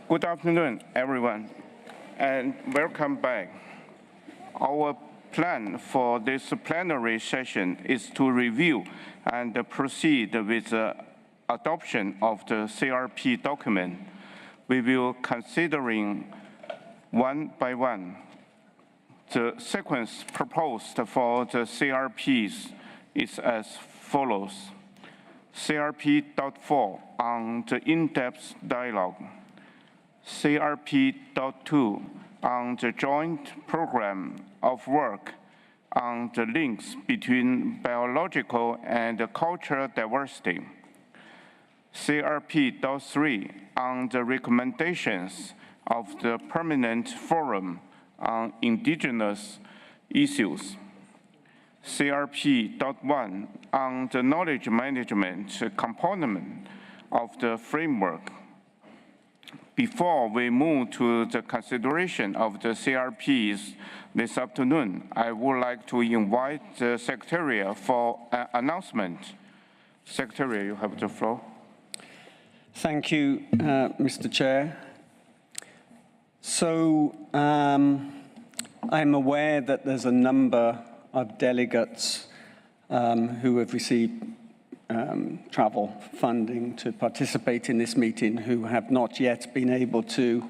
Good afternoon, everyone, and welcome back. Our plan for this plenary session is to review and proceed with the adoption of the CRP document. We will considering one by one. The sequence proposed for the CRPs is as follows. CRP.4 on the in-depth dialogue. CRP.2 on the joint program of work on the links between biological and cultural diversity. CRP.3 on the recommendations of the Permanent Forum on Indigenous Issues. CRP.1 on the knowledge management component of the framework. Before we move to the consideration of the CRPs this afternoon, I would like to invite the Secretariat for an announcement. Secretary, you have the floor. Thank you, Mr. Chair. So I'm aware that there's a number of delegates who have received travel funding to participate in this meeting who have not yet been able to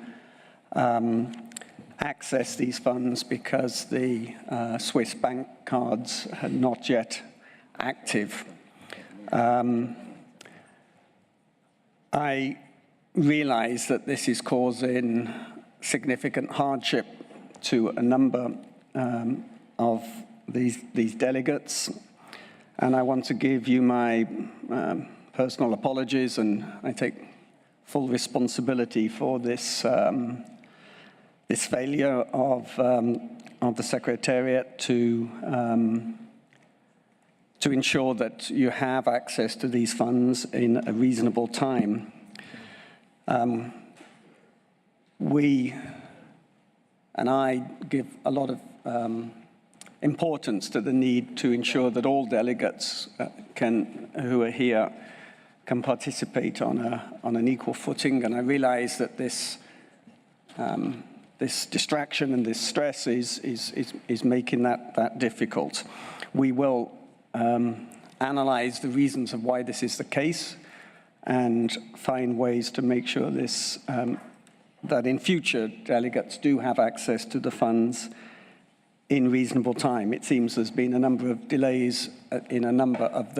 access these funds because the Swiss bank cards are not yet active. I realize that this is causing significant hardship to a number of these delegates. And I want to give you my personal apologies, and I take full responsibility for this this failure of the Secretariat to ensure that you have access to these funds in a reasonable time. We and I give a lot of importance to the need to ensure that all delegates who are here can participate on an equal footing. And I realize that this distraction and this stress is making that difficult. We will analyze the reasons of why this is the case and find ways to make sure that in future delegates do have access to the funds in reasonable time. It seems there's been a number of delays in a number of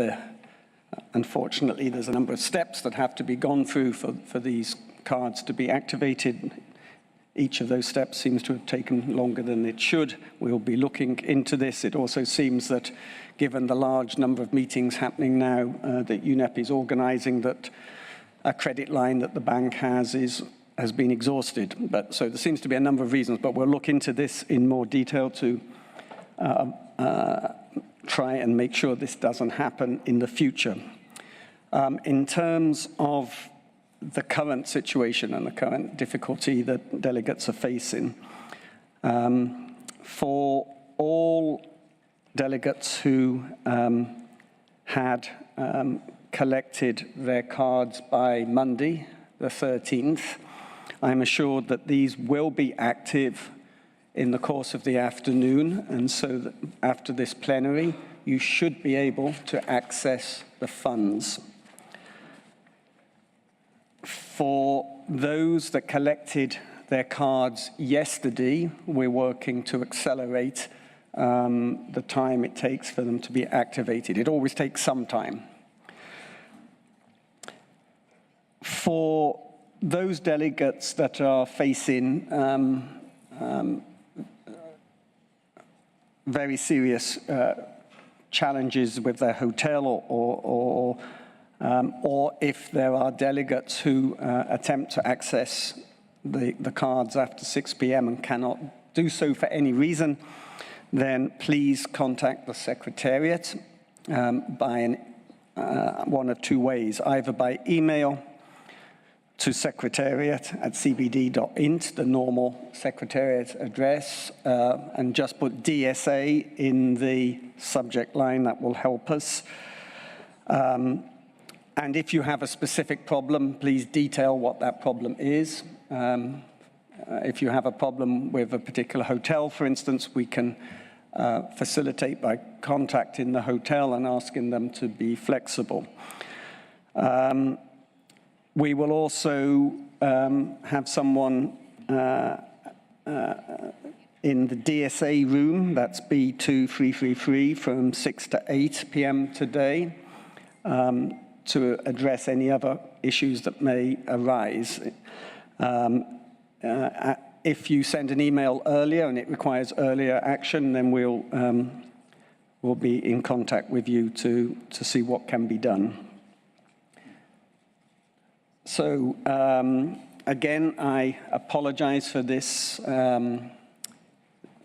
unfortunately, there's a number of steps that have to be gone through for these cards to be activated. Each of those steps seems to have taken longer than it should. We'll be looking into this. It also seems that given the large number of meetings happening now that UNEP is organizing, that a credit line that the bank has been exhausted. So there seems to be a number of reasons, but we'll look into this in more detail to try and make sure this doesn't happen in the future. In terms of the current situation and the current difficulty that delegates are facing, for all delegates who had collected their cards by Monday, the 13th, I'm assured that these will be active in the course of the afternoon, and so that after this plenary, you should be able to access the funds. For those that collected their cards yesterday, we're working to accelerate the time it takes for them to be activated. It always takes some time. For those delegates that are facing very serious challenges with their hotel, or if there are delegates who attempt to access the cards after 6 p.m. and cannot do so for any reason, then please contact the Secretariat by one of two ways, either by email to secretariat@cbd.int, the normal Secretariat address, and just put DSA in the subject line. That will help us. And if you have a specific problem, please detail what that problem is. If you have a problem with a particular hotel, for instance, we can facilitate by contacting the hotel and asking them to be flexible. We will also have someone in the DSA room, that's B2333, from 6 to 8 p.m. today, to address any other issues that may arise. If you send an email earlier and it requires earlier action, then we'll be in contact with you to see what can be done. So again, I apologize for this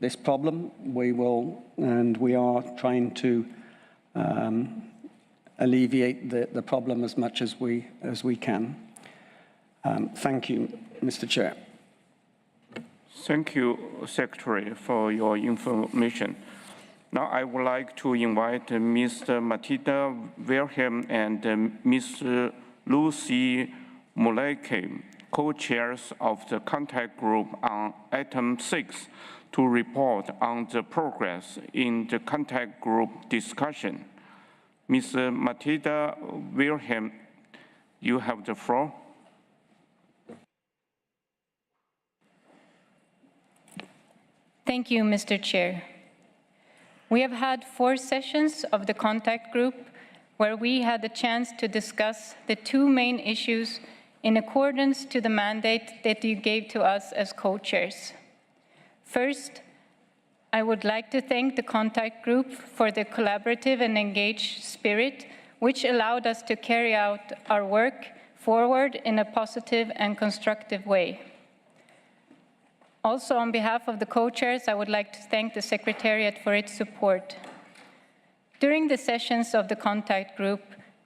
this problem. We are trying to alleviate the problem as much as we can. Thank you, Mr. Chair. Thank you, Secretary, for your information. Now I would like to invite Mr. Matilda Wilhelm and Ms. Lucy Muleke, co-chairs of the contact group on item 6, to report on the progress in the contact group discussion. Ms. Matilda Wilhelm, you have the floor. Thank you, Mr. Chair. We have had 4 sessions of the contact group where we had the chance to discuss the 2 main issues in accordance to the mandate that you gave to us as co-chairs. First, I would like to thank the contact group for the collaborative and engaged spirit, which allowed us to carry out our work forward in a positive and constructive way. Also, on behalf of the co-chairs, I would like to thank the Secretariat for its support. During the sessions of the contact group,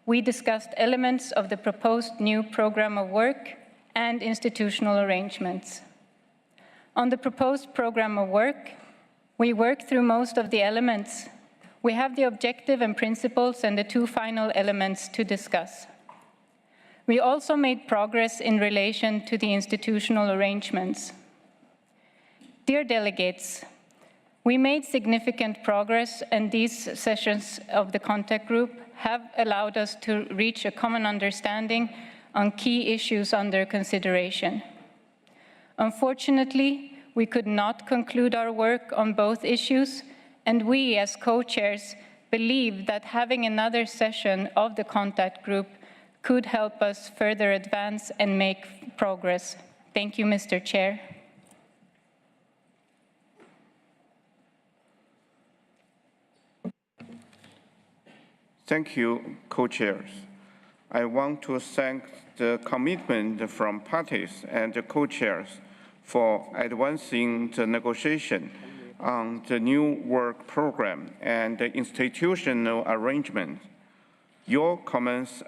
we discussed elements of the proposed new program of work and institutional arrangements. On the proposed program of work, we worked through most of the elements. We have the objective and principles and the 2 final elements to discuss. We also made progress in relation to the institutional arrangements. Dear delegates, we made significant progress, and these sessions of the contact group have allowed us to reach a common understanding on key issues under consideration. Unfortunately, we could not conclude our work on both issues, and we, as co-chairs, believe that having another session of the contact group could help us further advance and make progress. Thank you, Mr. Chair. Thank you, co-chairs. I want to thank the commitment from parties and the co-chairs for advancing the negotiation on the new work program and the institutional arrangement. Your comments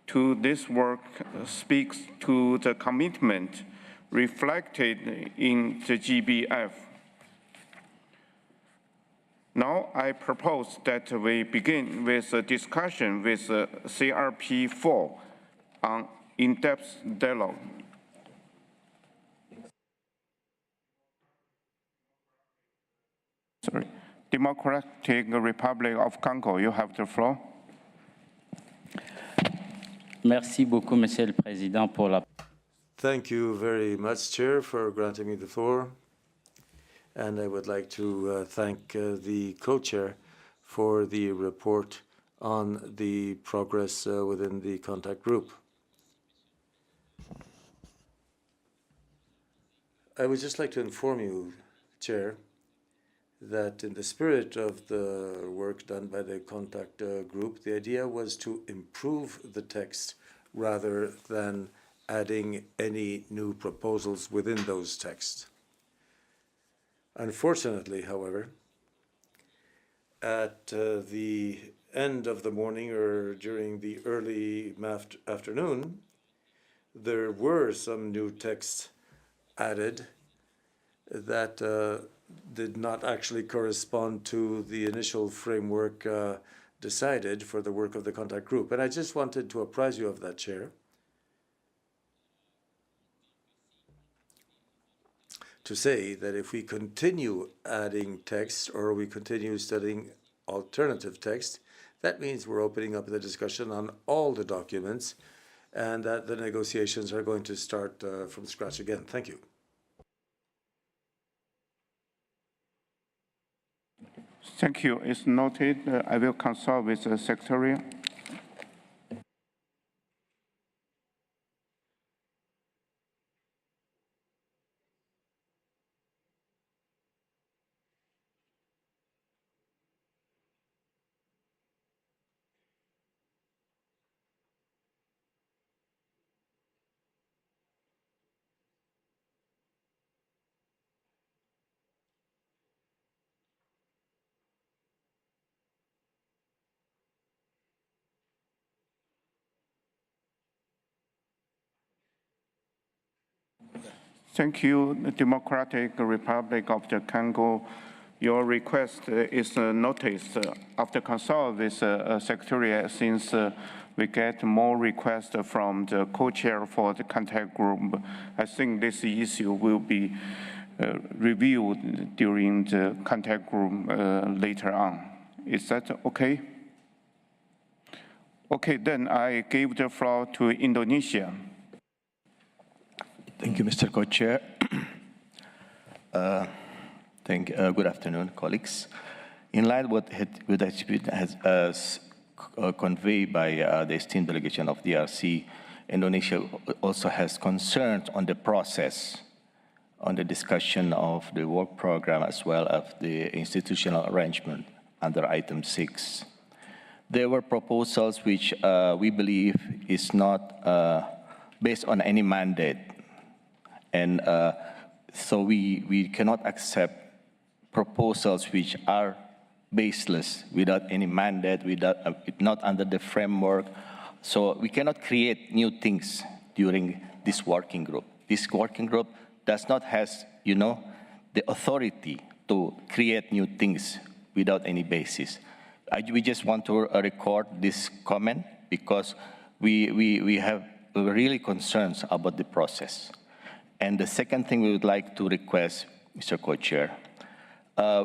to this work speaks to the commitment reflected in the GBF. Now, I propose that we begin with a discussion with CRP4 on in-depth dialogue. Democratic Republic of Congo, you have the floor. Merci beaucoup, Monsieur le Président, pour la... Thank you very much, Chair, for granting me the floor. And I would like to thank the co-chair for the report on the progress within the contact group. I would just like to inform you, Chair, that in the spirit of the work done by the contact group, the idea was to improve the text rather than adding any new proposals within those texts. Unfortunately, however, at the end of the morning or during the early afternoon, there were some new texts added that did not actually correspond to the initial framework decided for the work of the contact group. And I just wanted to apprise you of that, Chair. to say that if we continue adding text or we continue studying alternative text, that means we're opening up the discussion on all the documents and that the negotiations are going to start from scratch again. Thank you. Thank you. It's noted. I will consult with the Secretariat. Thank you, the Democratic Republic of the Congo. Your request is noticed after consult with Secretariat, since we get more requests from the co-chair for the contact group. I think this issue will be reviewed during the contact group later on. Is that okay? Okay, then I give the floor to Indonesia. Thank you, Mr. Co-Chair. Good afternoon, colleagues. In line with what has conveyed by the esteemed delegation of DRC, Indonesia also has concerns on the process, on the discussion of the work program, as well as the institutional arrangement under item 6. There were proposals which we believe is not based on any mandate. And so we cannot accept proposals which are baseless, without any mandate, not under the framework. So we cannot create new things during this working group. This working group does not have, the authority to create new things without any basis. We just want to record this comment because we have really concerns about the process. And the second thing we would like to request, Mr. Co-Chair,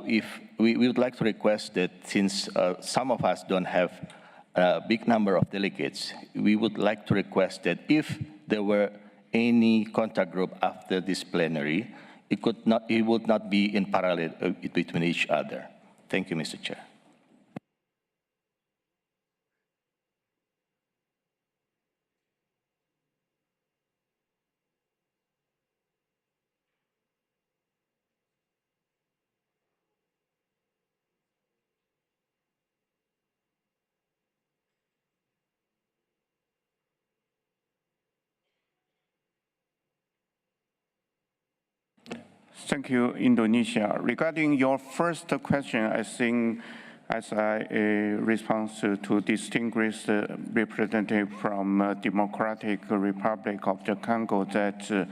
if we would like to request that since some of us don't have a big number of delegates, we would like to request that if there were any contact group after this plenary, it would not be in parallel between each other. Thank you, Mr. Chair. Thank you, Indonesia. Regarding your first question, I think as a response to distinguished representative from Democratic Republic of the Congo, that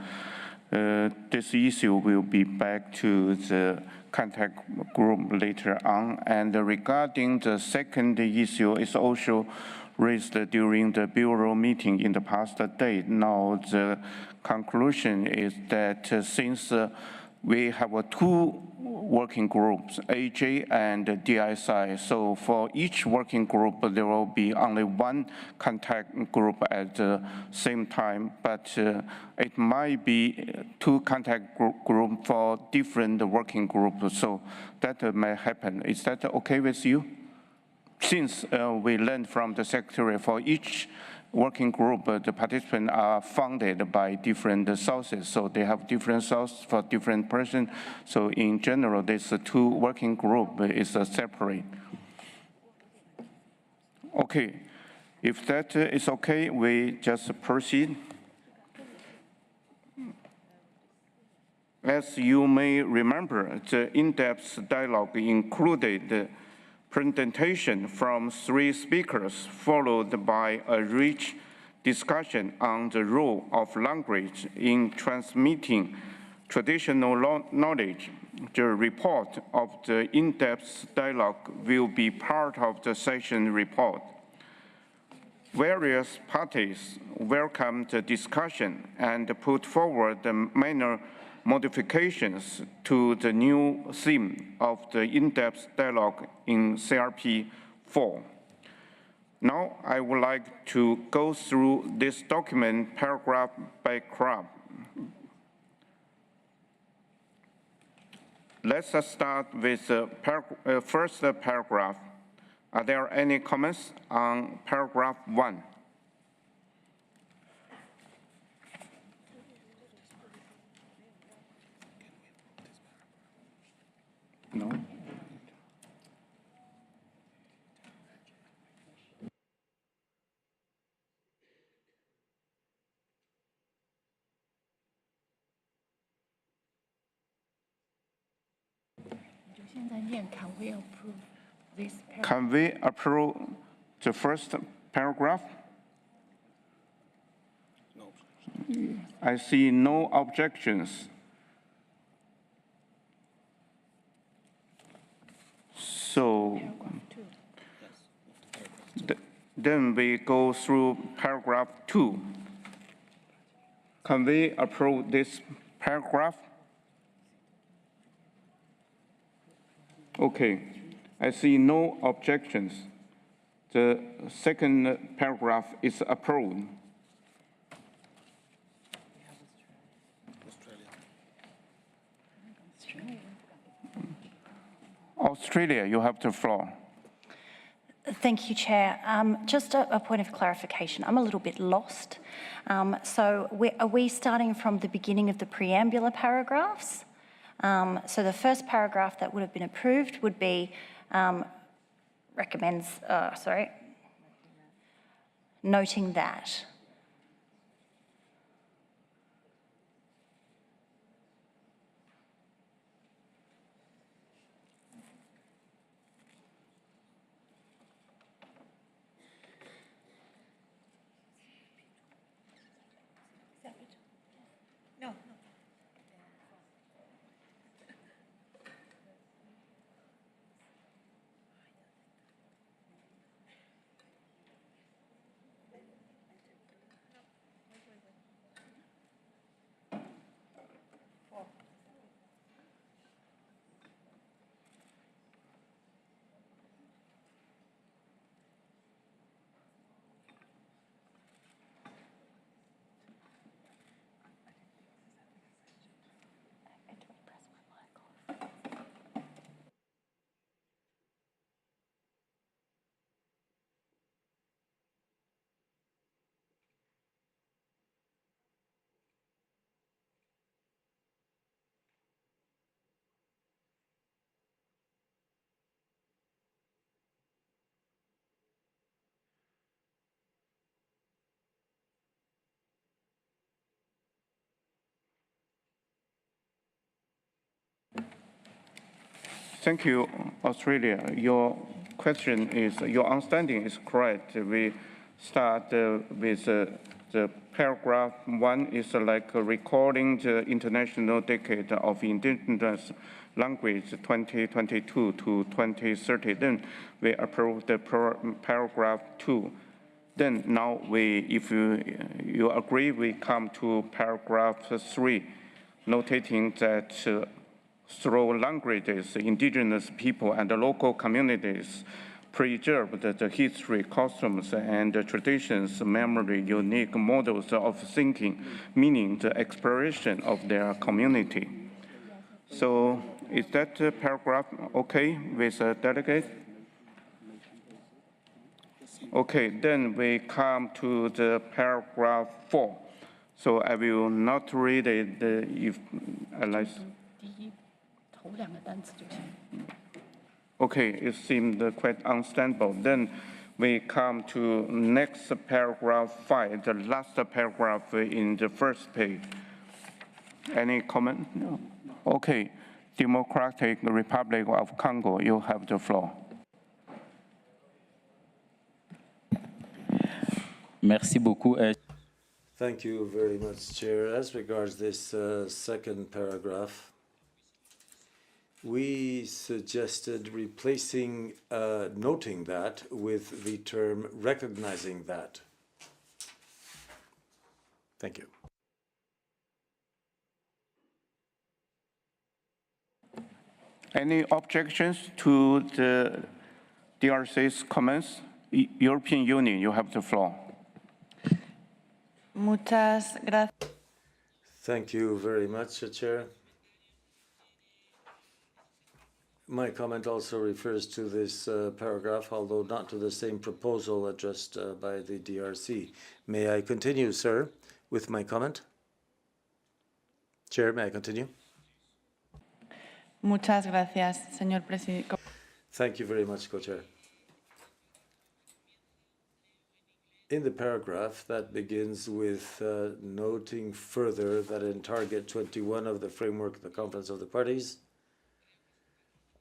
this issue will be back to the contact group later on. And regarding the second issue, is also raised during the Bureau meeting in the past day. Now, the conclusion is that since we have two working groups, AJ and DSI. So for each working group, there will be only one contact group at the same time, but it might be two contact groups for different working groups. So that may happen. Is that okay with you? Since we learned from the Secretary, for each working group, the participants are funded by different sources, so they have different sources for different persons. So in general, this two working group is separate. Okay, if that is okay, we just proceed. As you may remember, the in-depth dialogue included the presentation from 3 speakers, followed by a rich discussion on the role of language in transmitting traditional knowledge. The report of the in-depth dialogue will be part of the session report. Various parties welcomed the discussion and put forward the modifications to the new theme of the in-depth dialogue in CRP 4. Now, I would like to go through this document paragraph by paragraph. Let's start with the first paragraph. Are there any comments on paragraph 1? No. Can we approve the first paragraph? No. I see no objections. So then we go through paragraph 2. Can we approve this paragraph? Okay, I see no objections. The second paragraph is approved. Australia, you have the floor. Thank you, Chair. Just a point of clarification. I'm a little bit lost. So are we starting from the beginning of the preambular paragraphs? So the first paragraph that would have been approved would be noting that. Thank you, Australia. Your question is, your understanding is correct. We start with the paragraph 1 is like recording the International Decade of Indigenous Language 2022 to 2030. Then we approve the paragraph 2. Then now if you agree, we come to paragraph 3, notating that through languages, indigenous people and the local communities preserve the history, customs, and traditions, memory, unique models of thinking, meaning the exploration of their community. So is that paragraph okay with the delegate? Okay, then we come to the paragraph 4. So I will not read it if unless. Okay, it seemed quite understandable. Then we come to next paragraph 5, the last paragraph in the first page. Any comment? No. Okay, Democratic Republic of Congo, you have the floor. Merci beaucoup. Thank you very much, Chair. As regards this second paragraph, we suggested replacing noting that with the term recognizing that. Thank you. Any objections to the DRC's comments? European Union, you have the floor. Muchas gracias. Thank you very much, Chair. My comment also refers to this paragraph, although not to the same proposal addressed by the DRC. May I continue, sir, with my comment? Chair, may I continue? Muchas gracias, señor presidente. Thank you very much, Co-Chair. In the paragraph that begins with noting further that in Target 21 of the framework of the Conference of the Parties,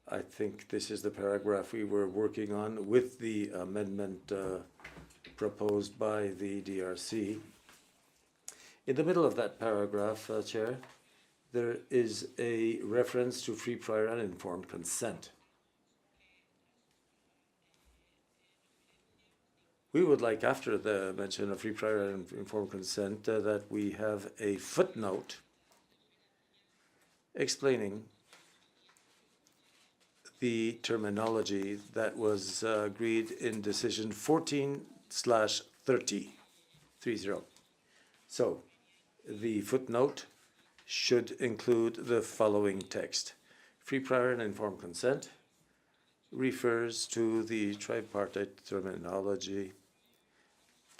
I think this is the paragraph we were working on with the amendment proposed by the DRC. In the middle of that paragraph, Chair, there is a reference to free, prior, and informed consent. We would like, after the mention of free, prior, and informed consent, that we have a footnote explaining the terminology that was agreed in decision 14/30. So the footnote should include the following text. Free, prior, and informed consent refers to the tripartite terminology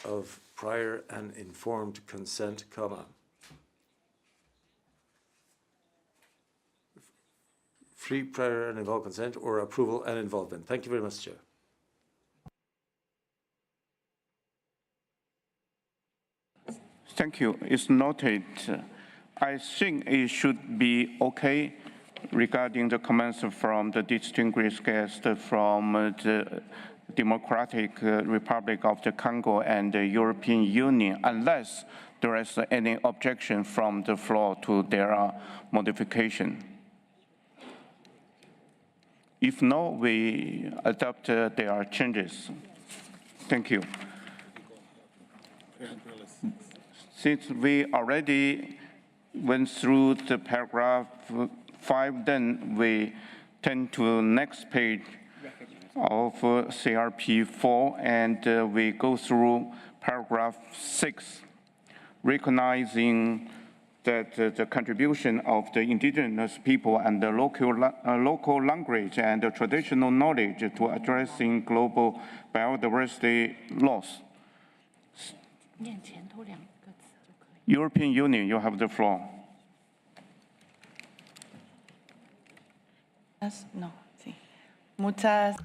of prior and informed consent, comma. Free, prior, and involved consent, or approval and involvement. Thank you very much, Chair. Thank you. It's noted. I think it should be okay regarding the comments from the distinguished guest from the Democratic Republic of the Congo and the European Union, unless there is any objection from the floor to their modification. If no, we adopt their changes. Thank you. Since we already went through the paragraph 5, then we turn to next page of CRP 4, and we go through paragraph 6, recognizing that the contribution of the indigenous people and the local language and the traditional knowledge to addressing global biodiversity loss. European Union, you have the floor. No, sí. Muchas.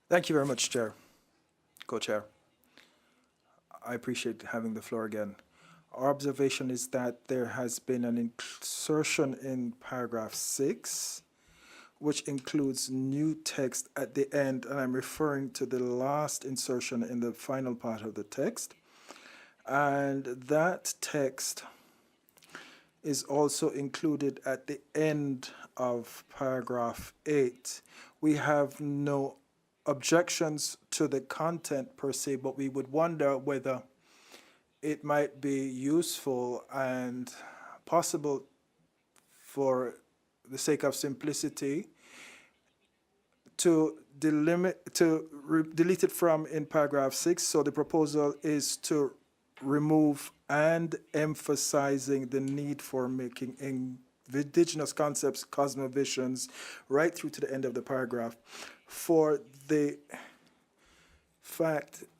Thank you very much, Chair, Co-Chair. I appreciate having the floor again. Our observation is that there has been an insertion in paragraph 6, which includes new text at the end, and I'm referring to the last insertion in the final part of the text. And that text is also included at the end of paragraph 8. We have no objections to the content per se, but we would wonder whether it might be useful and possible, for the sake of simplicity, to delete it from in paragraph 6. So the proposal is to remove "and emphasizing the need for making indigenous concepts, cosmovisions," right through to the end of the paragraph, for the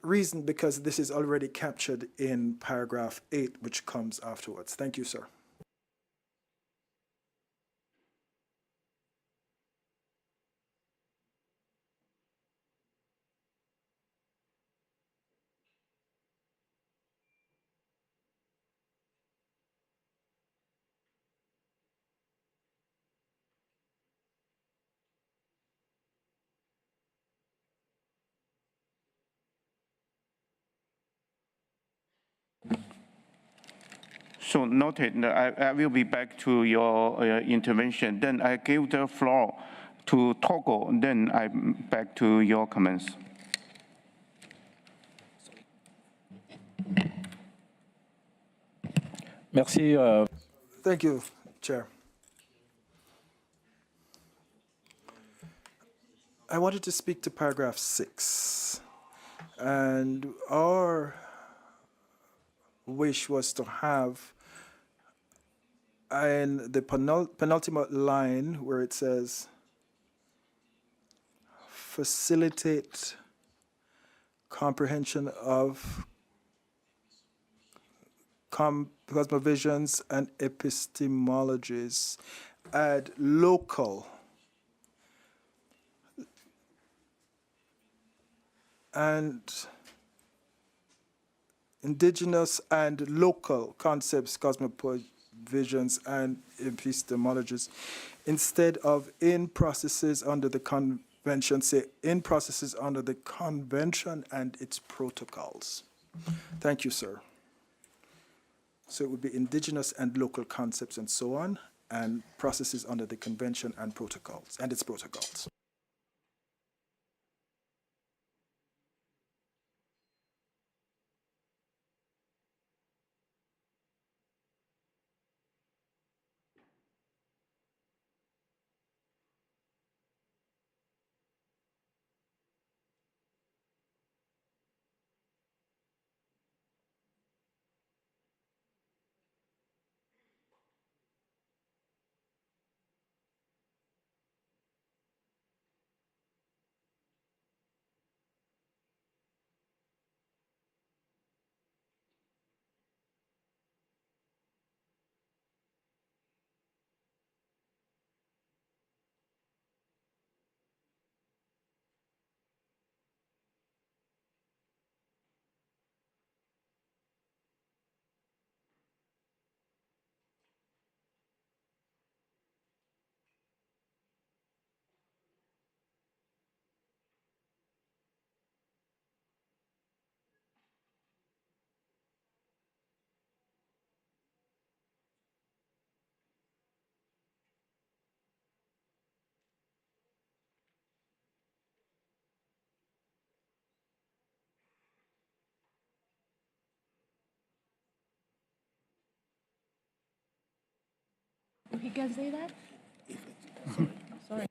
reason because this is already captured in paragraph 8, which comes afterwards. Thank you, sir. So noted, I will be back to your intervention. Then I give the floor to Togo, then I'm back to your comments. Thank you, Chair. I wanted to speak to paragraph 6. And our wish was to have in the penultimate line where it says, facilitate comprehension of cosmovisions and epistemologies, add local and indigenous and local concepts, cosmovisions, and epistemologies, instead of in processes under the convention, say in processes under the convention and its protocols. Thank you, sir. So it would be indigenous and local concepts and so on, and processes under the convention and protocols, and its protocols. You can say that? Sorry.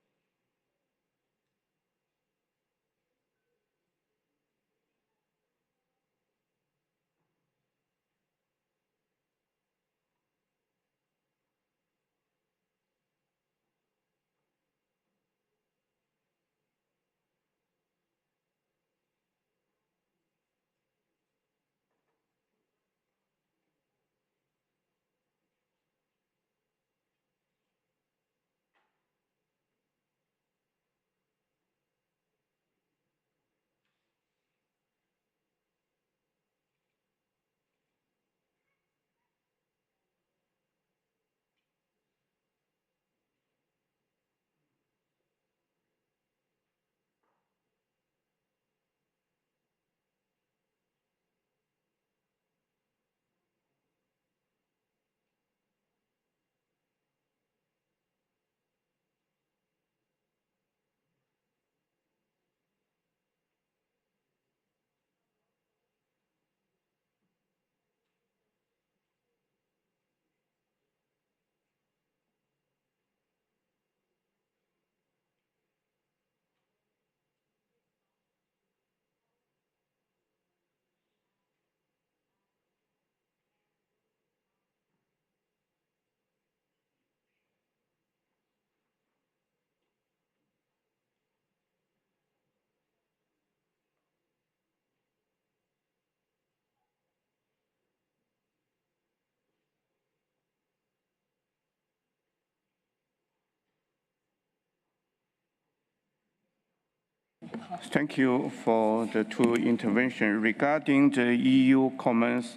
Thank you for the two interventions. Regarding the EU comments,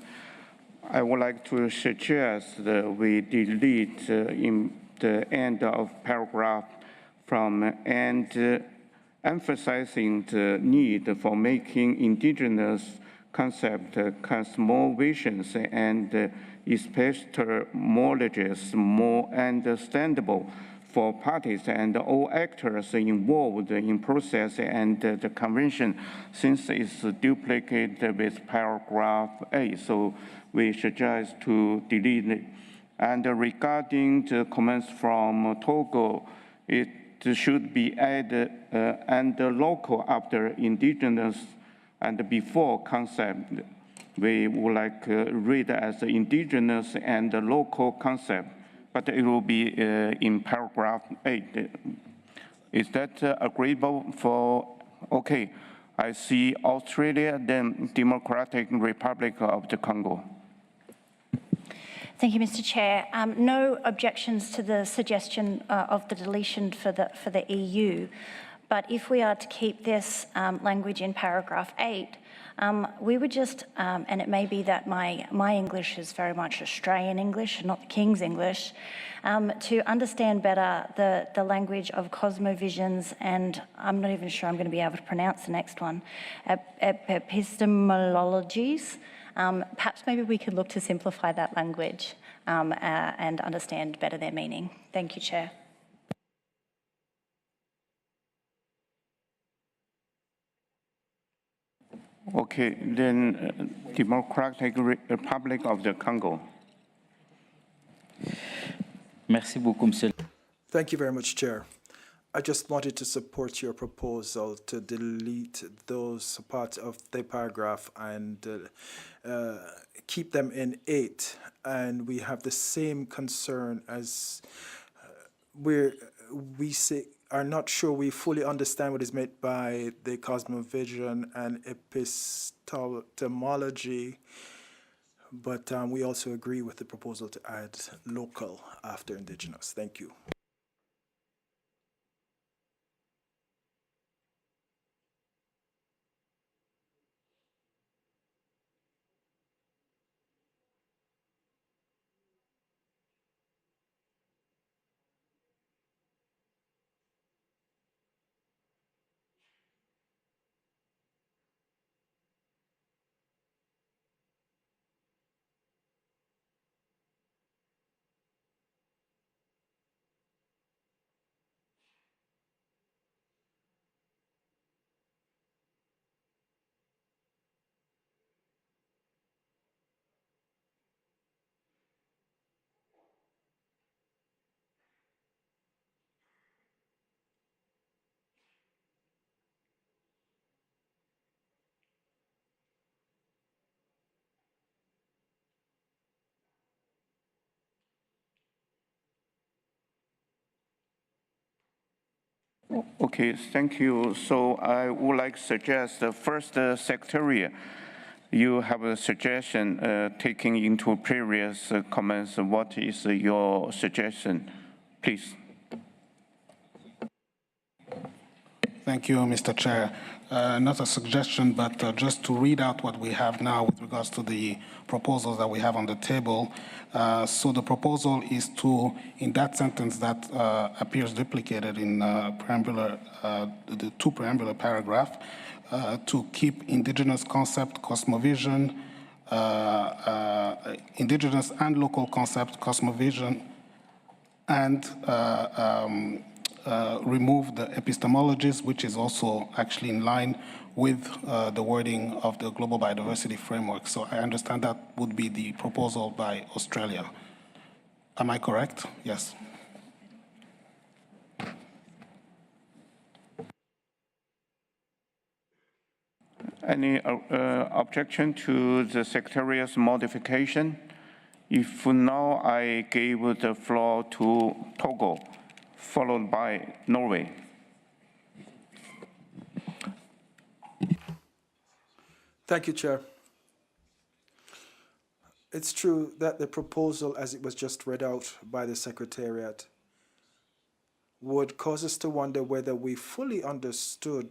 I would like to suggest that we delete in the end of paragraph from and emphasizing the need for making indigenous concept cosmovisions and epistemologies more understandable for parties and all actors involved in process and the convention, since it's duplicated with paragraph A. So we suggest to delete it. And regarding the comments from Togo, it should be added and local after indigenous and before concept. We would like read as indigenous and local concept, but it will be in paragraph 8. Is that agreeable for, okay, I see Australia, then Democratic Republic of the Congo. Thank you, Mr. Chair. No objections to the suggestion of the deletion for the EU, but if we are to keep this language in paragraph 8, we would just, and it may be that my English is very much Australian English, not the King's English, to understand better the language of cosmovisions, and I'm not even sure I'm going to be able to pronounce the next one, epistemologies. Perhaps maybe we could look to simplify that language and understand better their meaning. Thank you, Chair. Okay, then Democratic Republic of the Congo. Merci beaucoup, Monsieur. Thank you very much, Chair. I just wanted to support your proposal to delete those parts of the paragraph and keep them in 8. And we have the same concern as we are not sure we fully understand what is meant by the cosmovision and epistemology, but we also agree with the proposal to add local after indigenous. Thank you. Okay, thank you. So I would like to suggest the first Secretariat, you have a suggestion taking into previous comments. What is your suggestion, please? Thank you, Mr. Chair. Not a suggestion, but just to read out what we have now with regards to the proposals that we have on the table. So the proposal is to, in that sentence that appears duplicated in the two preambular paragraph, to keep indigenous concept, cosmovision, indigenous and local concept, cosmovision, and remove the epistemologies, which is also actually in line with the wording of the Global Biodiversity Framework. So I understand that would be the proposal by Australia. Am I correct? Yes. Any objection to the Secretariat's modification? If now, I give the floor to Togo, followed by Norway. Thank you, Chair. It's true that the proposal, as it was just read out by the Secretariat, would cause us to wonder whether we fully understood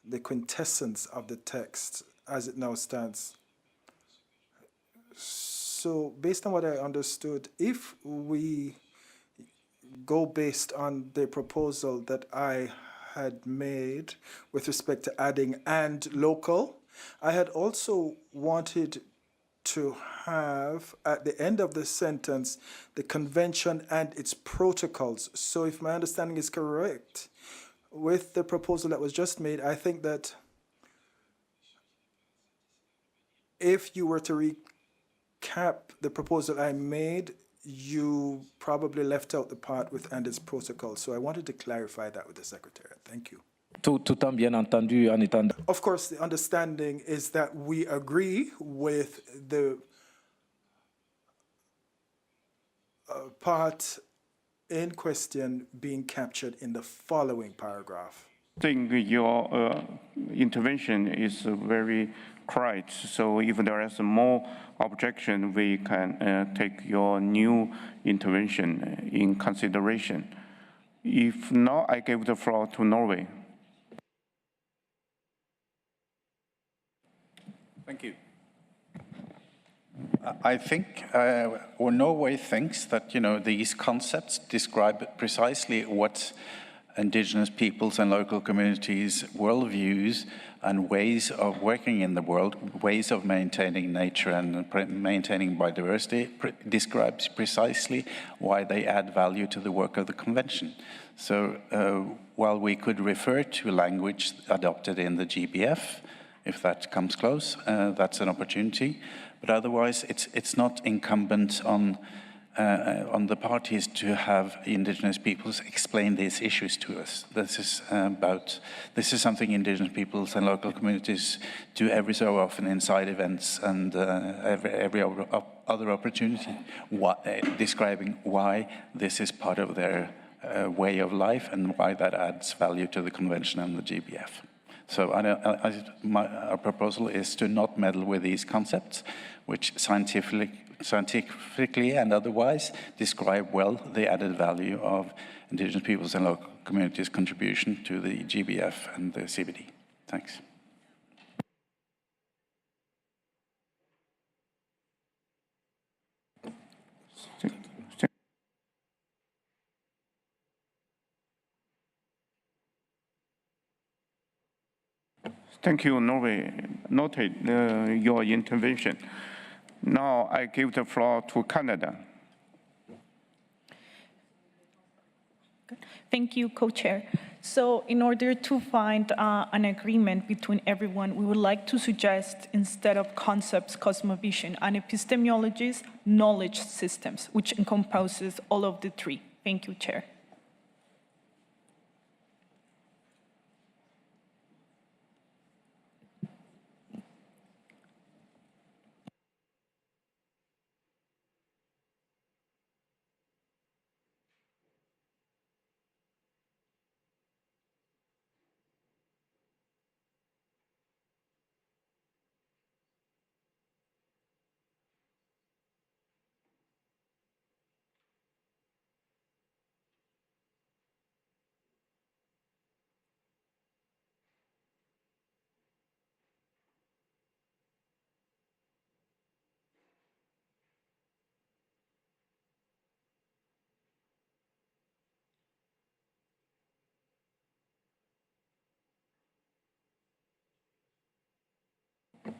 the quintessence of the text as it now stands. So based on what I understood, if we go based on the proposal that I had made with respect to adding and local, I had also wanted to have at the end of the sentence the convention and its protocols. So if my understanding is correct, with the proposal that was just made, I think that if you were to recap the proposal I made, you probably left out the part with and its protocol. So I wanted to clarify that with the Secretariat. Thank you. Tout en bien entendu, en étant... Of course, the understanding is that we agree with the part in question being captured in the following paragraph. I think your intervention is very correct. So if there is more objection, we can take your new intervention in consideration. If not, I give the floor to Norway. Thank you. I think, or Norway thinks that, these concepts describe precisely what indigenous peoples and local communities' worldviews and ways of working in the world, ways of maintaining nature and maintaining biodiversity, describes precisely why they add value to the work of the convention. So while we could refer to language adopted in the GBF, if that comes close, that's an opportunity. But otherwise, it's not incumbent on the parties to have indigenous peoples explain these issues to us. This is something indigenous peoples and local communities do every so often inside events and every other opportunity, describing why this is part of their way of life and why that adds value to the convention and the GBF. So our proposal is to not meddle with these concepts, which scientifically and otherwise describe well the added value of indigenous peoples and local communities' contribution to the GBF and the CBD. Thanks. Thank you, Norway. Noted your intervention. Now I give the floor to Canada. Thank you, Co-Chair. So in order to find an agreement between everyone, we would like to suggest, instead of concepts, cosmovision, and epistemologies, knowledge systems, which encompasses all of the three. Thank you, Chair.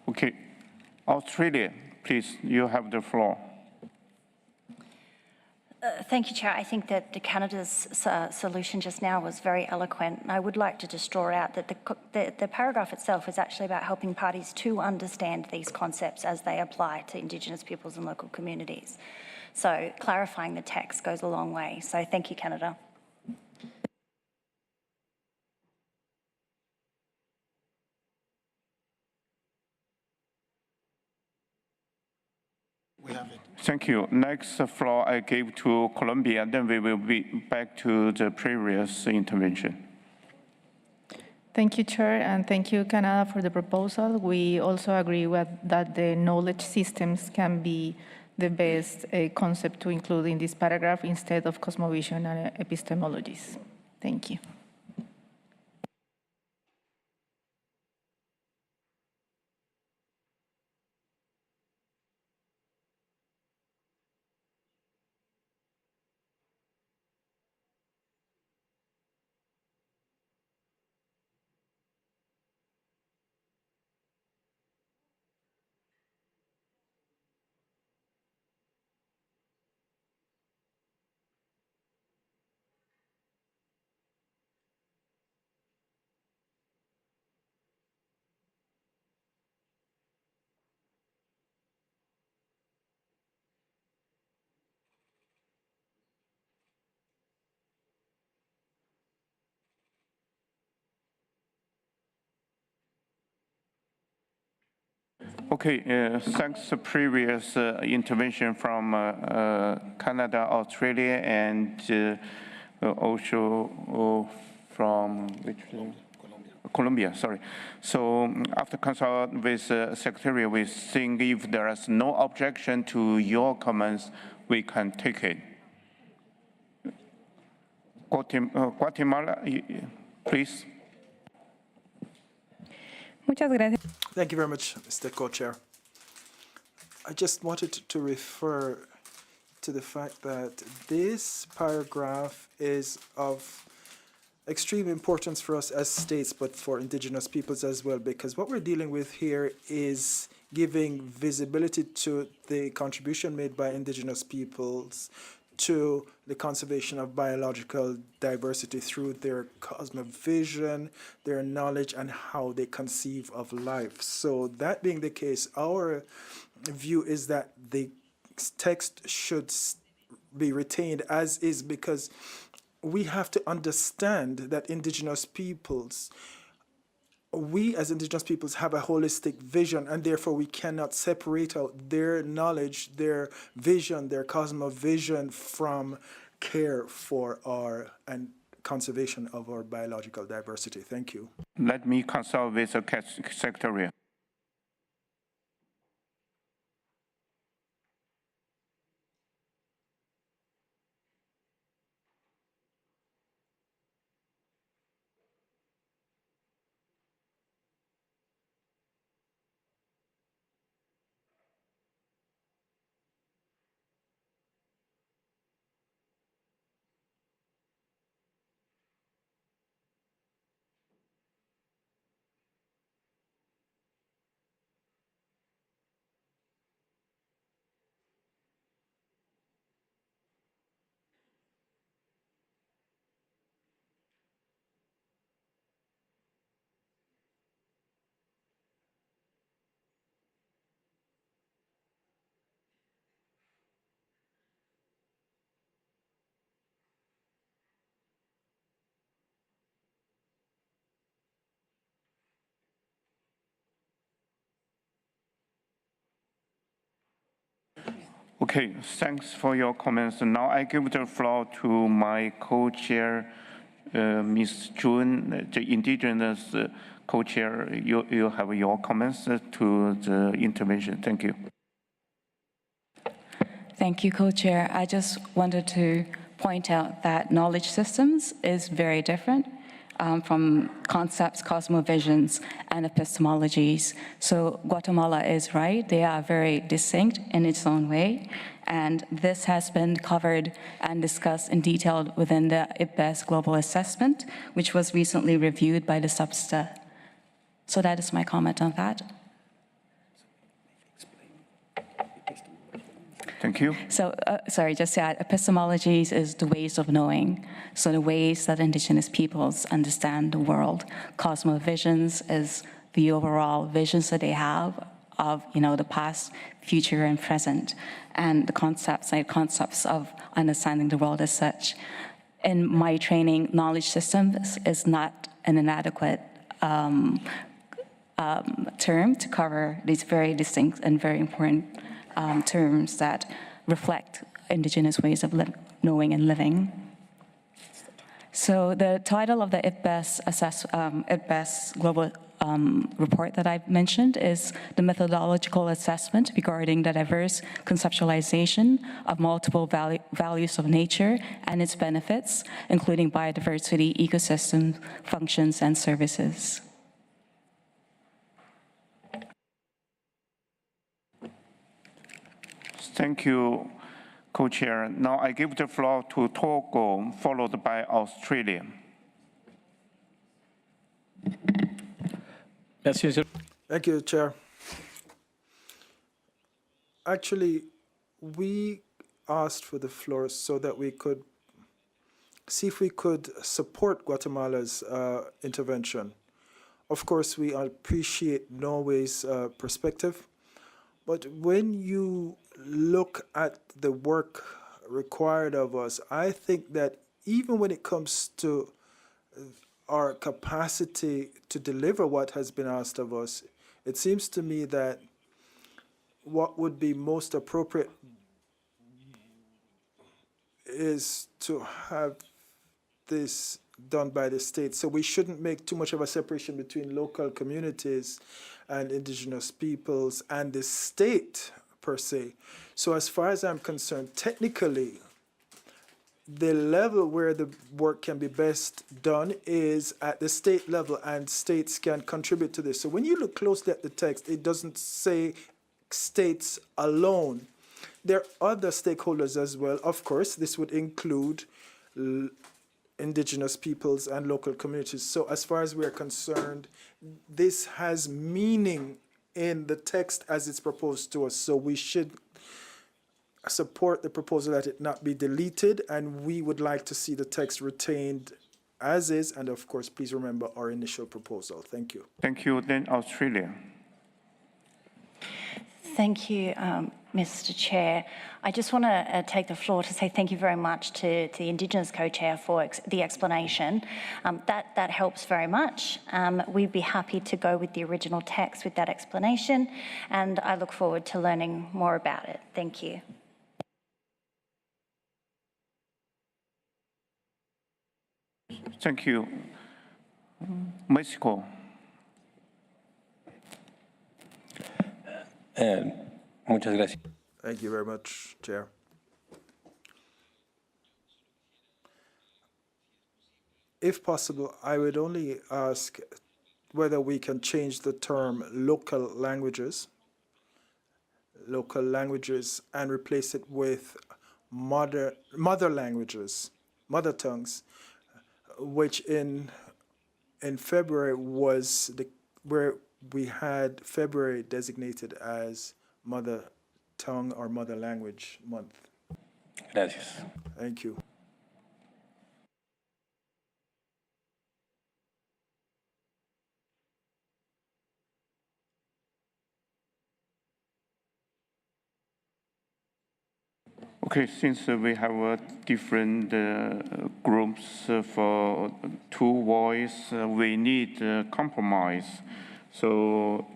Okay, Australia, please, you have the floor. Thank you, Chair. I think that Canada's solution just now was very eloquent. And I would like to just draw out that the paragraph itself is actually about helping parties to understand these concepts as they apply to Indigenous peoples and local communities. So clarifying the text goes a long way. So thank you, Canada. Thank you. Next floor I give to Colombia, then we will be back to the previous intervention. Thank you, Chair, and thank you, Canada, for the proposal. We also agree with that the knowledge systems can be the best concept to include in this paragraph instead of cosmovision and epistemologies. Thank you. Okay, thanks to previous intervention from Canada, Australia, and also from which Colombia, sorry. So after consult with Secretary, we think if there is no objection to your comments, we can take it. Guatemala, please. Muchas gracias. Thank you very much, Mr. Co-Chair. I just wanted to refer to the fact that this paragraph is of extreme importance for us as states, but for indigenous peoples as well, because what we're dealing with here is giving visibility to the contribution made by indigenous peoples to the conservation of biological diversity through their cosmovision, their knowledge, and how they conceive of life. So that being the case, our view is that the text should be retained as is, because we have to understand that indigenous peoples, we as indigenous peoples have a holistic vision, and therefore we cannot separate out their knowledge, their vision, their cosmovision from care for our and conservation of our biological diversity. Thank you. Let me consult with the Secretary. Okay, thanks for your comments. Now I give the floor to my co-chair, Ms. June, the Indigenous co-chair. You have your comments to the intervention. Thank you. Thank you, co-chair. I just wanted to point out that knowledge systems is very different from concepts, cosmovisions, and epistemologies. So Guatemala is right. They are very distinct in its own way. And this has been covered and discussed in detail within the IPBES Global Assessment, which was recently reviewed by the SUBSTA. So that is my comment on that. Thank you. So, sorry, just to add, epistemologies is the ways of knowing. So the ways that indigenous peoples understand the world. Cosmovisions is the overall visions that they have of, the past, future, and present. And the concepts of understanding the world as such. In my training, knowledge systems is not an inadequate term to cover these very distinct and very important terms that reflect indigenous ways of knowing and living. So the title of the IPBES Global report that I've mentioned is the methodological assessment regarding the diverse conceptualization of multiple values of nature and its benefits, including biodiversity, ecosystem functions, and services. Thank you, co-chair. Now I give the floor to Togo, followed by Australia. Thank you, Chair. Actually, we asked for the floor so that we could see if we could support Guatemala's intervention. Of course, we appreciate Norway's perspective, but when you look at the work required of us, I think that even when it comes to our capacity to deliver what has been asked of us, it seems to me that what would be most appropriate is to have this done by the state. So we shouldn't make too much of a separation between local communities and indigenous peoples and the state per se. So as far as I'm concerned, technically, the level where the work can be best done is at the state level, and states can contribute to this. So when you look closely at the text, it doesn't say states alone. There are other stakeholders as well. Of course, this would include indigenous peoples and local communities. So as far as we're concerned, this has meaning in the text as it's proposed to us. So we should support the proposal that it not be deleted, and we would like to see the text retained as is. And of course, please remember our initial proposal. Thank you. Thank you. Then Australia. Thank you, Mr. Chair. I just want to take the floor to say thank you very much to the Indigenous co-chair for the explanation. That helps very much. We'd be happy to go with the original text with that explanation, and I look forward to learning more about it. Thank you. Thank you. Mexico. Muchas gracias. Thank you very much, Chair. If possible, I would only ask whether we can change the term local languages, and replace it with mother languages, mother tongues, which in February was where we had February designated as Mother Tongue or Mother Language Month. Gracias. Thank you. Okay, since we have different groups for two voice, we need compromise. So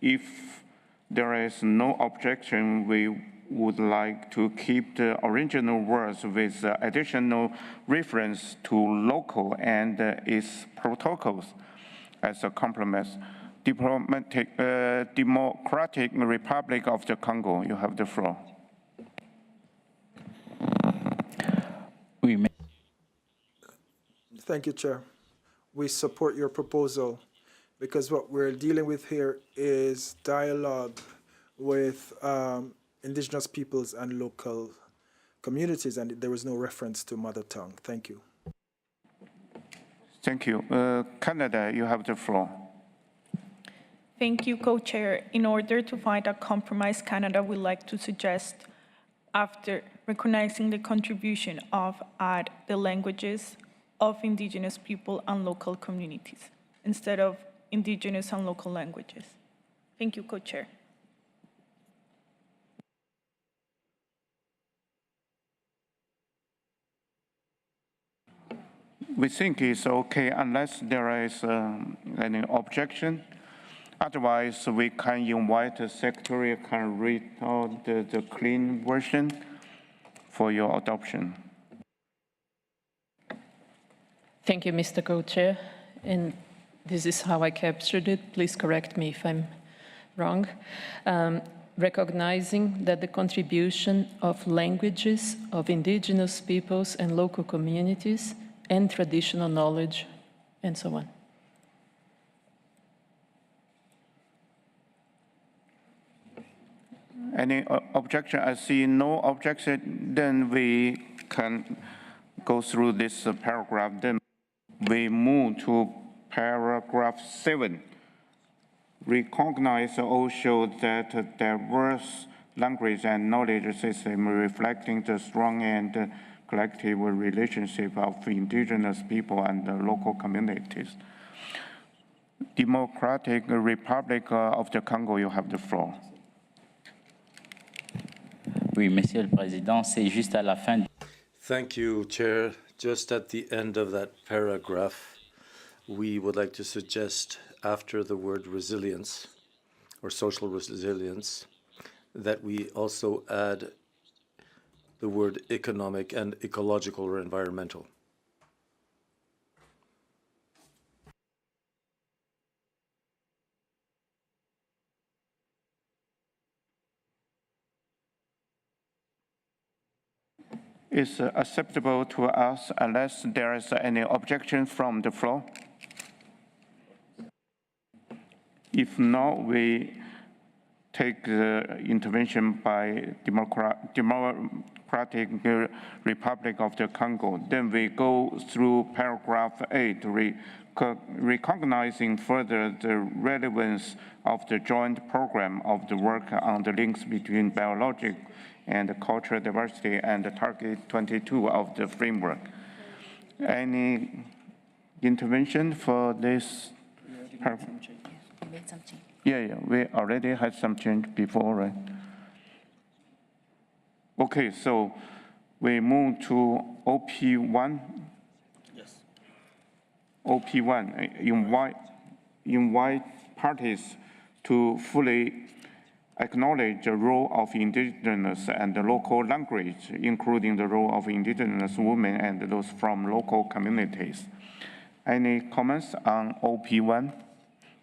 if there is no objection, we would like to keep the original words with additional reference to local and its protocols as a complement. Democratic Republic of the Congo, you have the floor. Thank you, Chair. We support your proposal because what we're dealing with here is dialogue with indigenous peoples and local communities, and there was no reference to mother tongue. Thank you. Thank you. Canada, you have the floor. Thank you, Co-Chair. In order to find a compromise, Canada would like to suggest, after recognizing the contribution of add the languages of indigenous people and local communities, instead of indigenous and local languages. Thank you, Co-Chair. We think it's okay unless there is any objection. Otherwise, we can invite the Secretary can read out the clean version for your adoption. Thank you, Mr. Co-Chair. And this is how I captured it. Please correct me if I'm wrong. Recognizing that the contribution of languages of indigenous peoples and local communities and traditional knowledge, and so on. Any objection? I see no objection. Then we can go through this paragraph. Then we move to paragraph 7. Recognize also that diverse language and knowledge system reflecting the strong and collective relationship of indigenous people and the local communities. Democratic Republic of the Congo, you have the floor. Oui, Monsieur le Président, c'est juste à la fin. Thank you, Chair. Just at the end of that paragraph, we would like to suggest after the word resilience or social resilience, that we also add the word economic and ecological or environmental. Is acceptable to us unless there is any objection from the floor. If not, we take the intervention by Democratic Republic of the Congo. Then we go through paragraph 8, recognizing further the relevance of the joint program of the work on the links between biological and cultural diversity and target 22 of the framework. Any intervention for this? Yeah, we already had some change before, right? Okay, so we move to OP1. Yes. OP1, invite parties to fully acknowledge the role of indigenous and the local language, including the role of indigenous women and those from local communities. Any comments on OP1?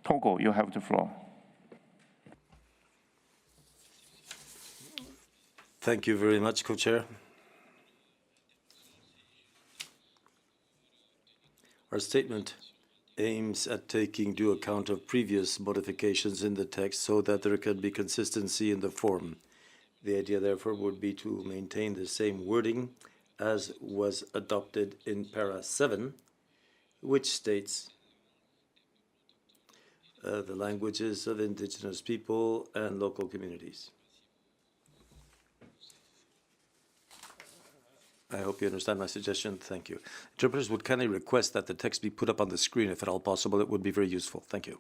Togo, you have the floor. Thank you very much, Co-Chair. Our statement aims at taking due account of previous modifications in the text so that there can be consistency in the form. The idea, therefore, would be to maintain the same wording as was adopted in para 7, which states the languages of indigenous people and local communities. I hope you understand my suggestion. Thank you. Interpreters would kindly request that the text be put up on the screen if at all possible. It would be very useful. Thank you.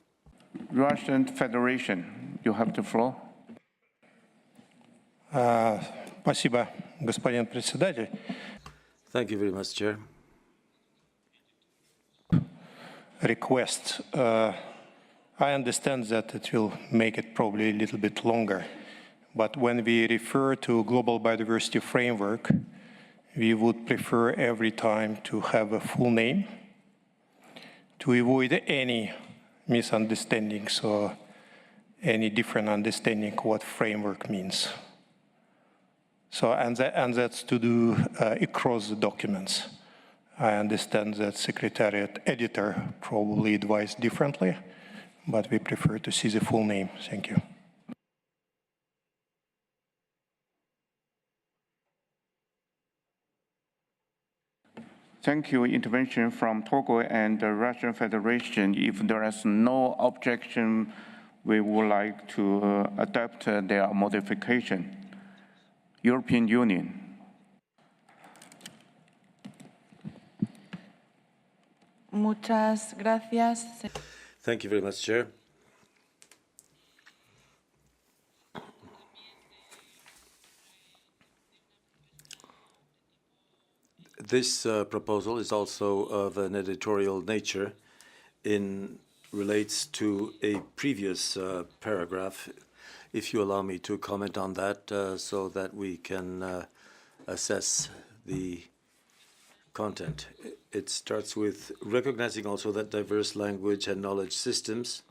Russian Federation, you have the floor. Спасибо, господин председатель. Thank you very much, Chair. Request. I understand that it will make it probably a little bit longer, but when we refer to Global Biodiversity Framework, we would prefer every time to have a full name to avoid any misunderstandings or any different understanding of what framework means. So, and that's to do across the documents. I understand that Secretariat editor probably advised differently, but we prefer to see the full name. Thank you. Thank you. Intervention from Togo and the Russian Federation. If there is no objection, we would like to adapt their modification. European Union. Muchas gracias. Thank you very much, Chair. This proposal is also of an editorial nature relates to a previous paragraph. If you allow me to comment on that so that we can assess the content. It starts with recognizing also that diverse language and knowledge systems.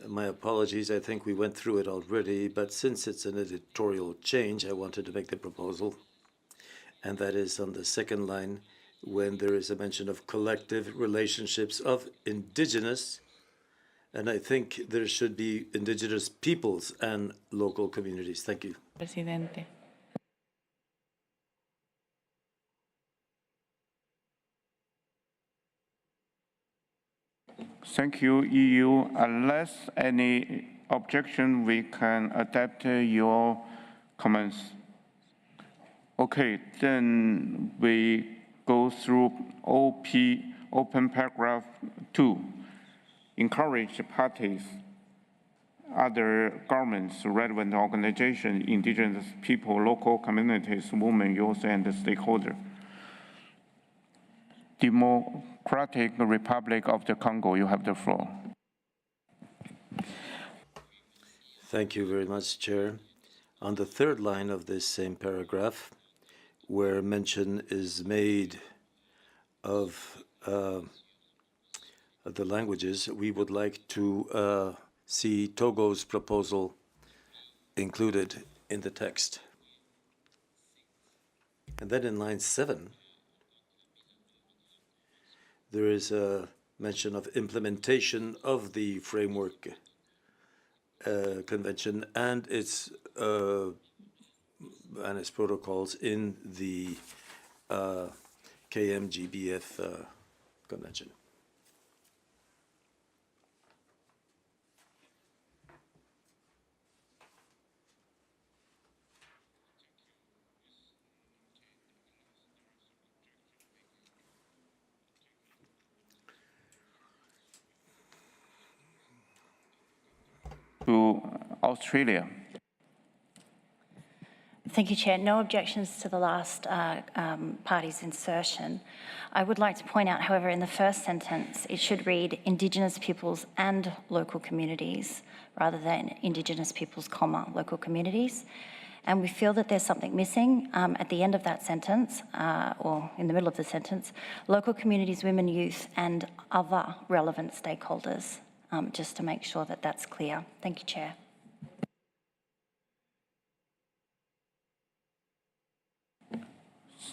My apologies, I think we went through it already, but since it's an editorial change, I wanted to make the proposal. And that is on the second line, when there is a mention of collective relationships of indigenous, and I think there should be indigenous peoples and local communities. Thank you. Presidente. Thank you, EU. Unless any objection, we can adapt your comments. Okay, then we go through open paragraph 2. Encourage parties, other governments, relevant organizations, indigenous people, local communities, women, youth, and stakeholders. Democratic Republic of the Congo, you have the floor. Thank you very much, Chair. On the third line of this same paragraph, where mention is made of the languages, we would like to see Togo's proposal included in the text. And then in line 7, there is a mention of implementation of the framework convention and its protocols in the KMGBF convention. To Australia. Thank you, Chair. No objections to the last party's insertion. I would like to point out, however, in the first sentence, it should read Indigenous peoples and local communities rather than Indigenous peoples, comma, local communities. And we feel that there's something missing at the end of that sentence, or in the middle of the sentence, local communities, women, youth, and other relevant stakeholders, just to make sure that that's clear. Thank you, Chair.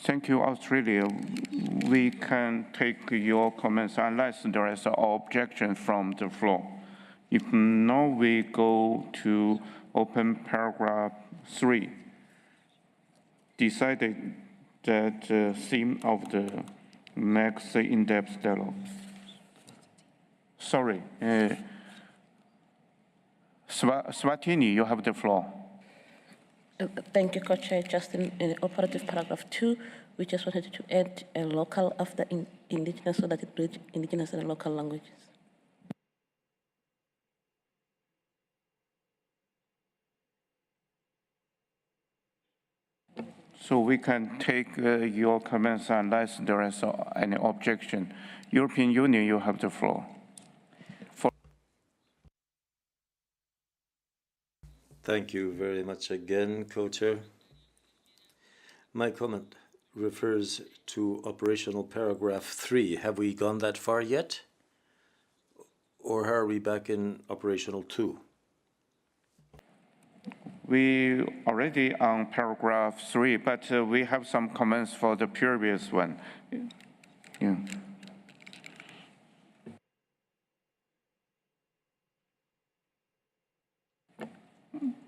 Thank you, Australia. We can take your comments unless there is an objection from the floor. If not, we go to open paragraph 3. Decided that the theme of the next in-depth dialogue. Sorry, Swatini, you have the floor. Thank you, Co-Chair. Just in operative paragraph 2, we just wanted to add a local after indigenous so that it reads indigenous and local languages. So we can take your comments unless there is any objection. European Union, you have the floor. Thank you very much again, Co-Chair. My comment refers to operational paragraph 3. Have we gone that far yet? Or are we back in operational 2? We already on paragraph 3, but we have some comments for the previous one. Yeah.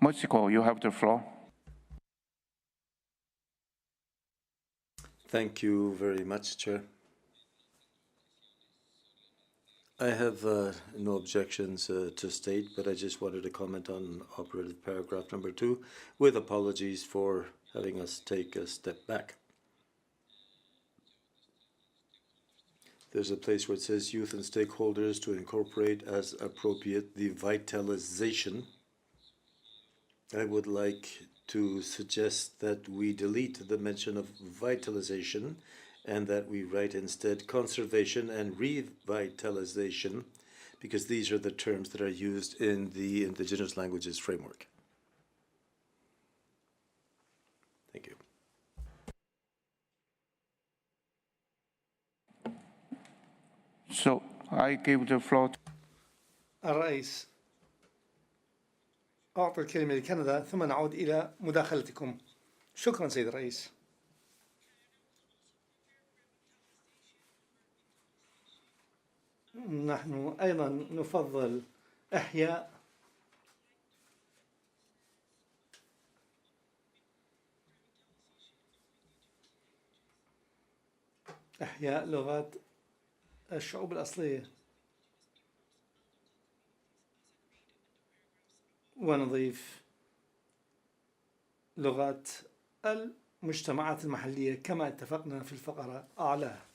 Mexico, you have the floor. Thank you very much, Chair. I have no objections to state, but I just wanted to comment on operative paragraph number 2, with apologies for having us take a step back. There's a place where it says youth and stakeholders to incorporate as appropriate the vitalization. I would like to suggest that we delete the mention of vitalization and that we write instead conservation and revitalization, because these are the terms that are used in the Indigenous Languages Framework. Thank you. So I give the floor to الرئيس. أعطي الكلمة لكندا ثم نعود إلى مداخلتكم. شكرا سيد الرئيس. نحن أيضا نفضل إحياء لغات الشعوب الأصلية ونضيف لغات المجتمعات المحلية كما اتفقنا في الفقرة أعلاها.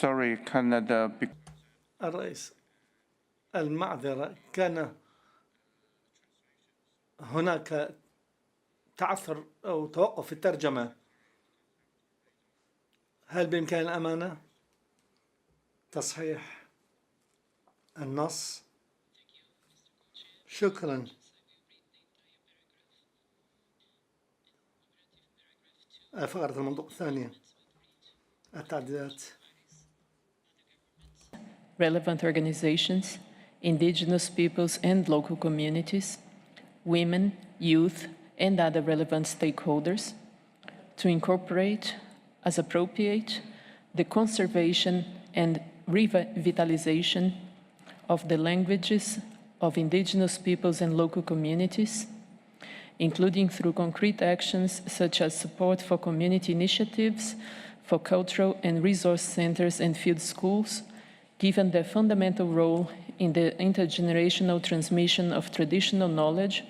Sorry, Canada. الرئيس، المعذرة، كان هناك تعثر أو توقف في الترجمة، هل بإمكان الأمانة تصحيح النص؟ شكرا. فقرة المنطق الثانية التعديلات. Relevant organizations, indigenous peoples and local communities, women, youth, and other relevant stakeholders to incorporate, as appropriate, the conservation and revitalization of the languages of indigenous peoples and local communities, including through concrete actions such as support for community initiatives, for cultural and resource centers and field schools, given their fundamental role in the intergenerational transmission of traditional knowledge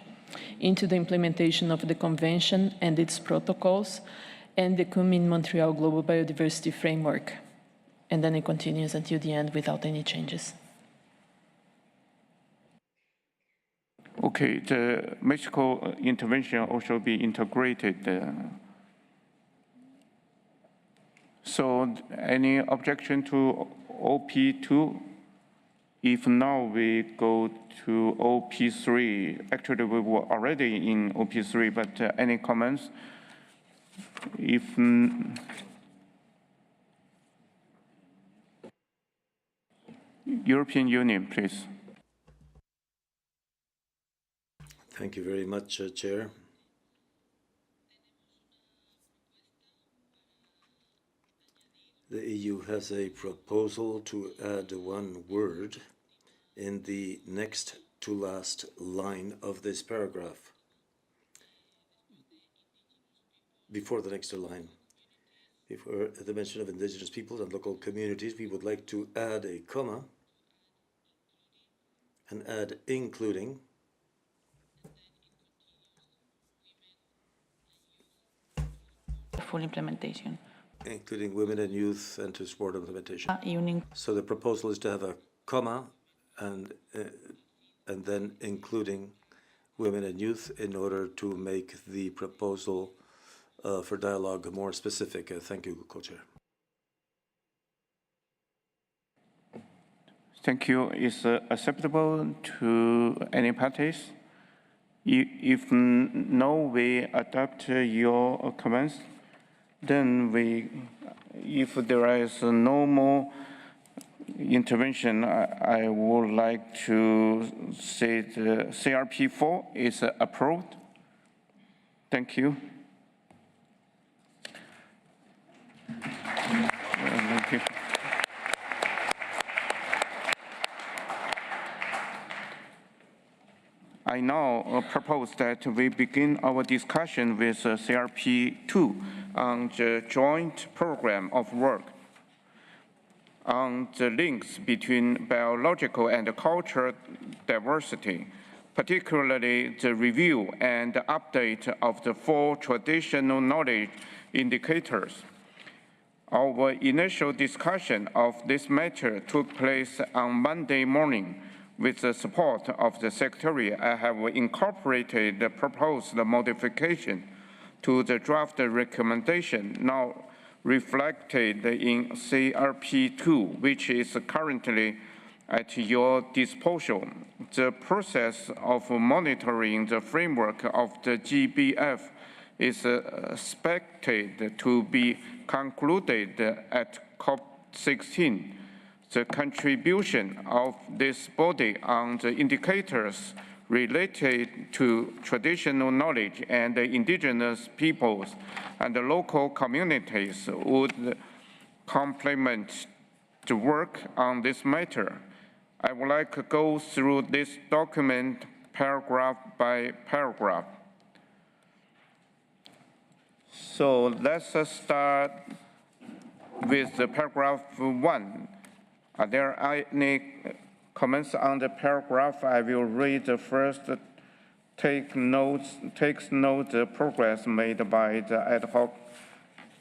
into the implementation of the Convention and its protocols and the Kunming-Montreal Global Biodiversity Framework. And then it continues until the end without any changes. Okay, the Mexico intervention also be integrated. So any objection to OP2? If now we go to OP3, actually we were already in OP3, but any comments? If European Union, please. Thank you very much, Chair. The EU has a proposal to add one word in the next to last line of this paragraph. Before the next line, before the mention of indigenous peoples and local communities, we would like to add a comma and add including full implementation. Including women and youth, and to support implementation. So the proposal is to have a comma and then including women and youth in order to make the proposal for dialogue more specific. Thank you, Co-Chair. Thank you. Is acceptable to any parties? If no, we adopt your comments. Then if there is no more intervention, I would like to say the CRP4 is approved. Thank you. Thank you. I now propose that we begin our discussion with CRP2 on the joint program of work on the links between biological and cultural diversity, particularly the review and update of the 4 traditional knowledge indicators. Our initial discussion of this matter took place on Monday morning. With the support of the Secretariat, I have incorporated the proposed modification to the draft recommendation now reflected in CRP2, which is currently at your disposal. The process of monitoring the framework of the GBF is expected to be concluded at COP16. The contribution of this body on the indicators related to traditional knowledge and the indigenous peoples and the local communities would complement the work on this matter. I would like to go through this document paragraph by paragraph. So let's start with the paragraph 1. Are there any comments on the paragraph? I will read the first. Takes note the progress made by the ad hoc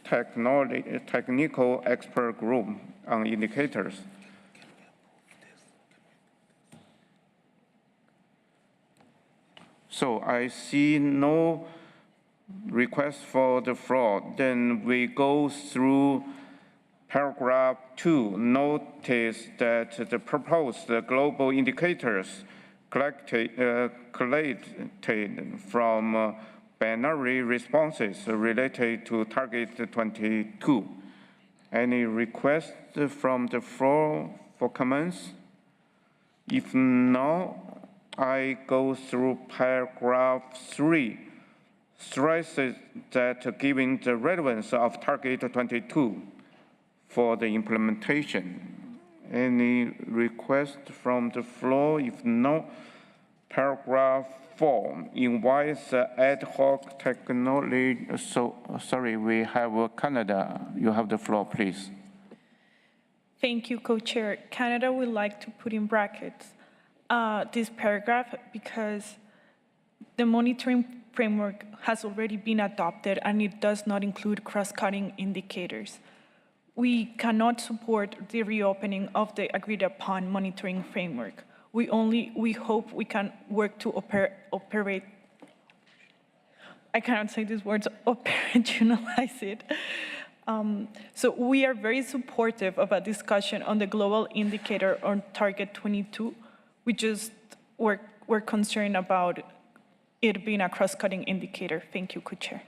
technical expert group on indicators. So I see no request for the floor. Then we go through paragraph 2. Notice that the proposed global indicators collected from binary responses related to target 22. Any requests from the floor for comments? If no, I go through paragraph 3. Stresses that given the relevance of target 22 for the implementation. Any request from the floor? If no, paragraph 4 invites ad hoc technology. Sorry, we have Canada. You have the floor, please. Thank you, Co-Chair. Canada would like to put in brackets this paragraph because the monitoring framework has already been adopted and it does not include cross-cutting indicators. We cannot support the reopening of the agreed-upon monitoring framework. We hope we can work to operate, I cannot say these words, operationalize it. So we are very supportive of a discussion on the global indicator on target 22. We're concerned about it being a cross-cutting indicator. Thank you, Co-Chair.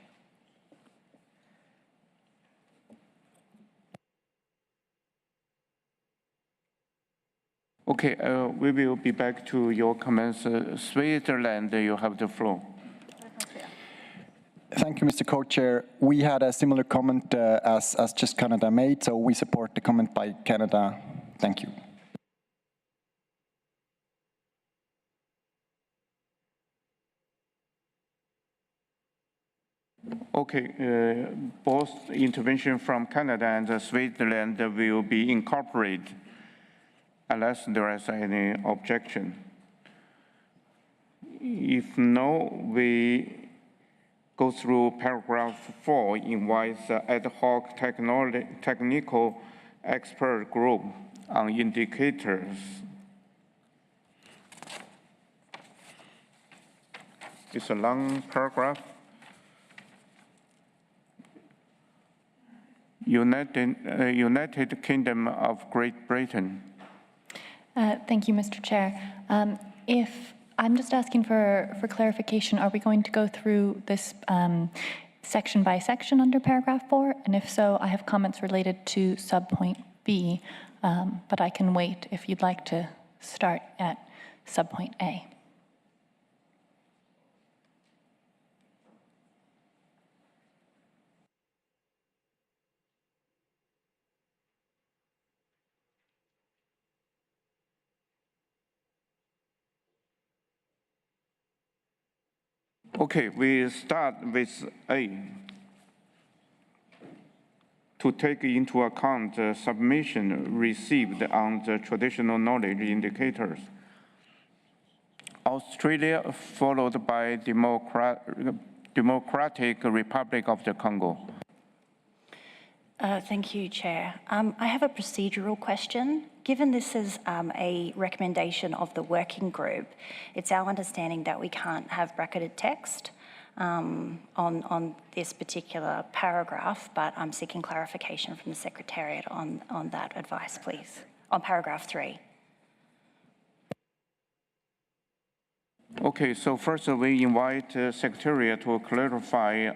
Okay, we will be back to your comments. Switzerland, you have the floor. Thank you, Mr. Co-Chair. We had a similar comment as just Canada made, so we support the comment by Canada. Thank you. Okay, both intervention from Canada and Switzerland will be incorporated unless there is any objection. If no, we go through paragraph 4, invites ad hoc technical expert group on indicators. It's a long paragraph. United Kingdom of Great Britain. Thank you, Mr. Chair. If I'm just asking for clarification, are we going to go through this section by section under paragraph 4? And if so, I have comments related to subpoint B, but I can wait if you'd like to start at subpoint A. Okay, we start with A. To take into account the submission received on the traditional knowledge indicators. Australia, followed by Democratic Republic of the Congo. Thank you, Chair. I have a procedural question. Given this is a recommendation of the working group, it's our understanding that we can't have bracketed text on this particular paragraph, but I'm seeking clarification from the Secretariat on that advice, please, on paragraph 3. Okay, so first we invite Secretariat to clarify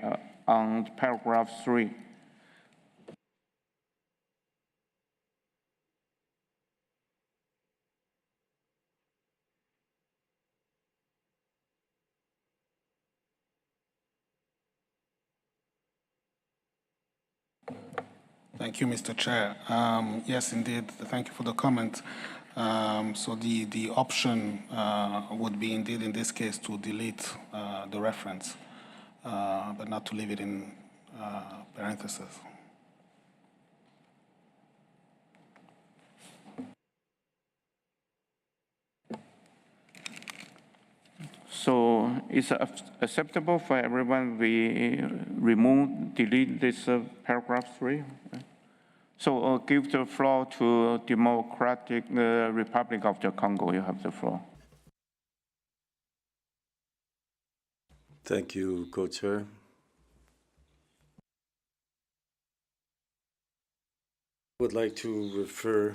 on paragraph 3. Thank you, Mr. Chair. Yes, indeed. Thank you for the comment. So the option would be indeed in this case to delete the reference, but not to leave it in parentheses. So it's acceptable for everyone. We delete this paragraph 3. So give the floor to Democratic Republic of the Congo. You have the floor. Thank you, Co-Chair. would like to refer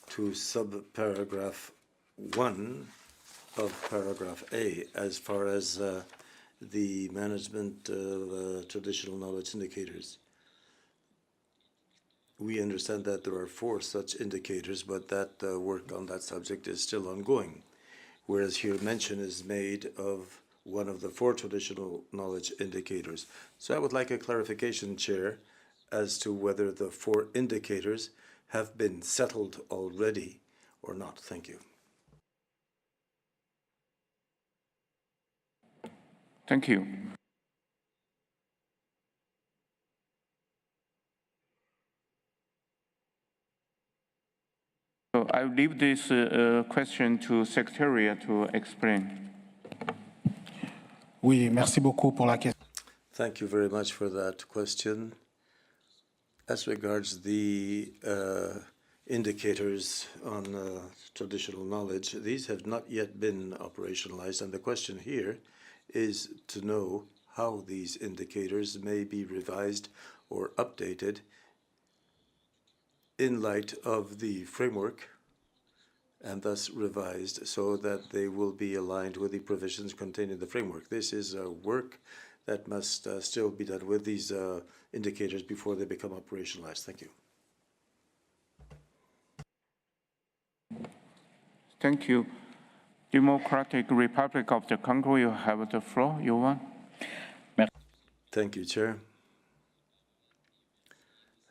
to subparagraph 1 of paragraph A as far as the management of traditional knowledge indicators. We understand that there are 4 such indicators, but that work on that subject is still ongoing, whereas here mention is made of one of the 4 traditional knowledge indicators. So I would like a clarification, Chair, as to whether the 4 indicators have been settled already or not. Thank you. Thank you. So I leave this question to Secretariat to explain. Oui, merci beaucoup pour la question. Thank you very much for that question. As regards the indicators on traditional knowledge, these have not yet been operationalized, and the question here is to know how these indicators may be revised or updated in light of the framework, and thus revised so that they will be aligned with the provisions contained in the framework. This is work that must still be done with these indicators before they become operationalized. Thank you. Thank you. Democratic Republic of the Congo, you have the floor. You want? Thank you, Chair.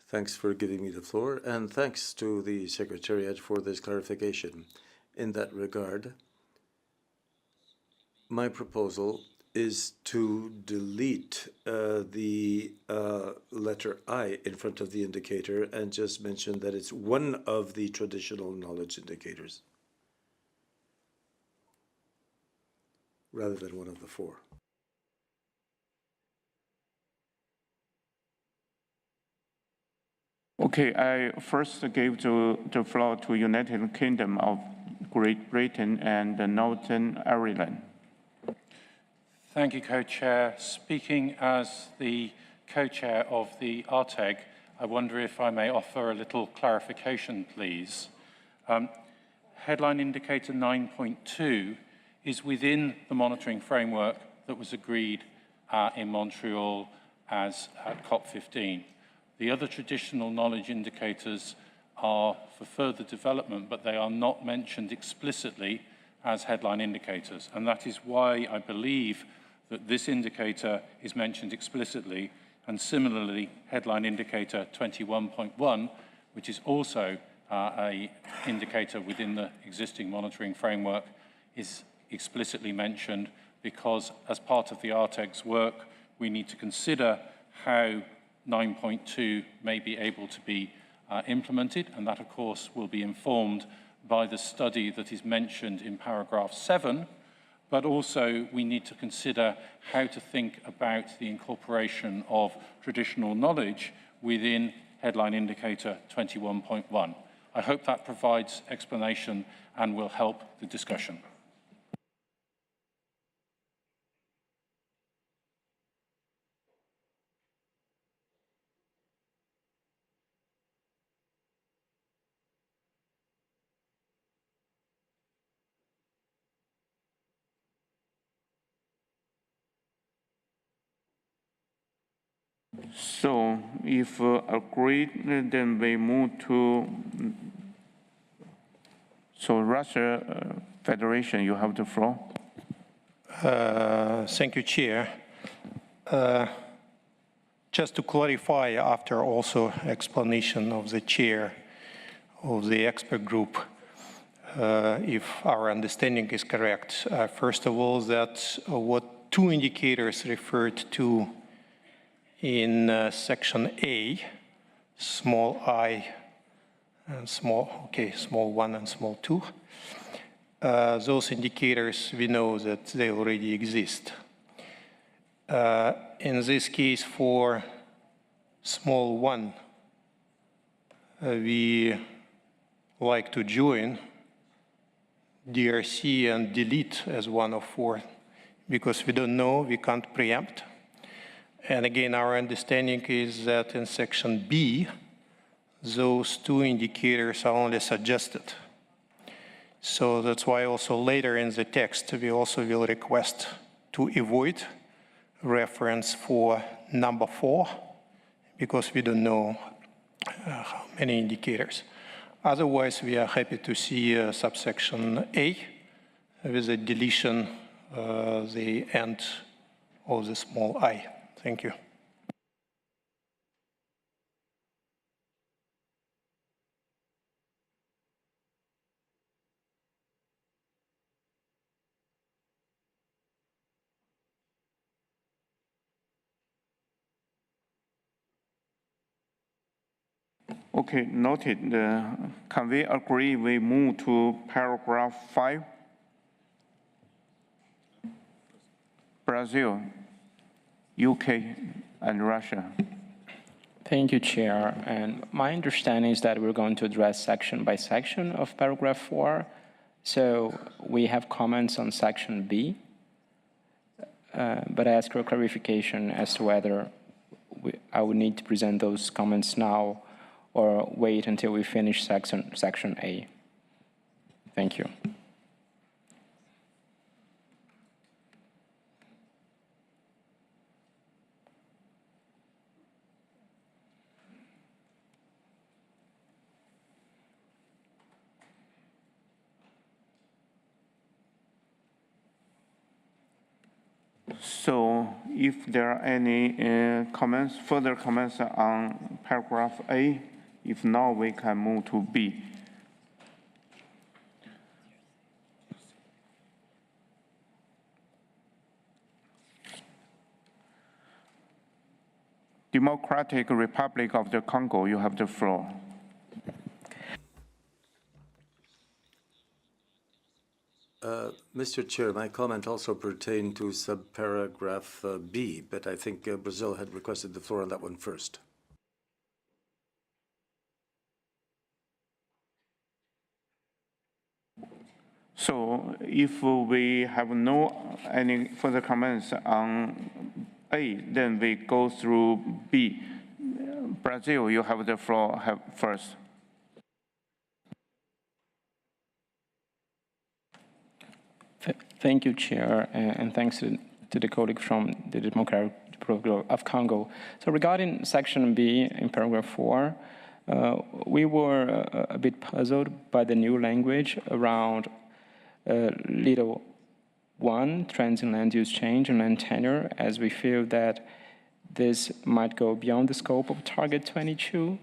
Thanks for giving me the floor, and thanks to the Secretariat for this clarification. In that regard, my proposal is to delete the letter I in front of the indicator and just mention that it's one of the traditional knowledge indicators, rather than one of the 4. Okay, I first gave the floor to United Kingdom of Great Britain and Northern Ireland. Thank you, Co-Chair. Speaking as the Co-Chair of the RTEG, I wonder if I may offer a little clarification, please. Headline indicator 9.2 is within the monitoring framework that was agreed in Montreal as at COP15. The other traditional knowledge indicators are for further development, but they are not mentioned explicitly as headline indicators. And that is why I believe that this indicator is mentioned explicitly, and similarly, headline indicator 21.1, which is also an indicator within the existing monitoring framework, is explicitly mentioned because as part of the RTEG's work, we need to consider how 9.2 may be able to be implemented, and that, of course, will be informed by the study that is mentioned in paragraph 7, but also we need to consider how to think about the incorporation of traditional knowledge within headline indicator 21.1. I hope that provides explanation and will help the discussion. So, if agreed, then we move to. So, Russia Federation, you have the floor. Thank you, Chair. Just to clarify, after also explanation of the Chair of the expert group, if our understanding is correct, first of all, that what 2 indicators referred to in section A, small I and small 1 and small 2, those indicators, we know that they already exist. In this case, for small 1, we like to join DRC and delete as one of 4, because we don't know, we can't preempt. And again, our understanding is that in section B, those two indicators are only suggested. So that's why also later in the text, we also will request to avoid reference for number 4, because we don't know how many indicators. Otherwise, we are happy to see subsection A with a deletion the end of the small I. Thank you. Okay, noted. Can we agree we move to paragraph 5? Brazil, UK, and Russia. Thank you, Chair. And my understanding is that we're going to address section by section of paragraph 4. So we have comments on section B, but I ask for a clarification as to whether I would need to present those comments now or wait until we finish section A. Thank you. So if there are any comments, further comments on paragraph A, if not, we can move to B. Democratic Republic of the Congo, you have the floor. Mr. Chair, my comment also pertained to subparagraph B, but I think Brazil had requested the floor on that one first. So if we have no any further comments on A, then we go through B. Brazil, you have the floor first. Thank you, Chair, and thanks to the colleague from the Democratic Republic of Congo. So regarding section B in paragraph 4, we were a bit puzzled by the new language around little 1, trends in land use change and land tenure, as we feel that this might go beyond the scope of target 22.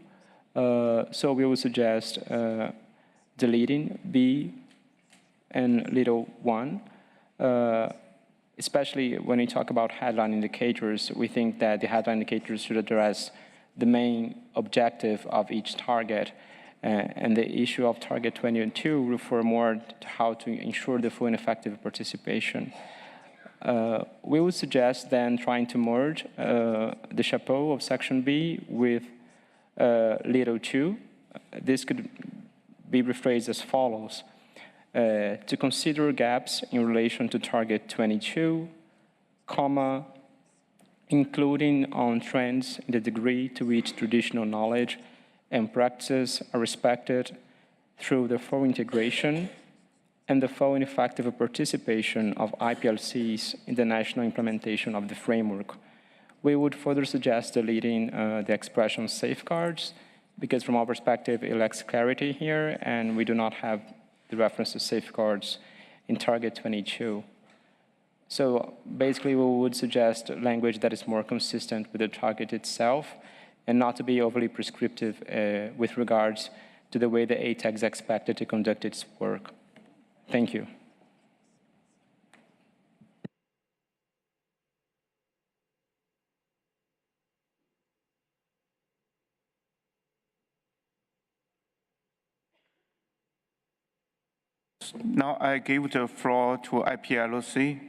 So we would suggest deleting B and little 1. Especially when we talk about headline indicators, we think that the headline indicators should address the main objective of each target. And the issue of target 22 refer more to how to ensure the full and effective participation. We would suggest then trying to merge the chapeau of section B with little 2. This could be rephrased as follows. To consider gaps in relation to target 22, comma, including on trends in the degree to which traditional knowledge and practices are respected through the full integration and the full and effective participation of IPLCs in the national implementation of the framework. We would further suggest deleting the expression safeguards, because from our perspective, it lacks clarity here, and we do not have the reference to safeguards in target 22. So basically, we would suggest language that is more consistent with the target itself and not to be overly prescriptive with regards to the way the ATEC is expected to conduct its work. Thank you. Now I give the floor to IPLC.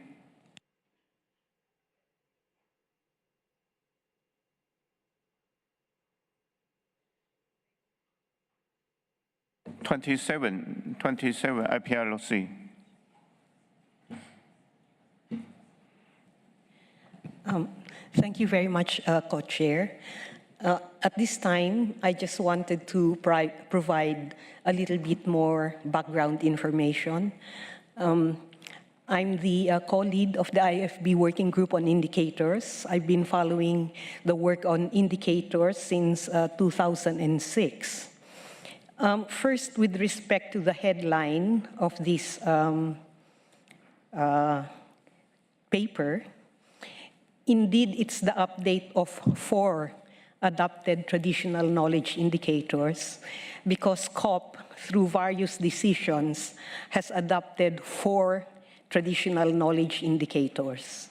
Twenty-seven IPLC. Thank you very much, Co-Chair. At this time, I just wanted to provide a little bit more background information. I'm the co-lead of the IFB Working Group on Indicators. I've been following the work on indicators since 2006. First, with respect to the headline of this paper, indeed, it's the update of 4 adopted traditional knowledge indicators, because COP, through various decisions, has adopted 4 traditional knowledge indicators.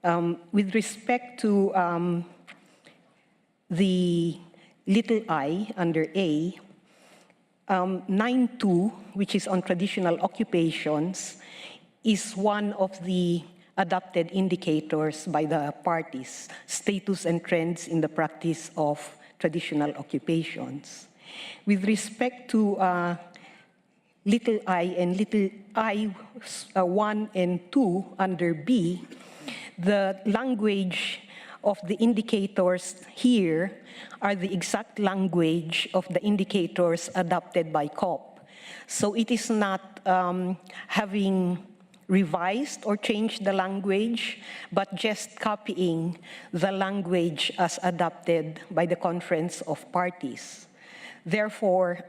With respect to the little I under A, 9.2, which is on traditional occupations, is one of the adopted indicators by the parties, status and trends in the practice of traditional occupations. With respect to little I and little I 1 and 2 under B, the language of the indicators here are the exact language of the indicators adopted by COP. So it is not having revised or changed the language, but just copying the language as adopted by the Conference of Parties. Therefore,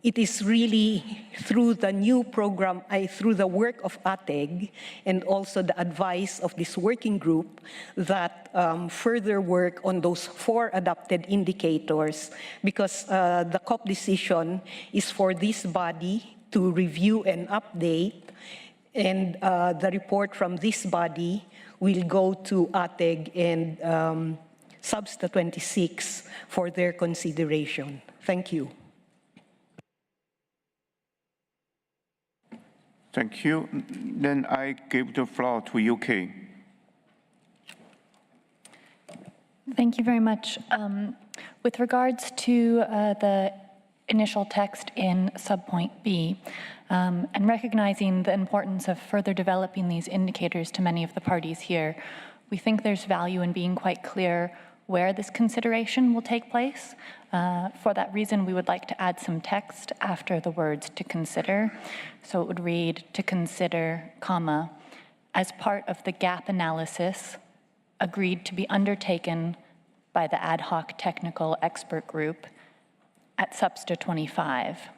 it is really through the new program, through the work of ATEG and also the advice of this working group, that further work on those 4 adopted indicators, because the COP decision is for this body to review and update, and the report from this body will go to ATEG and SBSTA 26 for their consideration. Thank you. Thank you. Then I give the floor to UK. Thank you very much. With regards to the initial text in subpoint B, and recognizing the importance of further developing these indicators to many of the parties here, we think there's value in being quite clear where this consideration will take place. For that reason, we would like to add some text after the words "to consider." So it would read, "to consider, comma, as part of the gap analysis agreed to be undertaken by the ad hoc technical expert group at SBSTA 25,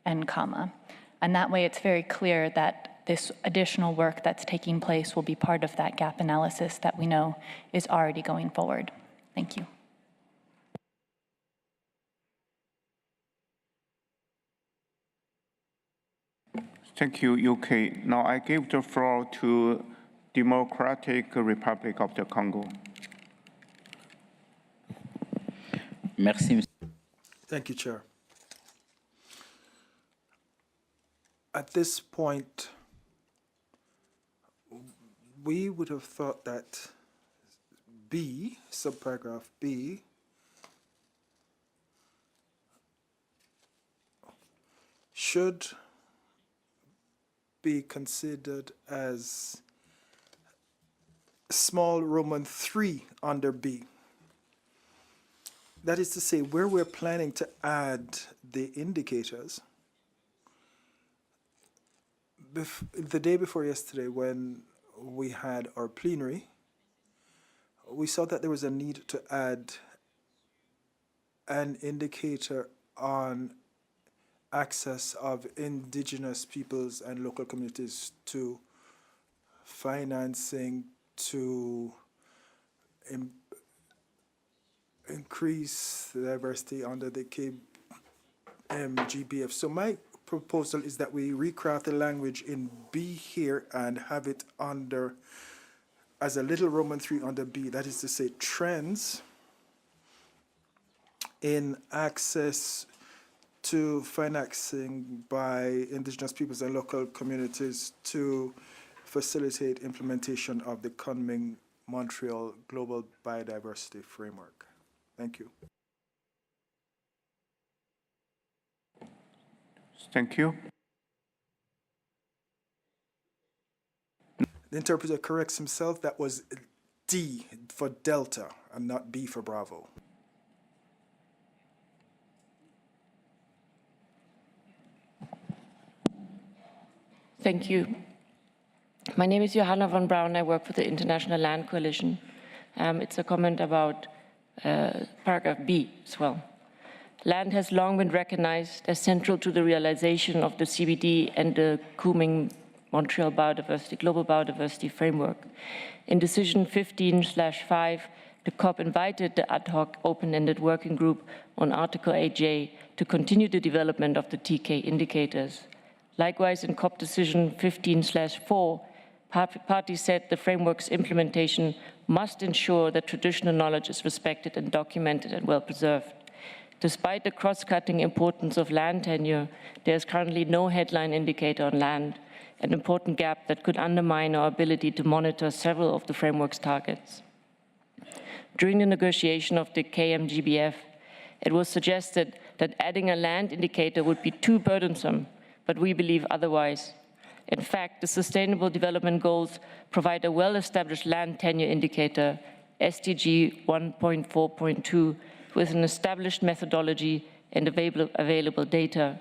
end comma." And that way it's very clear that this additional work that's taking place will be part of that gap analysis that we know is already going forward. Thank you. Thank you, UK. Now I give the floor to Democratic Republic of the Congo. Merci. Thank you, Chair. At this point, we would have thought that B, subparagraph B, should be considered as small Roman 3 under B. That is to say, where we're planning to add the indicators, the day before yesterday when we had our plenary, we saw that there was a need to add an indicator on access of indigenous peoples and local communities to financing, to increase the diversity under the KMGBF. So my proposal is that we recraft the language in B here and have it under, as a little Roman 3 under B, that is to say, trends in access to financing by indigenous peoples and local communities to facilitate implementation of the Kunming Montreal Global Biodiversity Framework. Thank you. Thank you. The interpreter corrects himself. That was D for Delta and not B for Bravo. Thank you. My name is Johanna von Braun. I work for the International Land Coalition. It's a comment about paragraph B as well. Land has long been recognized as central to the realization of the CBD and the Kunming-Montreal Global Biodiversity Framework. In decision 15/5, the COP invited the ad hoc open-ended working group on Article 8J to continue the development of the TK indicators. Likewise, in COP decision 15/4, parties said the framework's implementation must ensure that traditional knowledge is respected and documented and well preserved. Despite the cross-cutting importance of land tenure, there is currently no headline indicator on land, an important gap that could undermine our ability to monitor several of the framework's targets. During the negotiation of the KMGBF, it was suggested that adding a land indicator would be too burdensome, but we believe otherwise. In fact, the Sustainable Development Goals provide a well-established land tenure indicator, SDG 1.4.2, with an established methodology and available data.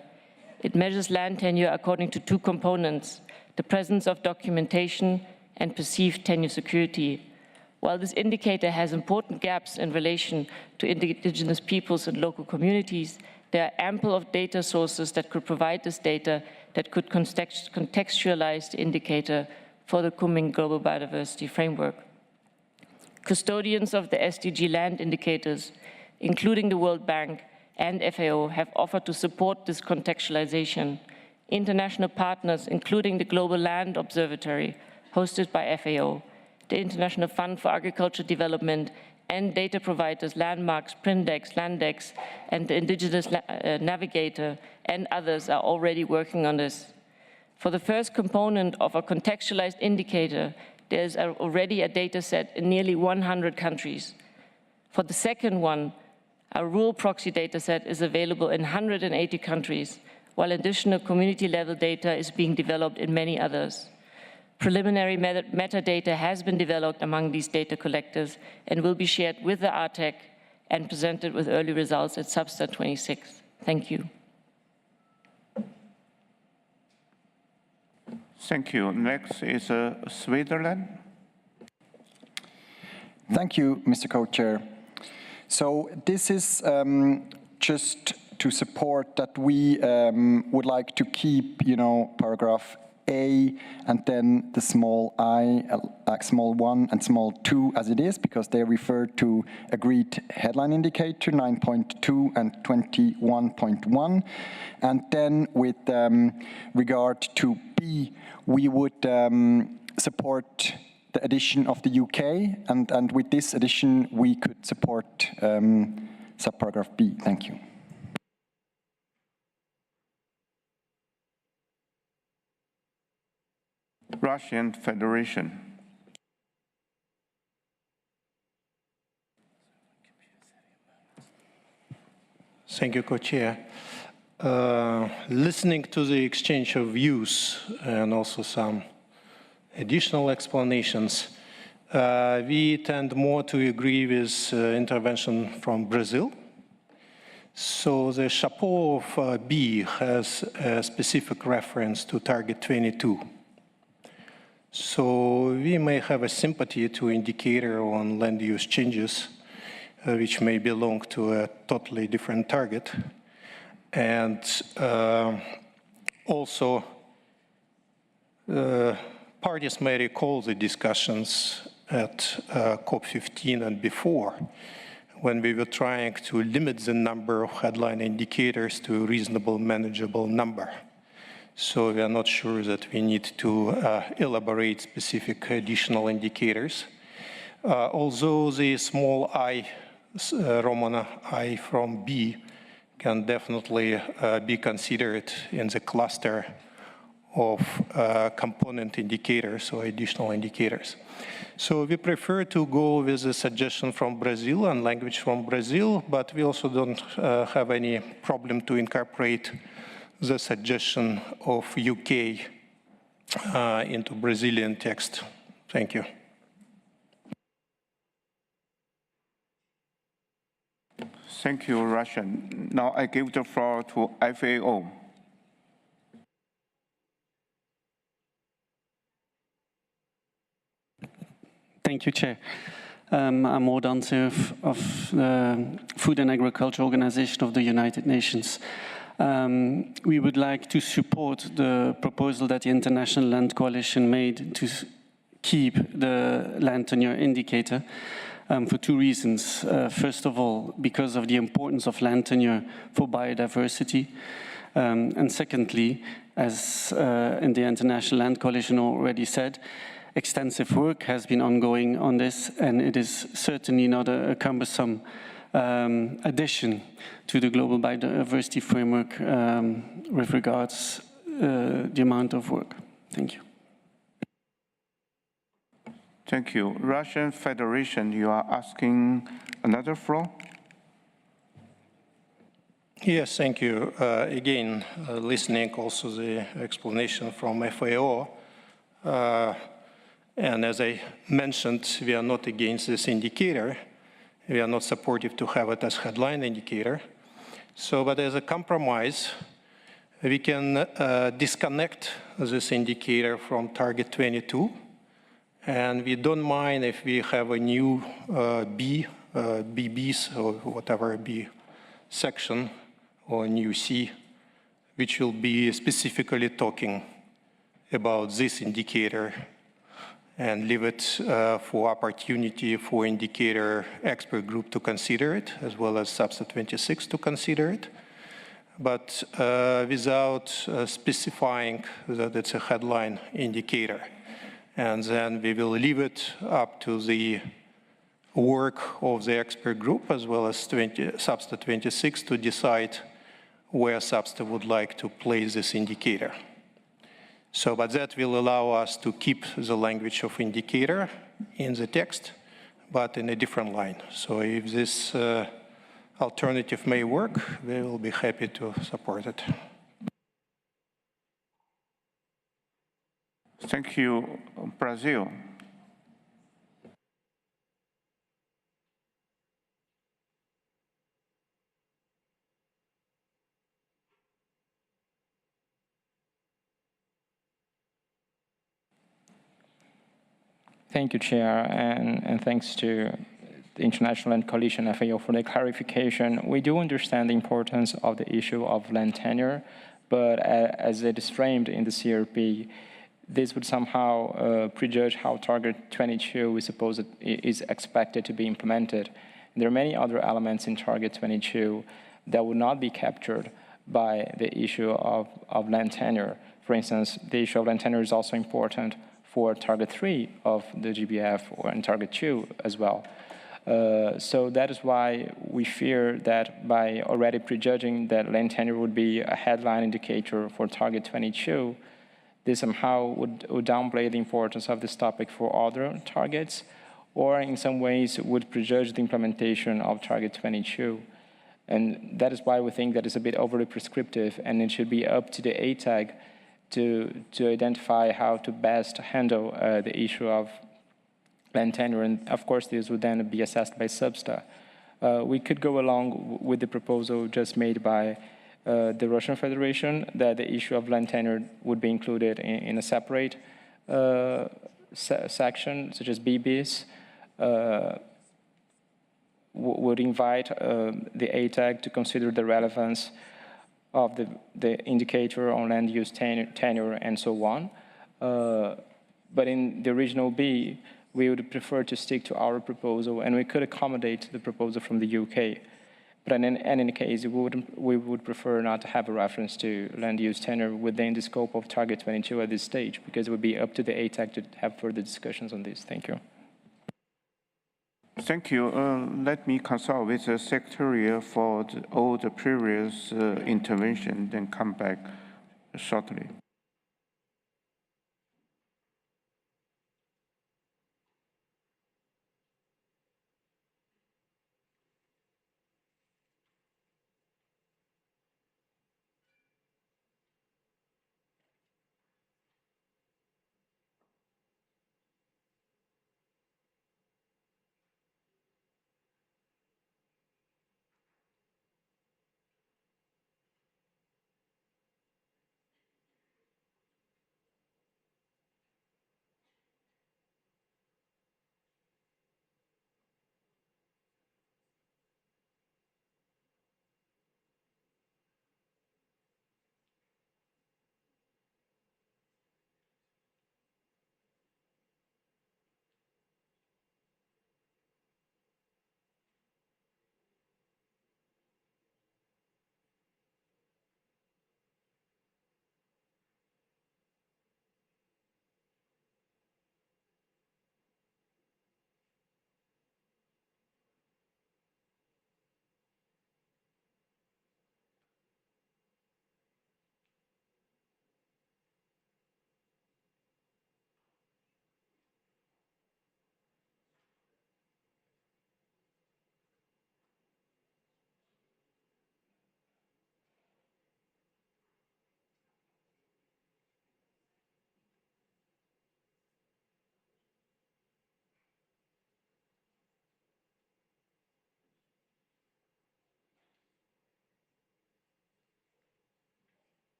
It measures land tenure according to two components, the presence of documentation and perceived tenure security. While this indicator has important gaps in relation to indigenous peoples and local communities, there are ample of data sources that could provide this data that could contextualize the indicator for the Kunming Global Biodiversity Framework. Custodians of the SDG land indicators, including the World Bank and FAO, have offered to support this contextualization. International partners, including the Global Land Observatory, hosted by FAO, the International Fund for Agriculture Development, and data providers Landmarks, Prindex, Landex, and the Indigenous Navigator, and others are already working on this. For the first component of a contextualized indicator, there is already a data set in nearly 100 countries. For the second one, a rural proxy data set is available in 180 countries, while additional community-level data is being developed in many others. Preliminary metadata has been developed among these data collectors and will be shared with the ARTEC and presented with early results at Substat 26. Thank you. Thank you. Next is Switzerland. Thank you, Mr. Co-Chair. So this is just to support that we would like to keep, paragraph A and then the small I, small 1 and small 2 as it is, because they refer to agreed headline indicator 9.2 and 21.1. And then with regard to B, we would support the addition of the UK, and with this addition, we could support subparagraph B. Thank you. Russian Federation. Thank you, Co-Chair. Listening to the exchange of views and also some additional explanations, we tend more to agree with intervention from Brazil. So the chapeau of B has a specific reference to target 22. So we may have a sympathy to indicator on land use changes, which may belong to a totally different target. And also, parties may recall the discussions at COP15 and before, when we were trying to limit the number of headline indicators to a reasonable, manageable number. So we are not sure that we need to elaborate specific additional indicators. Although the small I, Roman I from B, can definitely be considered in the cluster of component indicators or additional indicators. So we prefer to go with a suggestion from Brazil and language from Brazil, but we also don't have any problem to incorporate the suggestion of UK into Brazilian text. Thank you. Thank you, Russian. Now I give the floor to FAO. Thank you, Chair. I'm Maud Dante of the Food and Agriculture Organization of the United Nations. We would like to support the proposal that the International Land Coalition made to keep the land tenure indicator for two reasons. First of all, because of the importance of land tenure for biodiversity. And secondly, as in the International Land Coalition already said, extensive work has been ongoing on this, and it is certainly not a cumbersome addition to the global biodiversity framework with regards the amount of work. Thank you. Thank you. Russian Federation, you are asking another floor? Yes, thank you. Again, listening also the explanation from FAO. And as I mentioned, we are not against this indicator. We are not supportive to have it as headline indicator. So, but as a compromise, we can disconnect this indicator from target 22. And we don't mind if we have a new BBs or whatever B section or new C, which will be specifically talking about this indicator, and leave it for opportunity for indicator expert group to consider it, as well as subset 26 to consider it, but without specifying that it's a headline indicator. And then we will leave it up to the work of the expert group, as well as subset 26 to decide where subset would like to place this indicator. So, but that will allow us to keep the language of indicator in the text, but in a different line. So if this alternative may work, we will be happy to support it. Thank you, Brazil. Thank you, Chair, and thanks to the International Land Coalition, FAO, for the clarification. We do understand the importance of the issue of land tenure, but as it is framed in the CRP, this would somehow prejudge how Target 22 is expected to be implemented. And there are many other elements in Target 22 that would not be captured by the issue of land tenure. For instance, the issue of land tenure is also important for Target 3 of the GBF and Target 2 as well. So that is why we fear that by already prejudging that land tenure would be a headline indicator for Target 22, this somehow would downplay the importance of this topic for other targets, or in some ways would prejudge the implementation of Target 22. And that is why we think that it's a bit overly prescriptive, and it should be up to the ATAG to identify how to best handle the issue of land tenure. And of course, this would then be assessed by SBSTA. We could go along with the proposal just made by the Russian Federation, that the issue of land tenure would be included in a separate section, such as BBs, would invite the ATAG to consider the relevance of the indicator on land use tenure and so on. But in the original B, we would prefer to stick to our proposal, and we could accommodate the proposal from the UK. But in any case, we would prefer not to have a reference to land use tenure within the scope of Target 22 at this stage, because it would be up to the ATAC to have further discussions on this. Thank you. Thank you. Let me consult with the Secretariat for all the previous intervention, then come back shortly.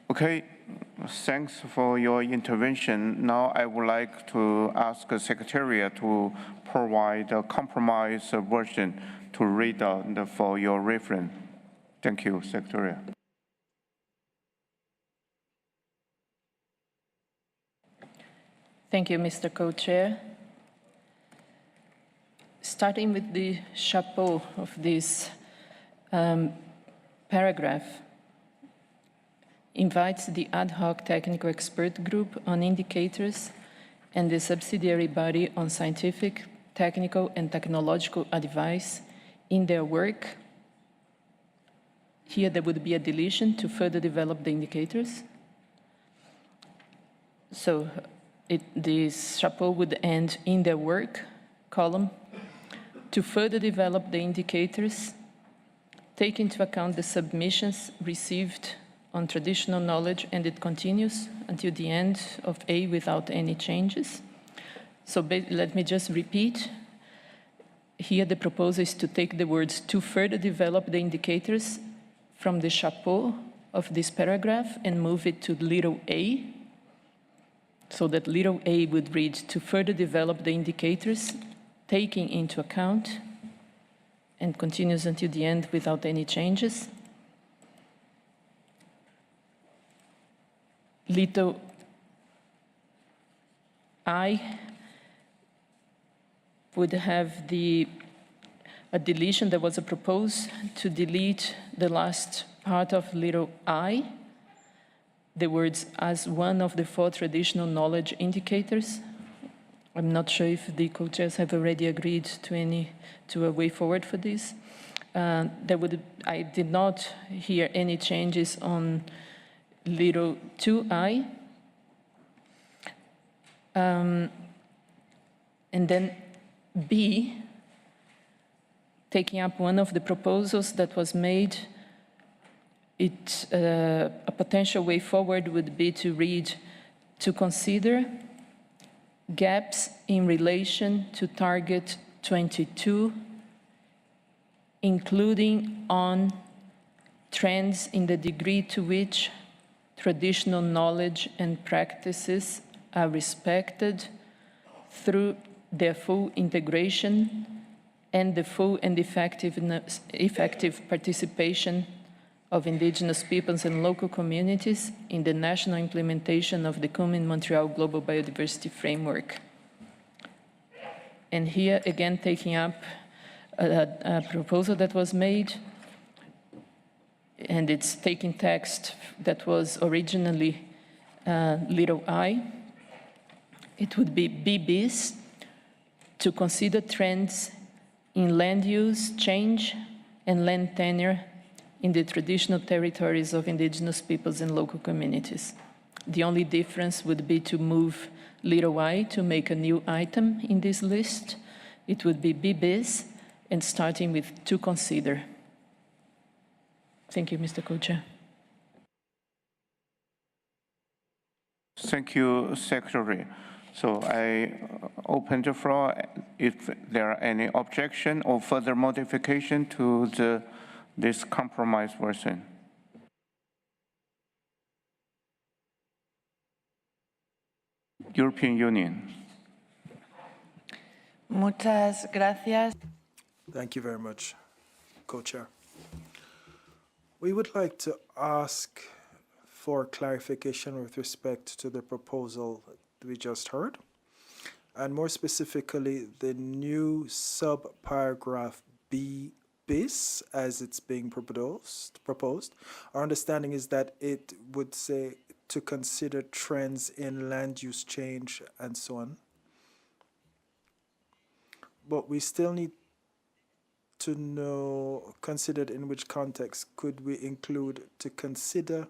Okay, thanks for your intervention. Now I would like to ask the Secretariat to provide a compromise version to read out for your reference. Thank you, Secretariat. Thank you, Mr. Co-Chair. Starting with the chapeau of this paragraph, invites the ad hoc technical expert group on indicators and the subsidiary body on scientific, technical, and technological advice in their work. Here there would be a deletion to further develop the indicators. So this chapeau would end in their work column to further develop the indicators, take into account the submissions received on traditional knowledge, and it continues until the end of A without any changes. So let me just repeat. Here the proposal is to take the words "to further develop the indicators" from the chapeau of this paragraph and move it to little a, so that little a would read "to further develop the indicators, taking into account," and continues until the end without any changes. Little I would have a deletion. There was a proposal to delete the last part of little I, the words "as one of the 4 traditional knowledge indicators." I'm not sure if the co-chairs have already agreed to a way forward for this. I did not hear any changes on little 2I. And then B, taking up one of the proposals that was made, a potential way forward would be to read "to consider gaps in relation to target 22, including on trends in the degree to which traditional knowledge and practices are respected through their full integration and the full and effective participation of indigenous peoples and local communities in the national implementation of the Kunming-Montreal Global Biodiversity Framework." And here, again, taking up a proposal that was made, and it's taking text that was originally little I. It would be B bis, "to consider trends in land use change and land tenure in the traditional territories of indigenous peoples and local communities." The only difference would be to move little I to make a new item in this list. It would be B bis, and starting with "to consider." Thank you, Mr. Co-Chair. Thank you, Secretary. So I open the floor if there are any objection or further modification to this compromise version. European Union. Muchas gracias. Thank you very much, Co-Chair. We would like to ask for clarification with respect to the proposal we just heard, and more specifically, the new sub-paragraph B bis as it's being proposed. Our understanding is that it would say "to consider trends in land use change" and so on. But we still need to know, considered in which context could we include "to consider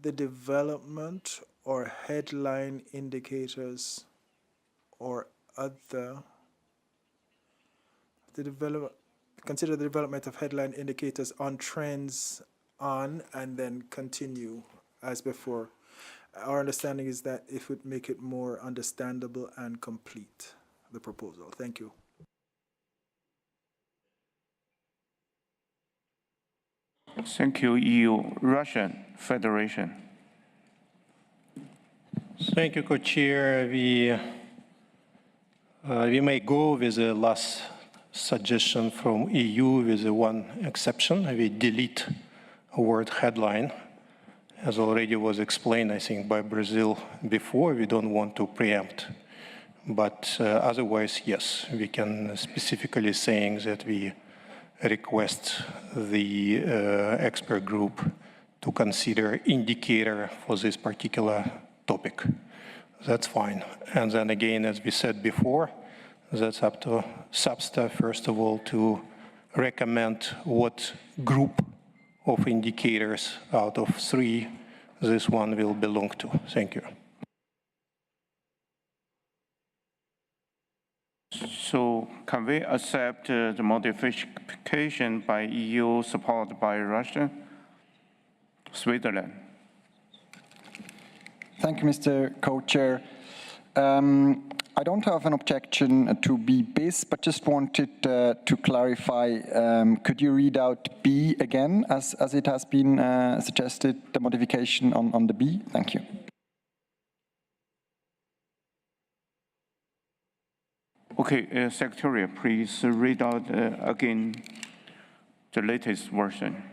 the development or headline indicators or other," consider the development of headline indicators on trends on, and then continue as before. Our understanding is that it would make it more understandable and complete, the proposal. Thank you. Thank you, EU. Russian Federation. Thank you, Co-Chair. We may go with the last suggestion from EU with the one exception. We delete a word headline. As already was explained, I think, by Brazil before, we don't want to preempt. But otherwise, yes, we can specifically saying that we request the expert group to consider indicator for this particular topic. That's fine. And then again, as we said before, that's up to SABSTA, first of all, to recommend what group of indicators out of 3 this one will belong to. Thank you. So can we accept the modification by EU supported by Russia? Switzerland. Thank you, Mr. Co-Chair. I don't have an objection to B bis, but just wanted to clarify, could you read out B again, as it has been suggested, the modification on the B? Thank you. Okay, Secretariat, please read out again the latest version.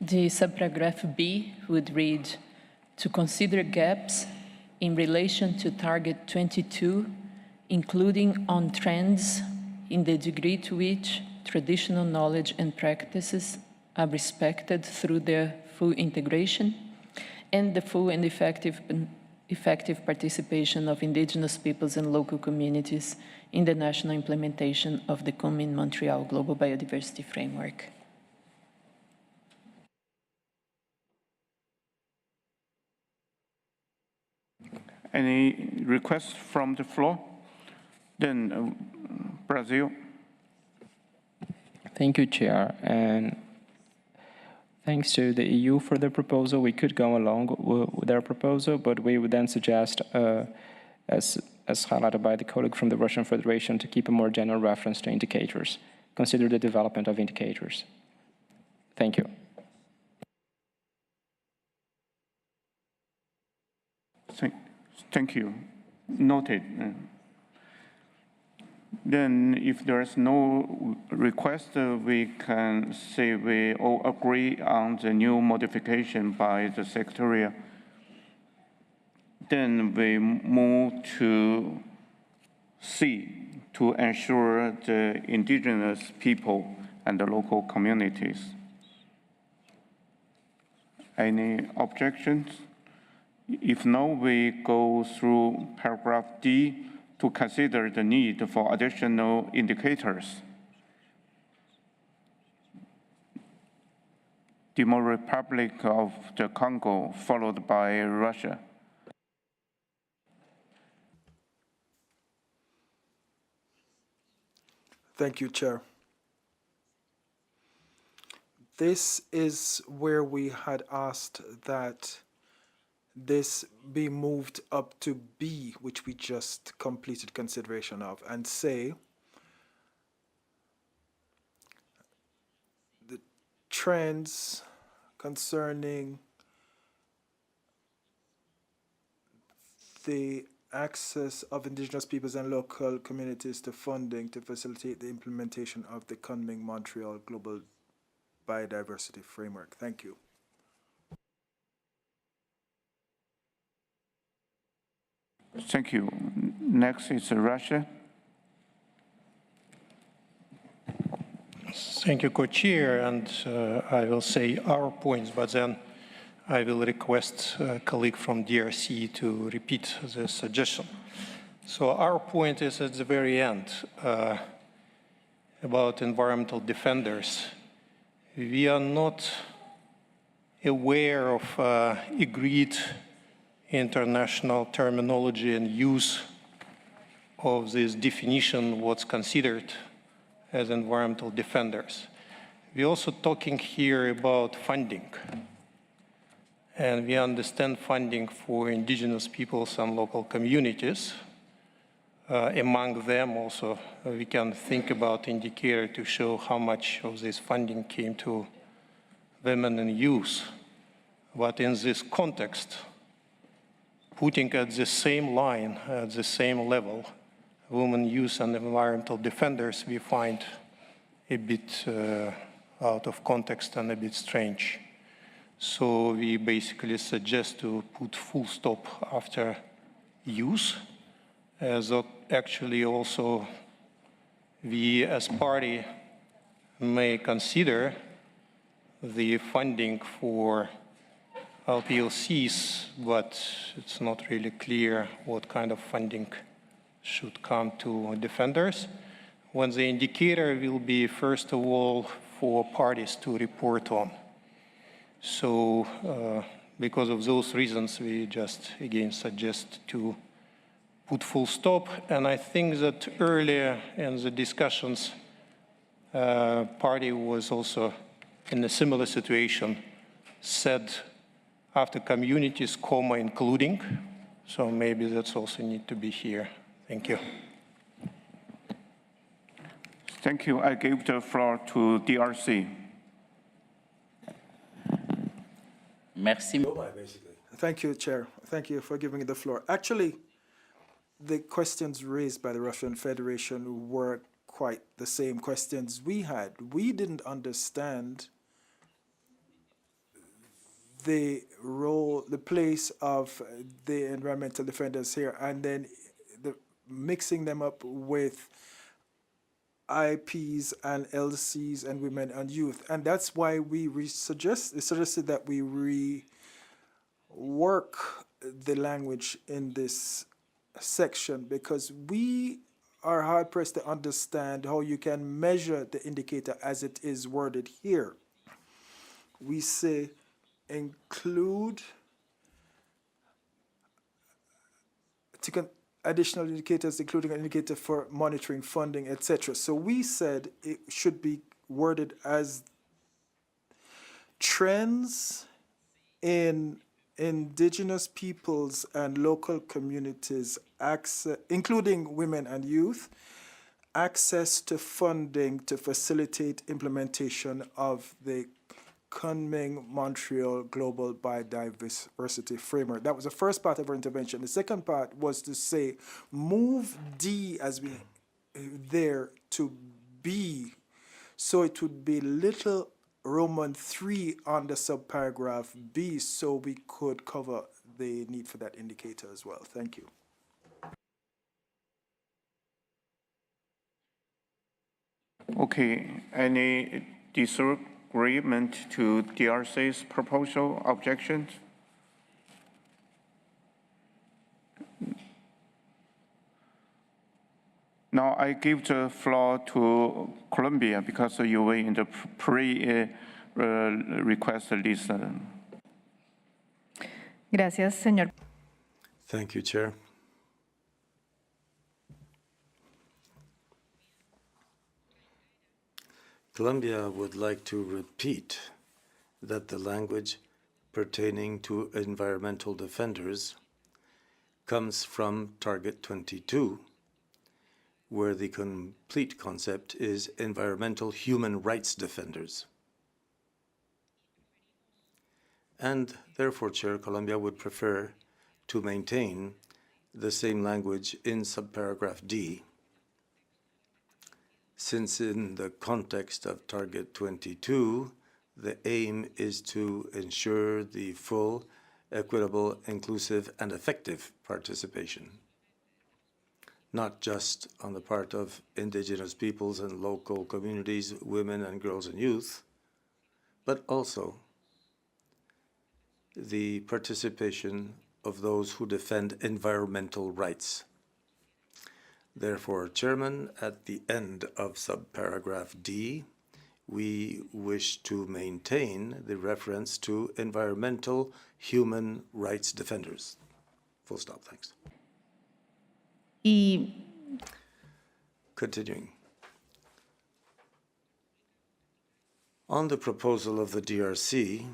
The subparagraph B would read, to consider gaps in relation to target 22, including on trends in the degree to which traditional knowledge and practices are respected through their full integration, and the full and effective participation of indigenous peoples and local communities in the national implementation of the Kunming-Montreal Global Biodiversity Framework. Any requests from the floor? Then Brazil. Thank you, Chair. And thanks to the EU for their proposal, we could go along with their proposal, but we would then suggest, as highlighted by the colleague from the Russian Federation, to keep a more general reference to indicators. Consider the development of indicators. Thank you. Thank you. Noted. Then if there is no request, we can say we all agree on the new modification by the Secretariat. Then we move to C, to ensure the indigenous people and the local communities. Any objections? If no, we go through paragraph D to consider the need for additional indicators. Democratic Republic of the Congo, followed by Russia. Thank you, Chair. This is where we had asked that this be moved up to B, which we just completed consideration of, and say the trends concerning the access of indigenous peoples and local communities to funding to facilitate the implementation of the Kunming-Montreal Global Biodiversity Framework. Thank you. Thank you. Next is Russia. Thank you, Co-Chair, and I will say our points, but then I will request a colleague from DRC to repeat the suggestion. So our point is at the very end about environmental defenders. We are not aware of agreed international terminology and use of this definition, what's considered as environmental defenders. We're also talking here about funding. And we understand funding for indigenous peoples and local communities. Among them also, we can think about indicator to show how much of this funding came to women and youth. But in this context, putting at the same line, at the same level, women, youth, and environmental defenders, we find a bit out of context and a bit strange. So we basically suggest to put full stop after youth, as actually also we as party may consider the funding for LPLCs, but it's not really clear what kind of funding should come to defenders, when the indicator will be, first of all, for parties to report on. So because of those reasons, we just again suggest to put full stop. And I think that earlier in the discussions, party was also in a similar situation, said after communities, comma, including. So maybe that's also need to be here. Thank you. Thank you. I give the floor to DRC. Merci. Thank you, Chair. Thank you for giving me the floor. Actually, the questions raised by the Russian Federation were quite the same questions we had. We didn't understand the role, the place of the environmental defenders here, and then mixing them up with IPs and LCs and women and youth. And that's why we suggested that we rework the language in this section, because we are hard pressed to understand how you can measure the indicator as it is worded here. We say include additional indicators, including an indicator for monitoring, funding, etc. So we said it should be worded as trends in indigenous peoples and local communities, access, including women and youth, access to funding to facilitate implementation of the Kunming-Montreal Global Biodiversity Framework. That was the first part of our intervention. The second part was to say, move D as we there to B, so it would be little Roman 3 on the subparagraph B, so we could cover the need for that indicator as well. Thank you. Okay, any disagreement to DRC's proposal, objections? Now I give the floor to Colombia, because you were in the pre-request list. Gracias, señor. Thank you, Chair. Colombia would like to repeat that the language pertaining to environmental defenders comes from Target 22, where the complete concept is environmental human rights defenders. And therefore, Chair, Colombia would prefer to maintain the same language in subparagraph D, since in the context of Target 22, the aim is to ensure the full, equitable, inclusive, and effective participation, not just on the part of indigenous peoples and local communities, women and girls and youth, but also the participation of those who defend environmental rights. Therefore, Chairman, at the end of subparagraph D, we wish to maintain the reference to environmental human rights defenders. Full stop, thanks. Continuing. On the proposal of the DRC,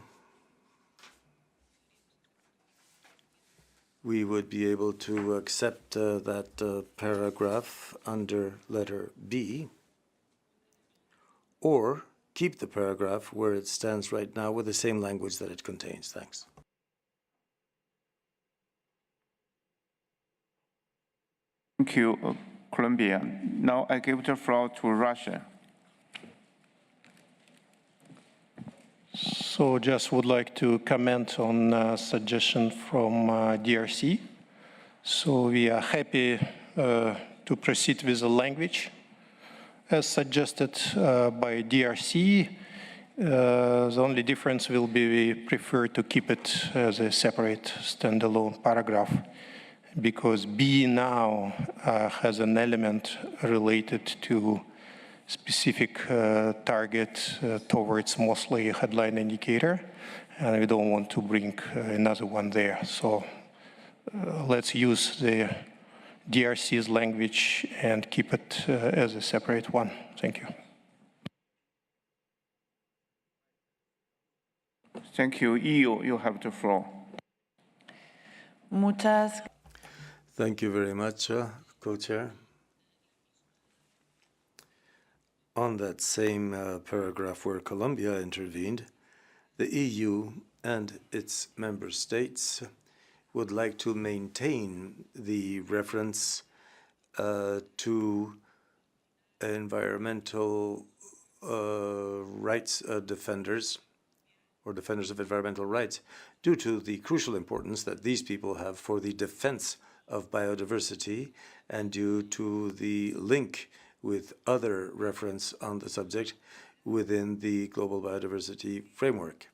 we would be able to accept that paragraph under letter B, or keep the paragraph where it stands right now with the same language that it contains. Thanks. Thank you, Colombia. Now I give the floor to Russia. So just would like to comment on a suggestion from DRC. So we are happy to proceed with the language as suggested by DRC. The only difference will be we prefer to keep it as a separate standalone paragraph, because B now has an element related to specific target towards mostly headline indicator, and we don't want to bring another one there. So let's use the DRC's language and keep it as a separate one. Thank you. Thank you. EU, you have the floor. Thank you very much, Co-Chair. On that same paragraph where Colombia intervened, the EU and its member states would like to maintain the reference to environmental rights defenders or defenders of environmental rights, due to the crucial importance that these people have for the defense of biodiversity and due to the link with other reference on the subject within the global biodiversity framework.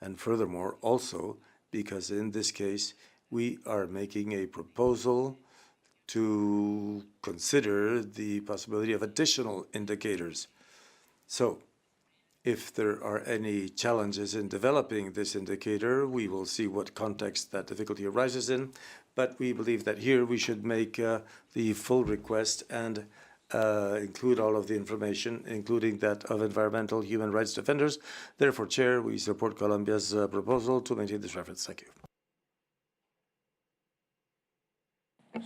And furthermore, also, because in this case, we are making a proposal to consider the possibility of additional indicators. So, if there are any challenges in developing this indicator, we will see what context that difficulty arises in, but we believe that here we should make the full request and include all of the information, including that of environmental human rights defenders. Therefore, Chair, we support Colombia's proposal to maintain this reference. Thank you.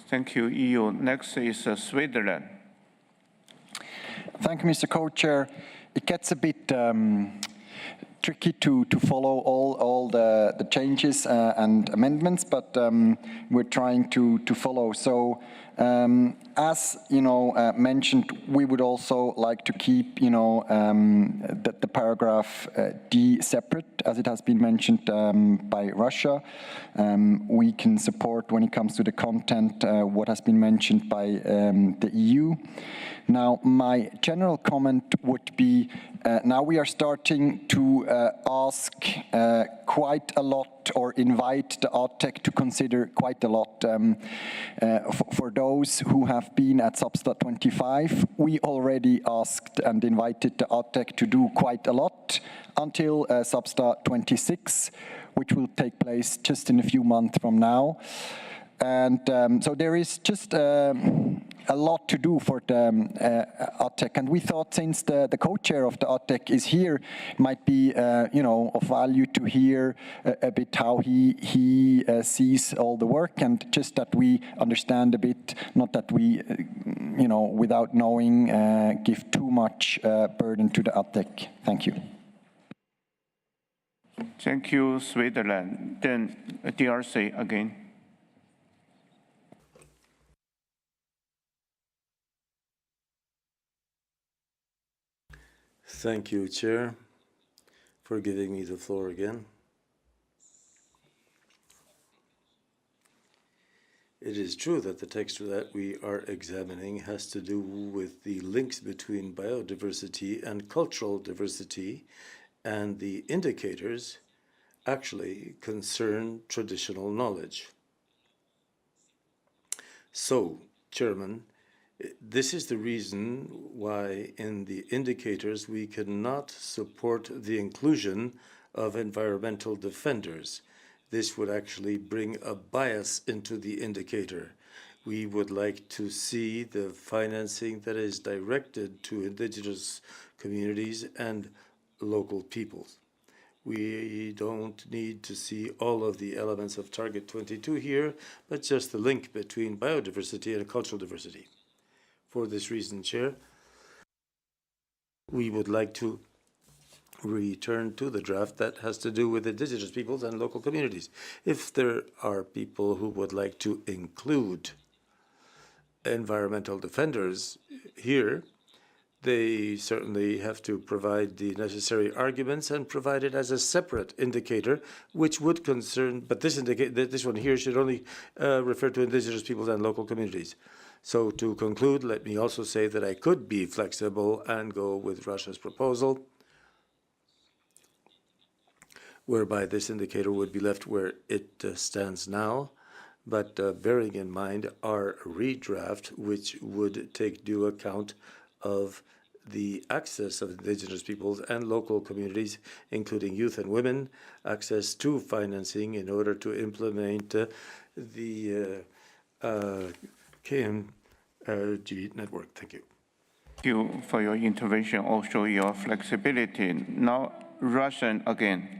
Thank you, EU. Next is Switzerland. Thank you, Mr. Co-Chair. It gets a bit tricky to follow all the changes and amendments, but we're trying to follow. So as mentioned, we would also like to keep the paragraph D separate, as it has been mentioned by Russia. We can support, when it comes to the content, what has been mentioned by the EU. Now, my general comment would be, now we are starting to ask quite a lot, or invite the ATEC to consider quite a lot. For those who have been at Substat 25, we already asked and invited the ATEC to do quite a lot until Substat 26, which will take place just in a few months from now. And so there is just a lot to do for the ATEC, and we thought, since the co-chair of the ATEC is here, it might be of value to hear a bit how he sees all the work, and just that we understand a bit, not that we without knowing give too much burden to the ATEC. Thank you. Thank you, Switzerland. Then DRC again. Thank you, Chair, for giving me the floor again. It is true that the text that we are examining has to do with the links between biodiversity and cultural diversity, and the indicators actually concern traditional knowledge. So, Chairman, this is the reason why in the indicators we cannot support the inclusion of environmental defenders. This would actually bring a bias into the indicator. We would like to see the financing that is directed to indigenous communities and local peoples. We don't need to see all of the elements of Target 22 here, but just the link between biodiversity and cultural diversity. For this reason, Chair, we would like to return to the draft that has to do with indigenous peoples and local communities. If there are people who would like to include environmental defenders here, they certainly have to provide the necessary arguments and provide it as a separate indicator, which would concern, but this one here should only refer to indigenous peoples and local communities. So to conclude, let me also say that I could be flexible and go with Russia's proposal, whereby this indicator would be left where it stands now, but bearing in mind our redraft, which would take due account of the access of indigenous peoples and local communities, including youth and women, access to financing in order to implement the KMG network. Thank you. Thank you for your intervention, also your flexibility. Now, Russian again.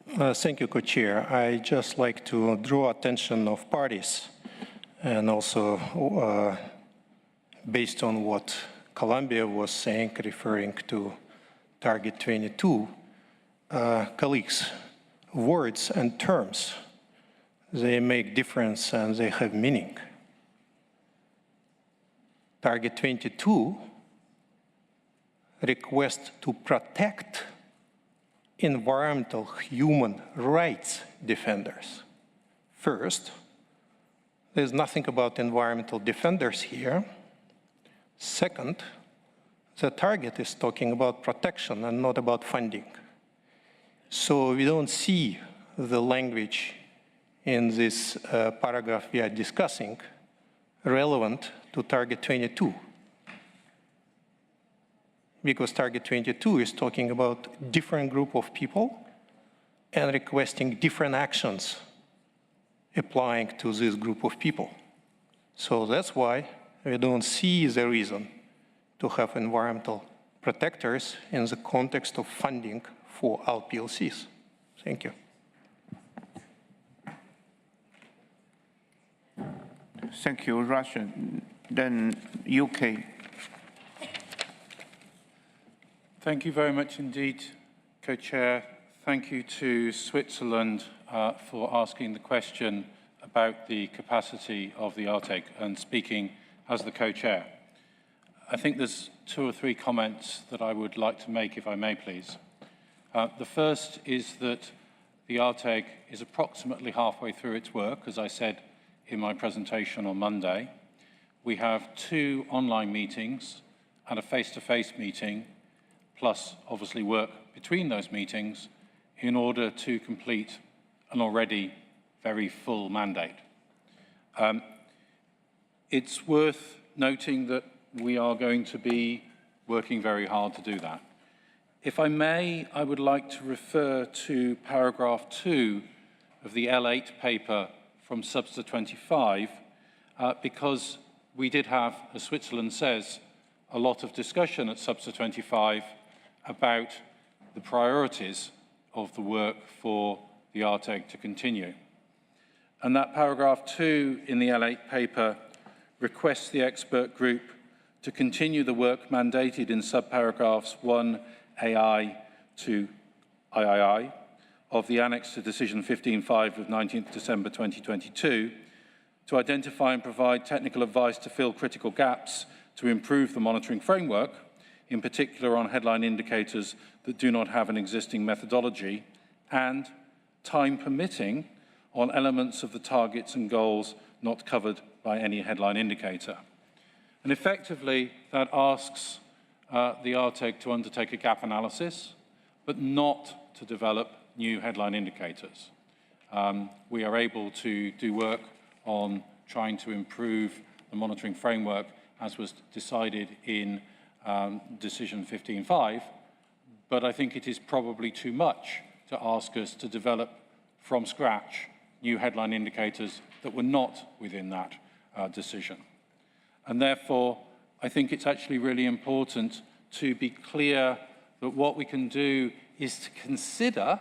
Thank you, Co-Chair. I just like to draw attention of parties and also based on what Colombia was saying, referring to Target 22, colleagues, words and terms, they make difference and they have meaning. Target 22 requests to protect environmental human rights defenders. First, there's nothing about environmental defenders here. Second, the target is talking about protection and not about funding. So we don't see the language in this paragraph we are discussing relevant to Target 22. Because Target 22 is talking about different group of people and requesting different actions applying to this group of people. So that's why we don't see the reason to have environmental protectors in the context of funding for LPLCs. Thank you. Thank you, Russia. Then UK. Thank you very much indeed, Co-Chair. Thank you to Switzerland for asking the question about the capacity of the Arctic and speaking as the Co-Chair. I think there's 2 or 3 comments that I would like to make, if I may, please. The first is that the Arctic is approximately halfway through its work, as I said in my presentation on Monday. We have 2 online meetings and a face-to-face meeting, plus obviously work between those meetings in order to complete an already very full mandate. It's worth noting that we are going to be working very hard to do that. If I may, I would like to refer to paragraph 2 of the L8 paper from Substa 25, because we did have, as Switzerland says, a lot of discussion at Substa 25 about the priorities of the work for the Arctic to continue. And that paragraph 2 in the L8 paper requests the expert group to continue the work mandated in subparagraphs 1AI to III of the Annex to Decision 15.5 of 19th December 2022 to identify and provide technical advice to fill critical gaps to improve the monitoring framework, in particular on headline indicators that do not have an existing methodology, and, time permitting, on elements of the targets and goals not covered by any headline indicator. And effectively, that asks the Arctic to undertake a gap analysis, but not to develop new headline indicators. We are able to do work on trying to improve the monitoring framework as was decided in Decision 15.5, but I think it is probably too much to ask us to develop from scratch new headline indicators that were not within that decision. And therefore, I think it's actually really important to be clear that what we can do is to consider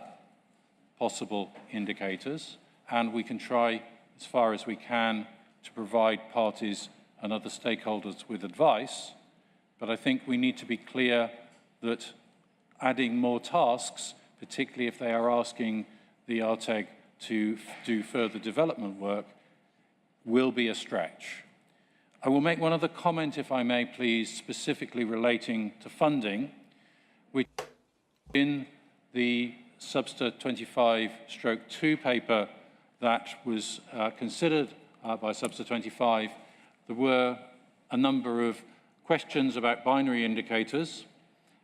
possible indicators, and we can try as far as we can to provide parties and other stakeholders with advice. But I think we need to be clear that adding more tasks, particularly if they are asking the RTEG to do further development work, will be a stretch. I will make one other comment, if I may please, specifically relating to funding, which in the Substa 25/2 paper that was considered by Substa 25, there were a number of questions about binary indicators,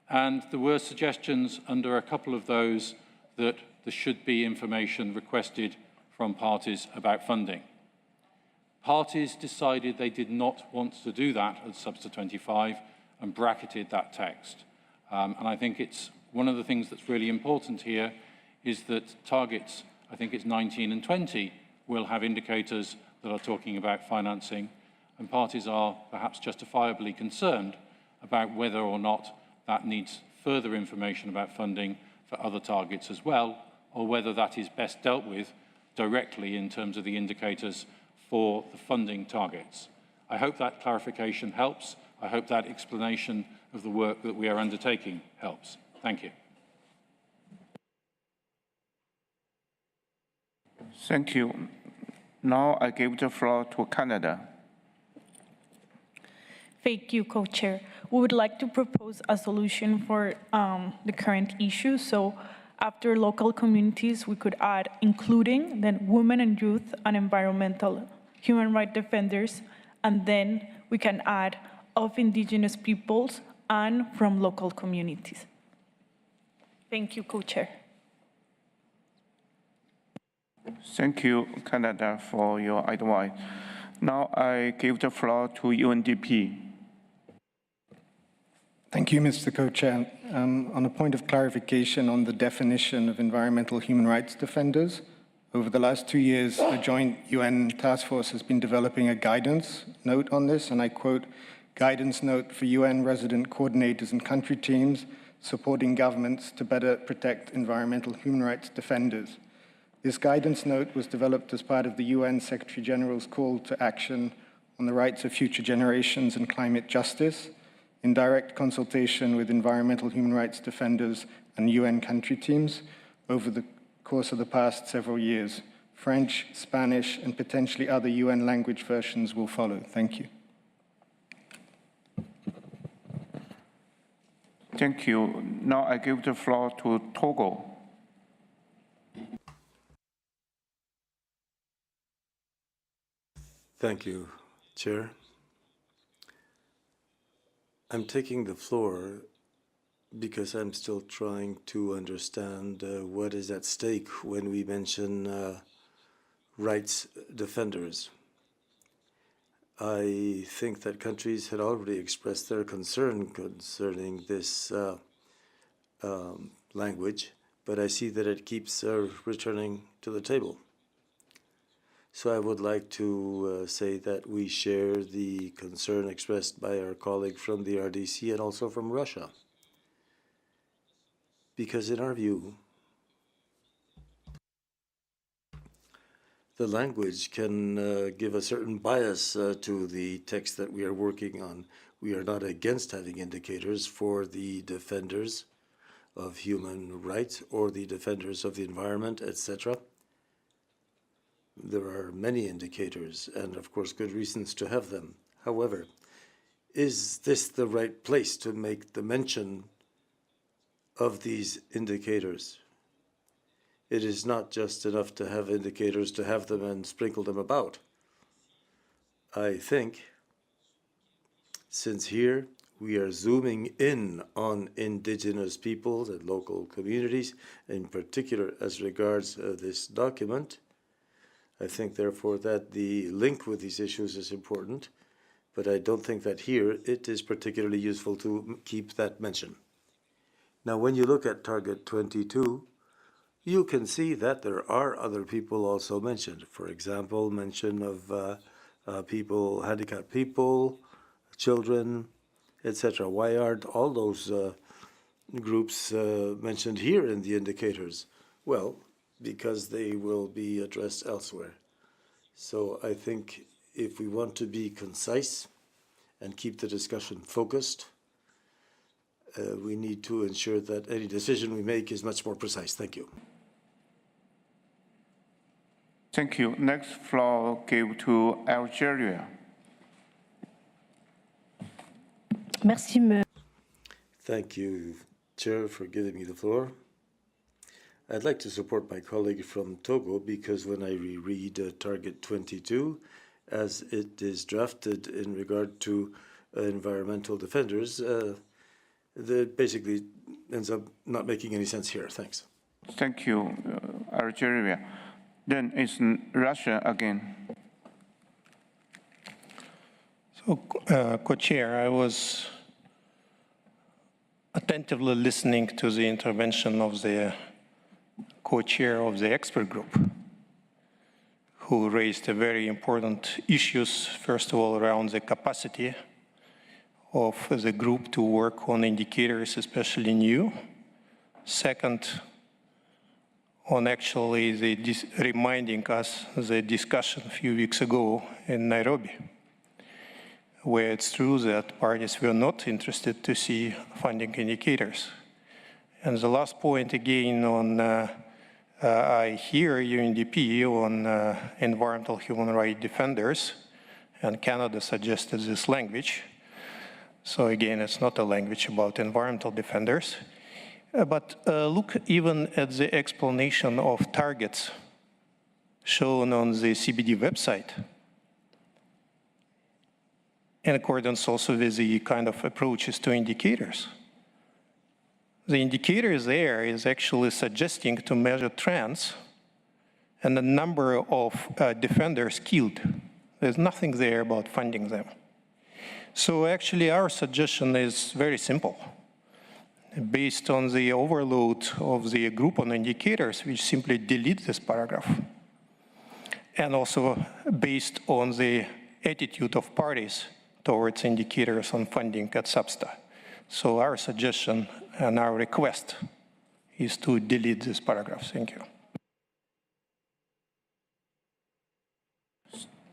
and there were suggestions under a couple of those that there should be information requested from parties about funding. Parties decided they did not want to do that at Substa 25 and bracketed that text. And I think it's one of the things that's really important here is that targets, I think it's 19 and 20, will have indicators that are talking about financing, and parties are perhaps justifiably concerned about whether or not that needs further information about funding for other targets as well, or whether that is best dealt with directly in terms of the indicators for the funding targets. I hope that clarification helps. I hope that explanation of the work that we are undertaking helps. Thank you. Thank you. Now I give the floor to Canada. Thank you, Co-Chair. We would like to propose a solution for the current issue. So after local communities, we could add including, then women and youth and environmental human rights defenders, and then we can add of indigenous peoples and from local communities. Thank you, Co-Chair. Thank you, Canada, for your advice. Now I give the floor to UNDP. Thank you, Mr. Co-Chair. On a point of clarification on the definition of environmental human rights defenders, over the last 2 years, a joint UN task force has been developing a guidance note on this, and I quote, guidance note for UN resident coordinators and country teams supporting governments to better protect environmental human rights defenders. This guidance note was developed as part of the UN Secretary General's call to action on the rights of future generations and climate justice, in direct consultation with environmental human rights defenders and UN country teams over the course of the past several years. French, Spanish, and potentially other UN language versions will follow. Thank you. Thank you. Now I give the floor to Togo. Thank you, Chair. I'm taking the floor because I'm still trying to understand what is at stake when we mention rights defenders. I think that countries had already expressed their concern concerning this language, but I see that it keeps returning to the table. So I would like to say that we share the concern expressed by our colleague from the RDC and also from Russia. Because in our view, the language can give a certain bias to the text that we are working on. We are not against having indicators for the defenders of human rights or the defenders of the environment, etc. There are many indicators and, of course, good reasons to have them. However, is this the right place to make the mention of these indicators? It is not just enough to have indicators to have them and sprinkle them about. I think, since here we are zooming in on indigenous peoples and local communities, in particular as regards this document, I think, therefore, that the link with these issues is important, but I don't think that here it is particularly useful to keep that mention. Now, when you look at Target 22, you can see that there are other people also mentioned. For example, mention of people, handicapped people, children, etc. Why aren't all those groups mentioned here in the indicators? Well, because they will be addressed elsewhere. So I think if we want to be concise and keep the discussion focused, we need to ensure that any decision we make is much more precise. Thank you. Thank you. Next floor give to Algeria. Merci. Thank you, Chair, for giving me the floor. I'd like to support my colleague from Togo because when I reread Target 22, as it is drafted in regard to environmental defenders, that basically ends up not making any sense here. Thanks. Thank you, Algeria. Then it's Russia again. So, Co-Chair, I was attentively listening to the intervention of the co-chair of the expert group, who raised a very important issues, first of all, around the capacity of the group to work on indicators, especially new. Second, on actually reminding us the discussion a few weeks ago in Nairobi, where it's true that parties were not interested to see funding indicators. And the last point again on, I hear UNDP on environmental human rights defenders, and Canada suggested this language. So again, it's not a language about environmental defenders. But look even at the explanation of targets shown on the CBD website, in accordance also with the kind of approaches to indicators. The indicator there is actually suggesting to measure trends and the number of defenders killed. There's nothing there about funding them. So actually our suggestion is very simple. Based on the overload of the group on indicators, we simply delete this paragraph. And also based on the attitude of parties towards indicators on funding at SABSTA. So our suggestion and our request is to delete this paragraph. Thank you.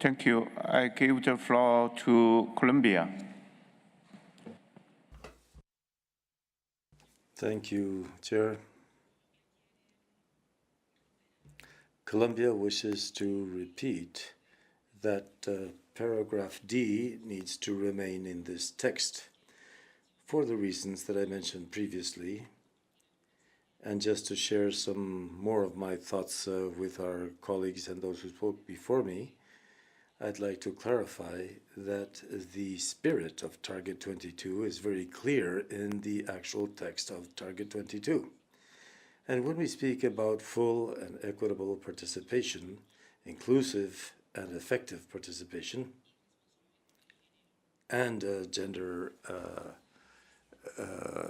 Thank you. I give the floor to Colombia. Thank you, Chair. Colombia wishes to repeat that paragraph D needs to remain in this text for the reasons that I mentioned previously. And just to share some more of my thoughts with our colleagues and those who spoke before me, I'd like to clarify that the spirit of Target 22 is very clear in the actual text of Target 22. And when we speak about full and equitable participation, inclusive and effective participation, and gender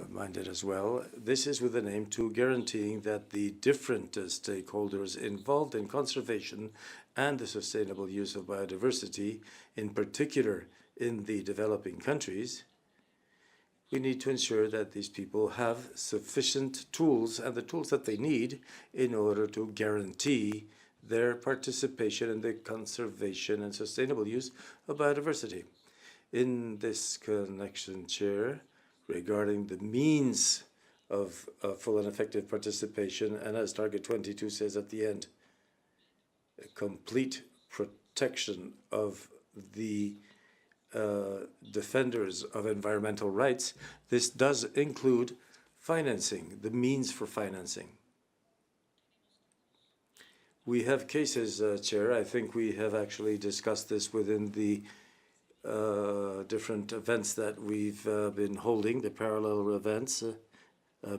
minded as well, this is with an aim to guaranteeing that the different stakeholders involved in conservation and the sustainable use of biodiversity, in particular in the developing countries, we need to ensure that these people have sufficient tools and the tools that they need in order to guarantee their participation in the conservation and sustainable use of biodiversity. In this connection, Chair, regarding the means of full and effective participation, and as Target 22 says at the end, a complete protection of the defenders of environmental rights, this does include financing, the means for financing. We have cases, Chair, I think we have actually discussed this within the different events that we've been holding, the parallel events,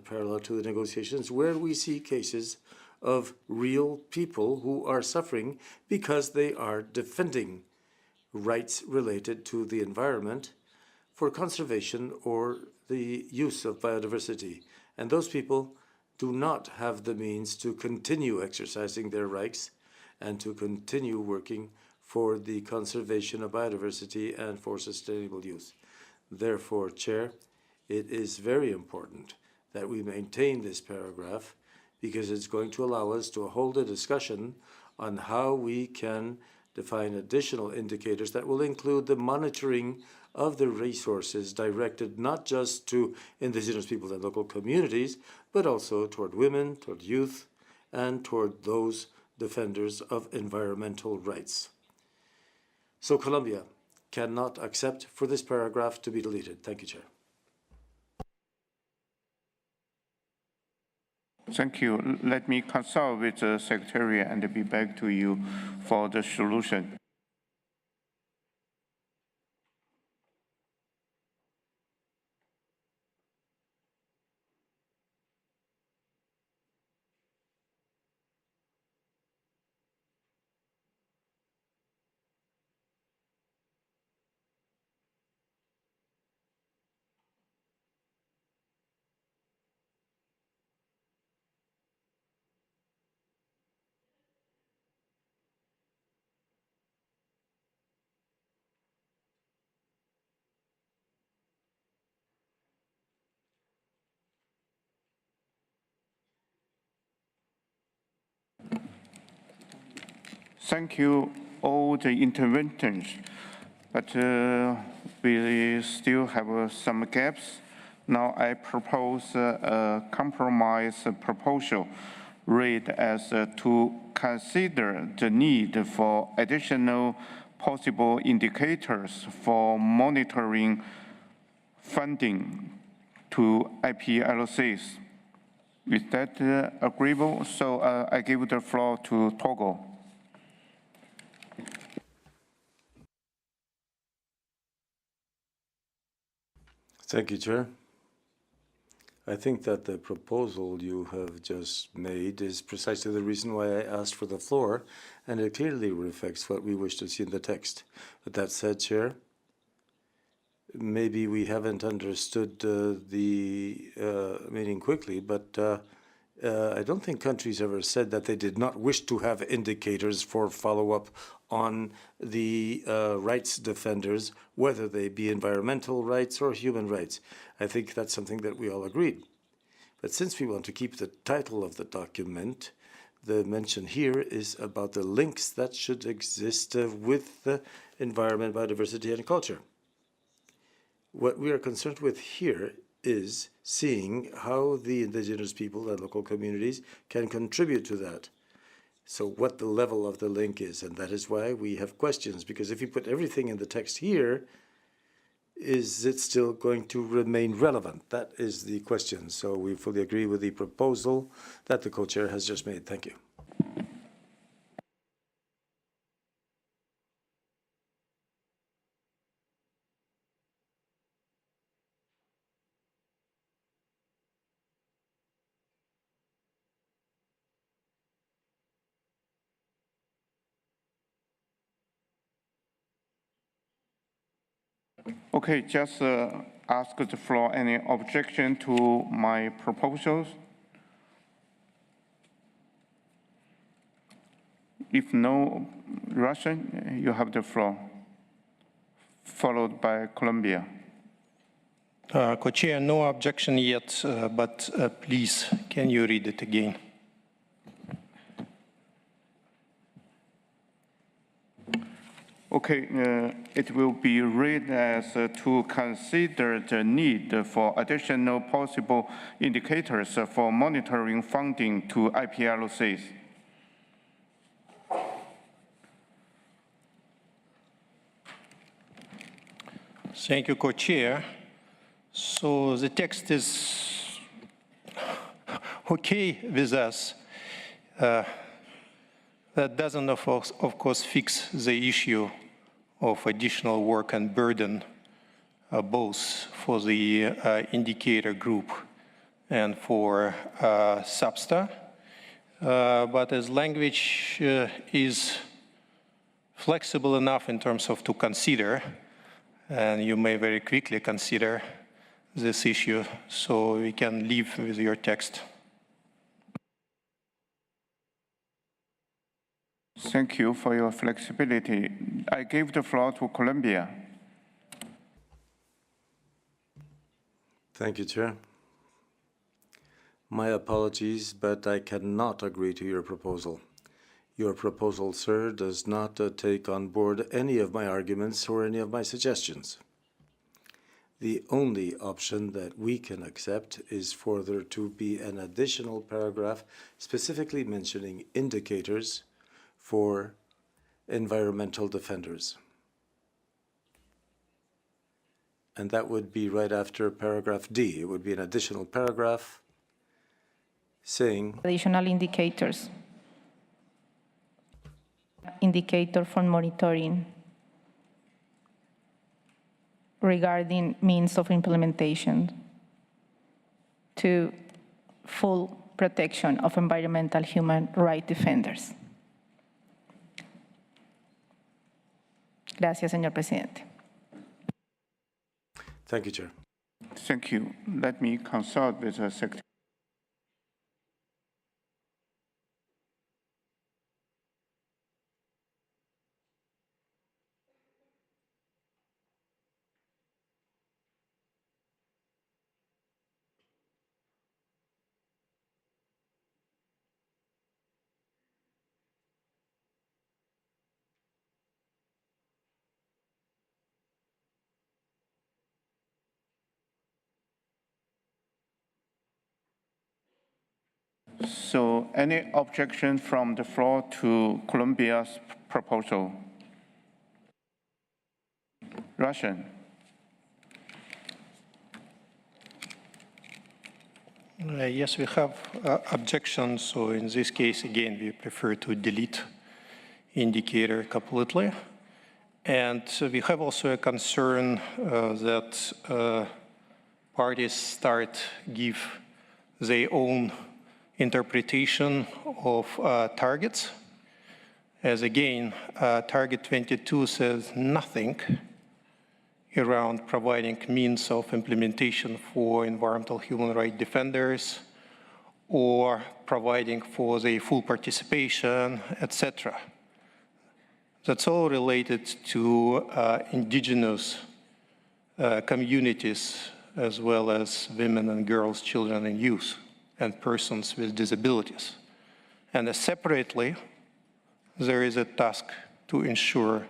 parallel to the negotiations, where we see cases of real people who are suffering because they are defending rights related to the environment for conservation or the use of biodiversity. And those people do not have the means to continue exercising their rights and to continue working for the conservation of biodiversity and for sustainable use. Therefore, Chair, it is very important that we maintain this paragraph because it's going to allow us to hold a discussion on how we can define additional indicators that will include the monitoring of the resources directed not just to indigenous people and local communities, but also toward women, toward youth, and toward those defenders of environmental rights. So Colombia cannot accept for this paragraph to be deleted. Thank you, Chair. Thank you. Let me consult with the Secretariat and be back to you for the solution. Thank you, all the interventors, but we still have some gaps. Now I propose a compromise proposal read as to consider the need for additional possible indicators for monitoring funding to IPLCs. Is that agreeable? So I give the floor to Togo. Thank you, Chair. I think that the proposal you have just made is precisely the reason why I asked for the floor, and it clearly reflects what we wish to see in the text. But that said, Chair, maybe we haven't understood the meaning quickly, but I don't think countries ever said that they did not wish to have indicators for follow-up on the rights defenders, whether they be environmental rights or human rights. I think that's something that we all agreed. But since we want to keep the title of the document, the mention here is about the links that should exist with the environment, biodiversity, and culture. What we are concerned with here is seeing how the indigenous people and local communities can contribute to that. So what the level of the link is, and that is why we have questions, because if you put everything in the text here, is it still going to remain relevant? That is the question. So we fully agree with the proposal that the co-chair has just made. Thank you. Okay, just ask the floor. Any objection to my proposals? If no, Russian, you have the floor, followed by Colombia. Co-chair, no objection yet, but please, can you read it again? Okay, it will be read as to consider the need for additional possible indicators for monitoring funding to IPLCs. Thank you, Co-Chair. So the text is okay with us. That doesn't, of course, fix the issue of additional work and burden, both for the indicator group and for SABSTA. But as language is flexible enough in terms of to consider, and you may very quickly consider this issue, so we can live with your text. Thank you for your flexibility. I give the floor to Colombia. Thank you, Chair. My apologies, but I cannot agree to your proposal. Your proposal, sir, does not take on board any of my arguments or any of my suggestions. The only option that we can accept is for there to be an additional paragraph specifically mentioning indicators for environmental defenders. And that would be right after paragraph D. It would be an additional paragraph saying additional indicators. Indicator for monitoring regarding means of implementation to full protection of environmental human rights defenders. Gracias, señor presidente. Thank you, Chair. Thank you. Let me consult with the Secretary. So, any objection from the floor to Colombia's proposal? Russian. Yes, we have objections. So in this case, again, we prefer to delete indicator completely. And we have also a concern that parties give their own interpretation of targets. As again, target 22 says nothing around providing means of implementation for environmental human rights defenders or providing for the full participation, etc. That's all related to indigenous communities as well as women and girls, children and youth, and persons with disabilities. And separately, there is a task to ensure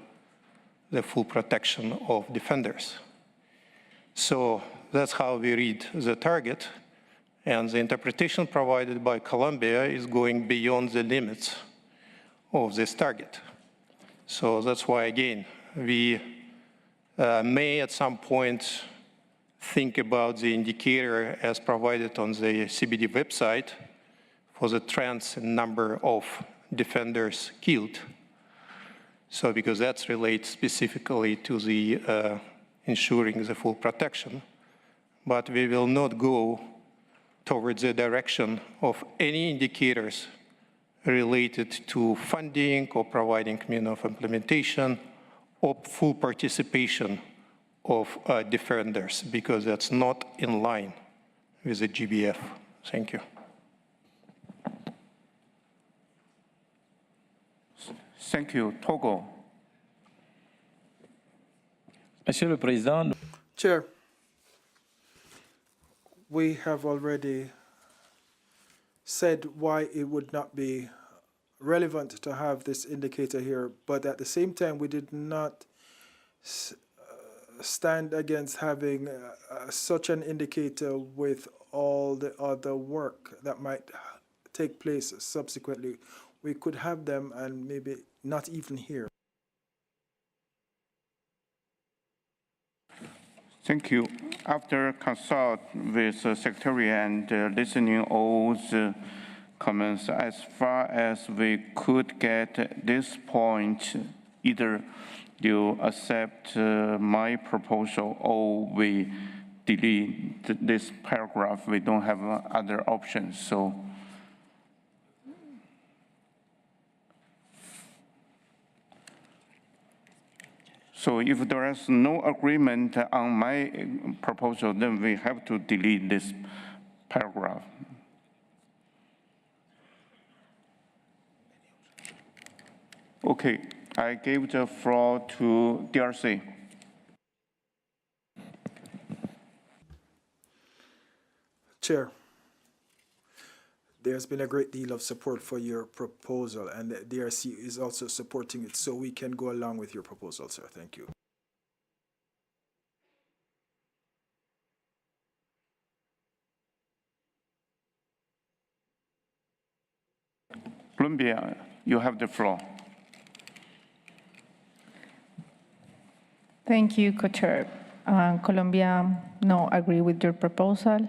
the full protection of defenders. So that's how we read the target, and the interpretation provided by Colombia is going beyond the limits of this target. So that's why, again, we may at some point think about the indicator as provided on the CBD website for the trends in number of defenders killed. So because that relates specifically to the ensuring the full protection, but we will not go towards the direction of any indicators related to funding or providing means of implementation or full participation of defenders, because that's not in line with the GBF. Thank you. Thank you. Togo. Monsieur le Président. Chair, we have already said why it would not be relevant to have this indicator here, but at the same time, we did not stand against having such an indicator with all the other work that might take place subsequently. We could have them and maybe not even here. Thank you. After consult with the Secretary and listening all the comments, as far as we could get this point, either you accept my proposal or we delete this paragraph. We don't have other options. So if there is no agreement on my proposal, then we have to delete this paragraph. Okay, I give the floor to DRC. Chair, there's been a great deal of support for your proposal, and the DRC is also supporting it, so we can go along with your proposal, sir. Thank you. Colombia, you have the floor. Thank you, Co-Chair. Colombia, no, agree with your proposal.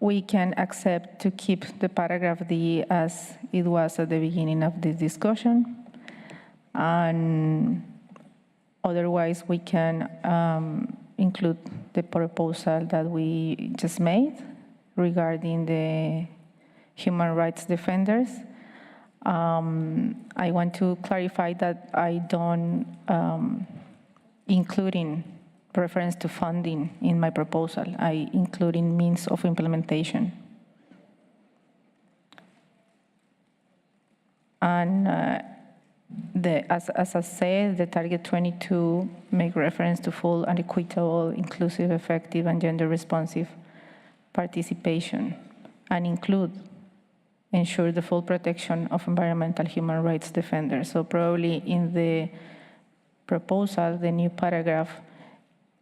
We can accept to keep the paragraph D as it was at the beginning of the discussion. And otherwise, we can include the proposal that we just made regarding the human rights defenders. I want to clarify that I don't include in reference to funding in my proposal. I include in means of implementation. And as I said, the target 22 make reference to full and equitable, inclusive, effective, and gender responsive participation, and ensure the full protection of environmental human rights defenders. So probably in the proposal, the new paragraph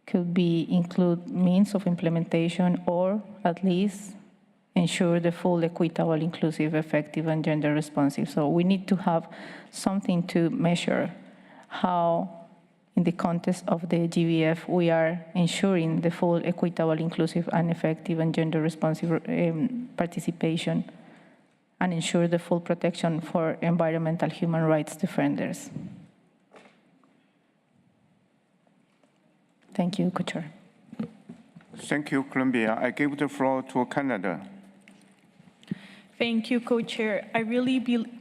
could be include means of implementation, or at least ensure the full, equitable, inclusive, effective, and gender responsive. So we need to have something to measure how, in the context of the GBF, we are ensuring the full, equitable, inclusive, and effective, and gender responsive participation, and ensure the full protection for environmental human rights defenders. Thank you, Co-Chair. Thank you, Colombia. I give the floor to Canada. Thank you, Co-Chair. I really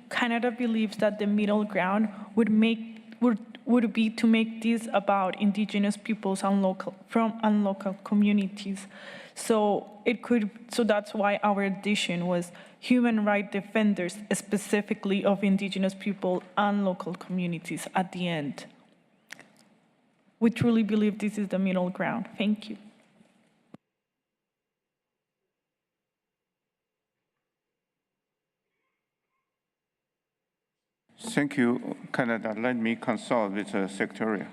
Canada believes that the middle ground would be to make this about Indigenous peoples and local communities. So that's why our addition was human rights defenders, specifically of Indigenous people and local communities at the end. We truly believe this is the middle ground. Thank you. Thank you, Canada. Let me consult with the Secretariat.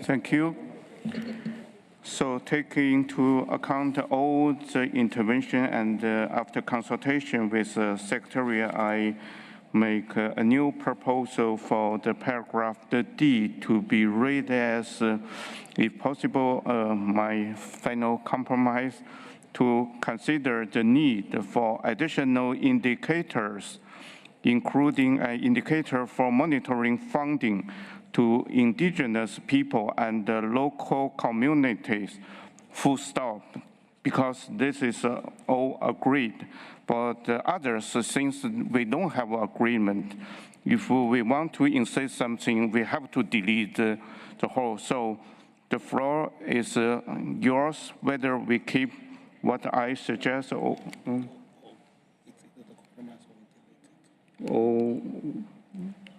Thank you. So taking into account all the intervention and after consultation with the Secretariat, I make a new proposal for the paragraph D to be read as, if possible, my final compromise to consider the need for additional indicators, including an indicator for monitoring funding to indigenous people and local communities, full stop, because this is all agreed. But others, since we don't have agreement, if we want to insist something, we have to delete the whole. So the floor is yours, whether we keep what I suggest or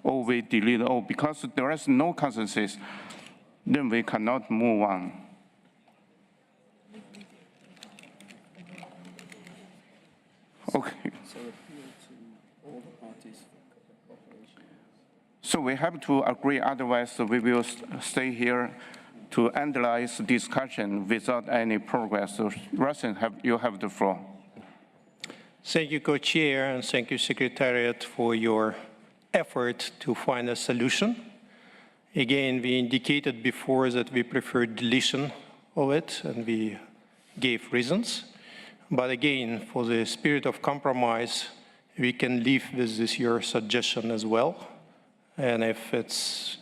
we delete all, because there is no consensus, then we cannot move on. Okay. So we have to agree, otherwise we will stay here to analyze discussion without any progress. So Russell, you have the floor. Thank you, Co-Chair, and thank you, Secretariat, for your effort to find a solution. Again, we indicated before that we prefer deletion of it, and we gave reasons. But again, for the spirit of compromise, we can live with this your suggestion as well. And if it's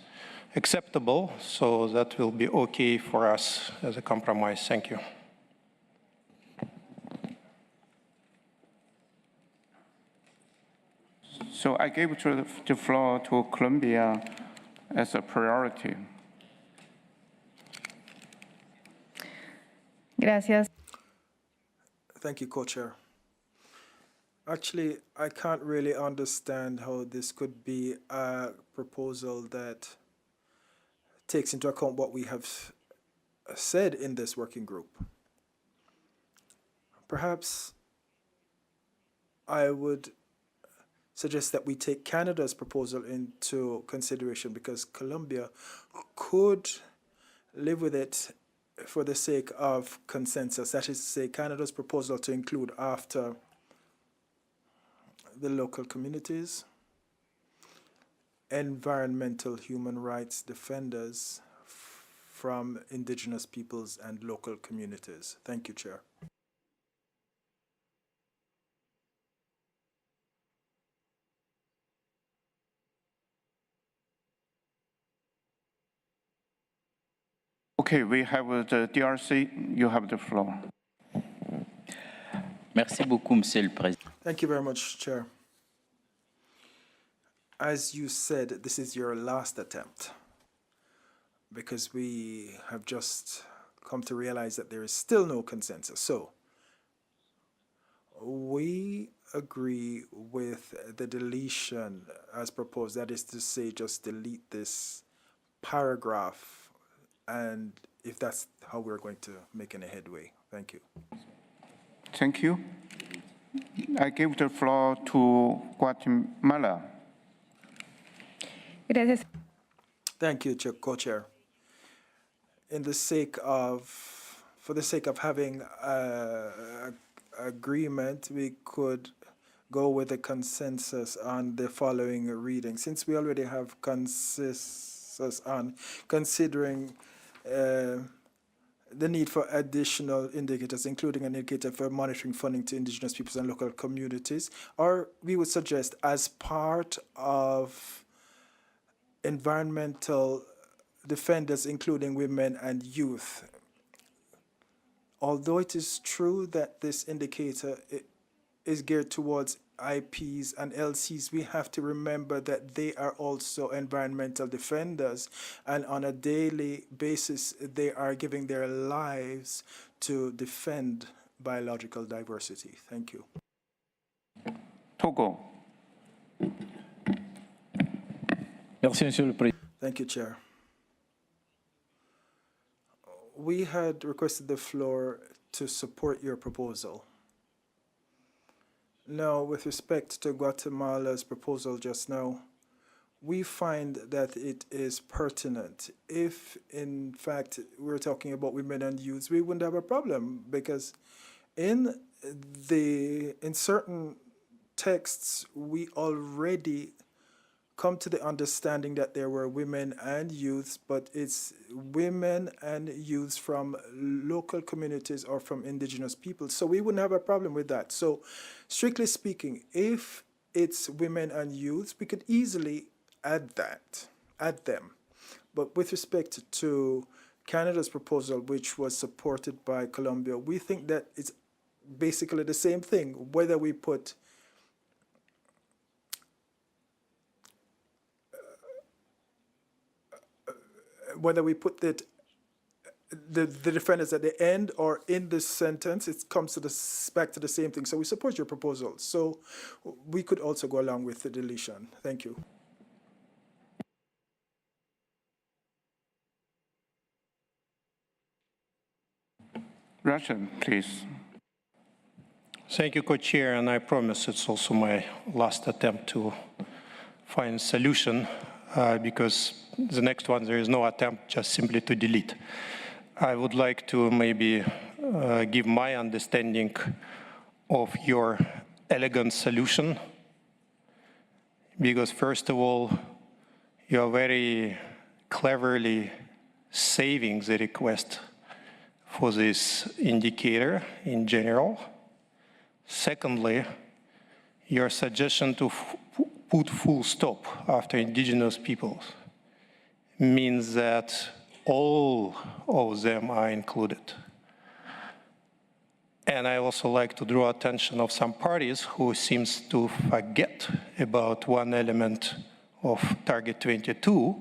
acceptable, so that will be okay for us as a compromise. Thank you. So I gave the floor to Colombia as a priority. Gracias. Thank you, Co-Chair. Actually, I can't really understand how this could be a proposal that takes into account what we have said in this working group. Perhaps I would suggest that we take Canada's proposal into consideration, because Colombia could live with it for the sake of consensus. That is to say, Canada's proposal to include after the local communities, environmental human rights defenders from indigenous peoples and local communities. Thank you, Chair. Okay, we have the DRC. You have the floor. Merci beaucoup, Monsieur le Président. Thank you very much, Chair. As you said, this is your last attempt, because we have just come to realize that there is still no consensus. So we agree with the deletion as proposed. That is to say, just delete this paragraph, and if that's how we're going to make any headway. Thank you. Thank you. I give the floor to Guatemala. Thank you, Co-Chair. For the sake of having agreement, we could go with a consensus on the following reading. Since we already have consensus on considering the need for additional indicators, including an indicator for monitoring funding to indigenous peoples and local communities, or we would suggest as part of environmental defenders, including women and youth. Although it is true that this indicator is geared towards IPs and LCs, we have to remember that they are also environmental defenders, and on a daily basis, they are giving their lives to defend biological diversity. Thank you. Togo. Merci, Monsieur le Président. Thank you, Chair. We had requested the floor to support your proposal. Now, with respect to Guatemala's proposal just now, we find that it is pertinent. If, in fact, we're talking about women and youth, we wouldn't have a problem, because in certain texts, we already come to the understanding that there were women and youths, but it's women and youths from local communities or from indigenous people. So we wouldn't have a problem with that. So strictly speaking, if it's women and youths, we could easily add them. But with respect to Canada's proposal, which was supported by Colombia, we think that it's basically the same thing, whether we put the defendants at the end or in the sentence, it comes to back to the same thing. So we support your proposal. So we could also go along with the deletion. Thank you. Russian, please. Thank you, Co-Chair, and I promise it's also my last attempt to find a solution, because the next one, there is no attempt, just simply to delete. I would like to maybe give my understanding of your elegant solution, because first of all, you are very cleverly saving the request for this indicator in general. Secondly, your suggestion to put full stop after indigenous peoples means that all of them are included. And I also like to draw attention of some parties who seems to forget about one element of Target 22,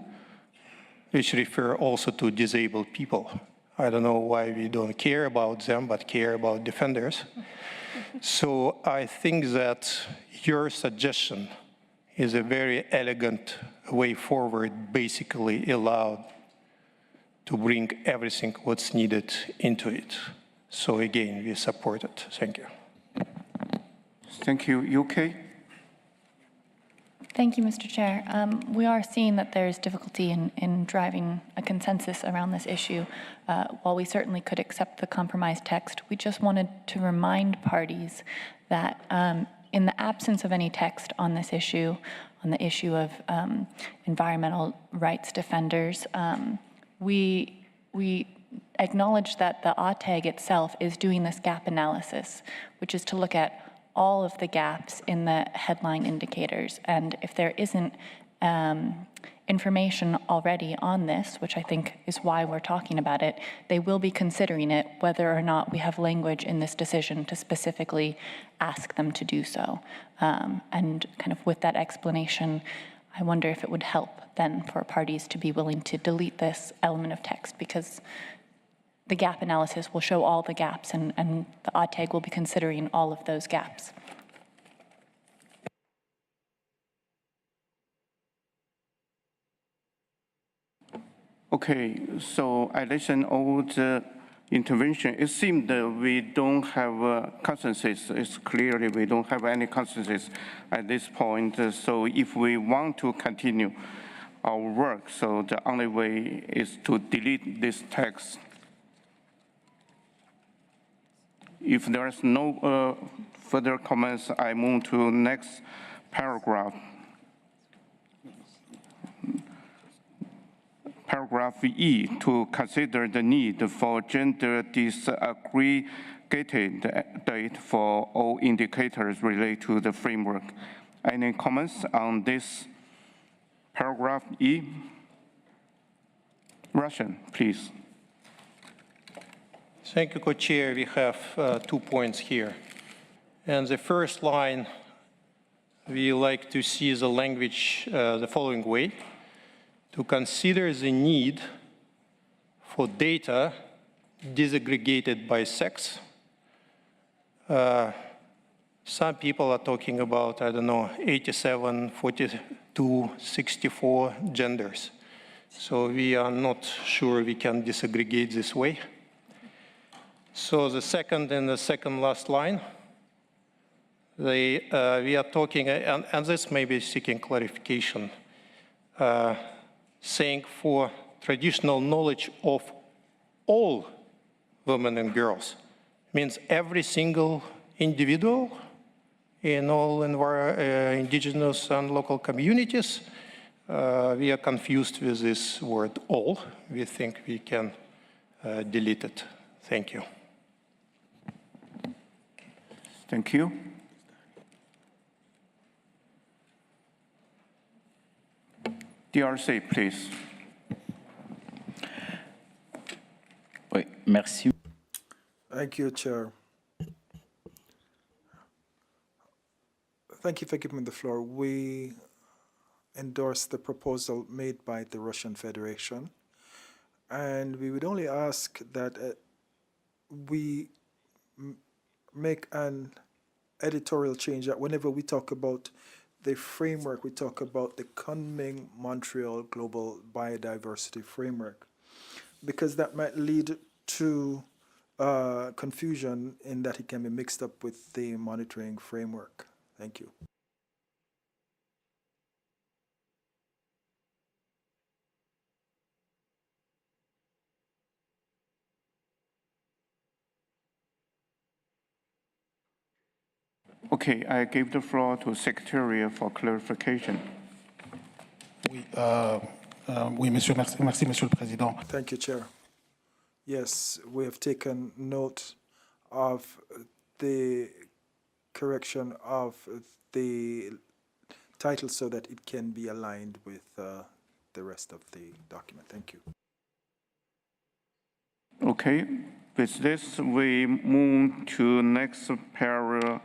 which refer also to disabled people. I don't know why we don't care about them, but care about defenders. So I think that your suggestion is a very elegant way forward, basically allowed to bring everything what's needed into it. So again, we support it. Thank you. Thank you. UK? Thank you, Mr. Chair. We are seeing that there's difficulty in driving a consensus around this issue. While we certainly could accept the compromise text, we just wanted to remind parties that in the absence of any text on this issue, on the issue of environmental rights defenders, we acknowledge that the ATEG itself is doing this gap analysis, which is to look at all of the gaps in the headline indicators. And if there isn't information already on this, which I think is why we're talking about it, they will be considering it whether or not we have language in this decision to specifically ask them to do so. And kind of with that explanation, I wonder if it would help then for parties to be willing to delete this element of text, because the gap analysis will show all the gaps, and the ATEG will be considering all of those gaps. Okay, so I listened all the intervention. It seems that we don't have consensus. It's clearly we don't have any consensus at this point. So if we want to continue our work, so the only way is to delete this text. If there's no further comments, I move to next paragraph. Paragraph E, to consider the need for gender disaggregated data for all indicators related to the framework. Any comments on this paragraph E? Russian, please. Thank you, Co-Chair. We have 2 points here. And the first line, we like to see the language the following way: to consider the need for data disaggregated by sex. Some people are talking about, I don't know, 87, 42, 64 genders. So we are not sure we can disaggregate this way. So the second and the second last line, we are talking, and this may be seeking clarification, saying for traditional knowledge of all women and girls. Means every single individual in all indigenous and local communities. We are confused with this word all. We think we can delete it. Thank you. Thank you. DRC, please. Oui, merci. Thank you, Chair. Thank you for giving me the floor. We endorse the proposal made by the Russian Federation, and we would only ask that we make an editorial change that whenever we talk about the framework, we talk about the Kunming-Montreal Global Biodiversity Framework, because that might lead to confusion in that it can be mixed up with the monitoring framework. Thank you. Okay, I give the floor to Secretariat for clarification. Oui, monsieur, merci, Monsieur le Président. Thank you, Chair. Yes, we have taken note of the correction of the title so that it can be aligned with the rest of the document. Thank you. Okay, with this, we move to next paragraph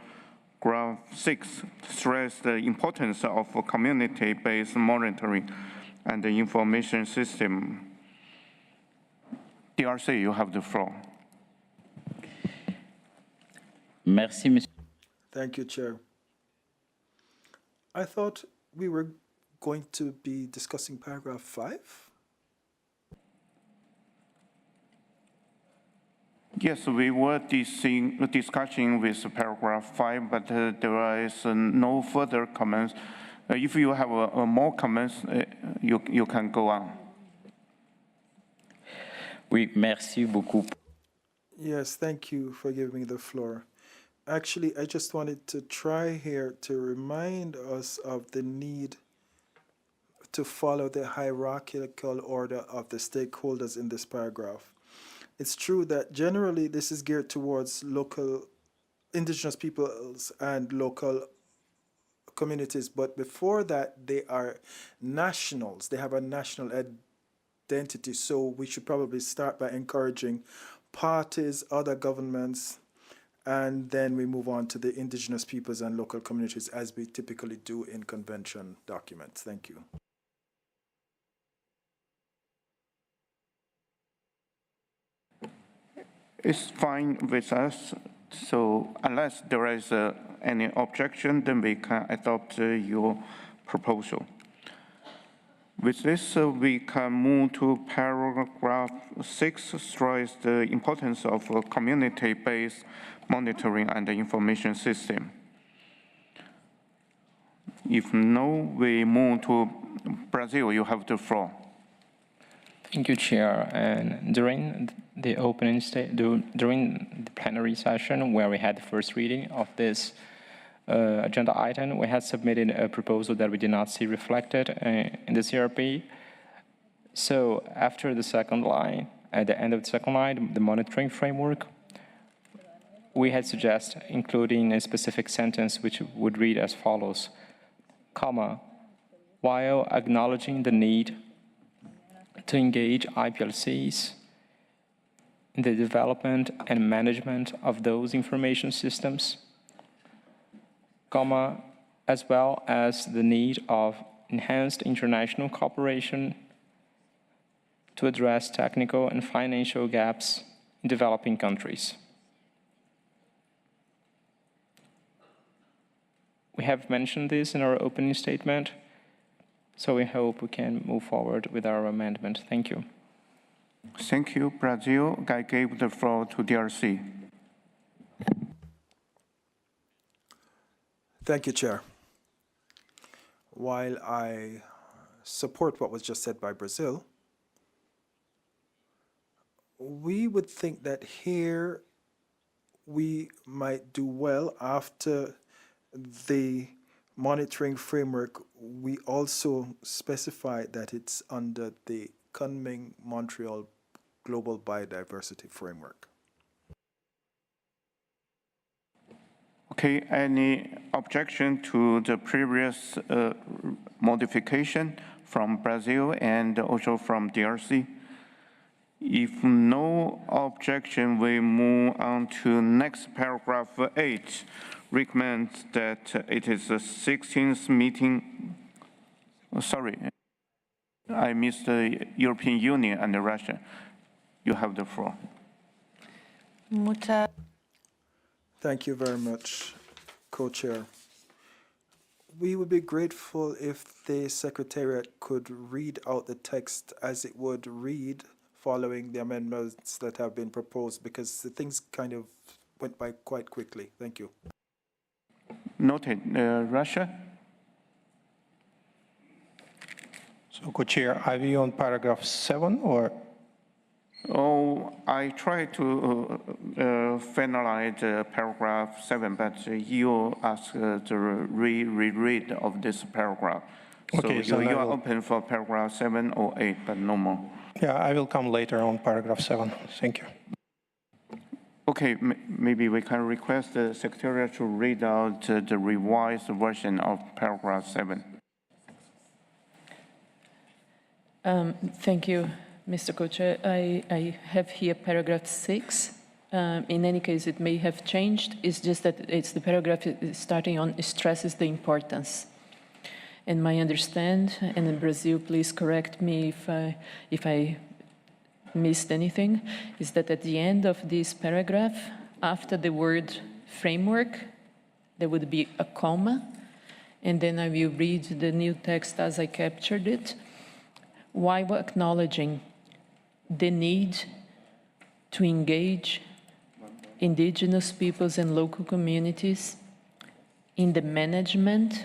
6, stress the importance of community-based monitoring and the information system. DRC, you have the floor. Merci, Monsieur. Thank you, Chair. I thought we were going to be discussing paragraph 5. Yes, we were discussing with paragraph 5, but there is no further comments. If you have more comments, you can go on. Oui, merci beaucoup. Yes, thank you for giving me the floor. Actually, I just wanted to try here to remind us of the need to follow the hierarchical order of the stakeholders in this paragraph. It's true that generally this is geared towards local indigenous peoples and local communities, but before that they are nationals. They have a national identity, so we should probably start by encouraging parties, other governments, and then we move on to the indigenous peoples and local communities as we typically do in convention documents. Thank you. It's fine with us. So unless there is any objection, then we can adopt your proposal. With this, we can move to paragraph 6, stress the importance of a community-based monitoring and the information system. If no, we move to Brazil. You have the floor. Thank you, Chair. And during the opening during the plenary session where we had the first reading of this agenda item, we had submitted a proposal that we did not see reflected in the CRP. So after the second line, at the end of the second line, the monitoring framework, we had suggested including a specific sentence which would read as follows, comma, while acknowledging the need to engage IPLCs in the development and management of those information systems, comma, as well as the need of enhanced international cooperation to address technical and financial gaps in developing countries. We have mentioned this in our opening statement, so we hope we can move forward with our amendment. Thank you. Thank you, Brazil. I gave the floor to DRC. Thank you, Chair. While I support what was just said by Brazil. We would think that here we might do well after the monitoring framework. We also specify that it's under the Kunming-Montreal Global Biodiversity Framework. Okay, any objection to the previous modification from Brazil and also from DRC? If no objection, we move on to next paragraph 8. Recommends that it is the 16th meeting. Sorry, I missed the European Union and Russia. You have the floor. Thank you very much, Co-Chair. We would be grateful if the Secretariat could read out the text as it would read following the amendments that have been proposed, because the things kind of went by quite quickly. Thank you. Noted. Russia? So, Co-Chair, are we on paragraph 7 or? Oh, I tried to finalize paragraph 7, but you asked the reread of this paragraph. Okay, so you are will... open for paragraph 7 or 8, but no more. Yeah, I will come later on paragraph 7. Thank you. Okay, maybe we can request the Secretariat to read out the revised version of paragraph 7. Thank you, Mr. Co-Chair. I have here paragraph 6. In any case, it may have changed. It's just that it's the paragraph starting on stresses the importance. And my understand, and in Brazil, please correct me if I missed anything, is that at the end of this paragraph, after the word framework, there would be a comma, and then I will read the new text as I captured it, while acknowledging the need to engage indigenous peoples and local communities in the management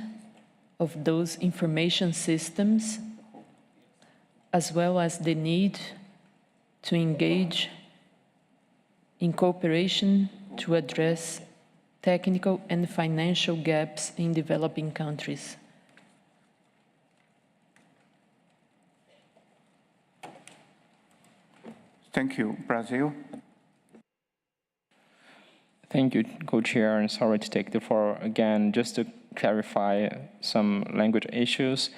of those information systems, as well as the need to engage in cooperation to address technical and financial gaps in developing countries. Thank you. Brazil? Thank you, Co-Chair, and sorry to take the floor again. Just to clarify some language issues,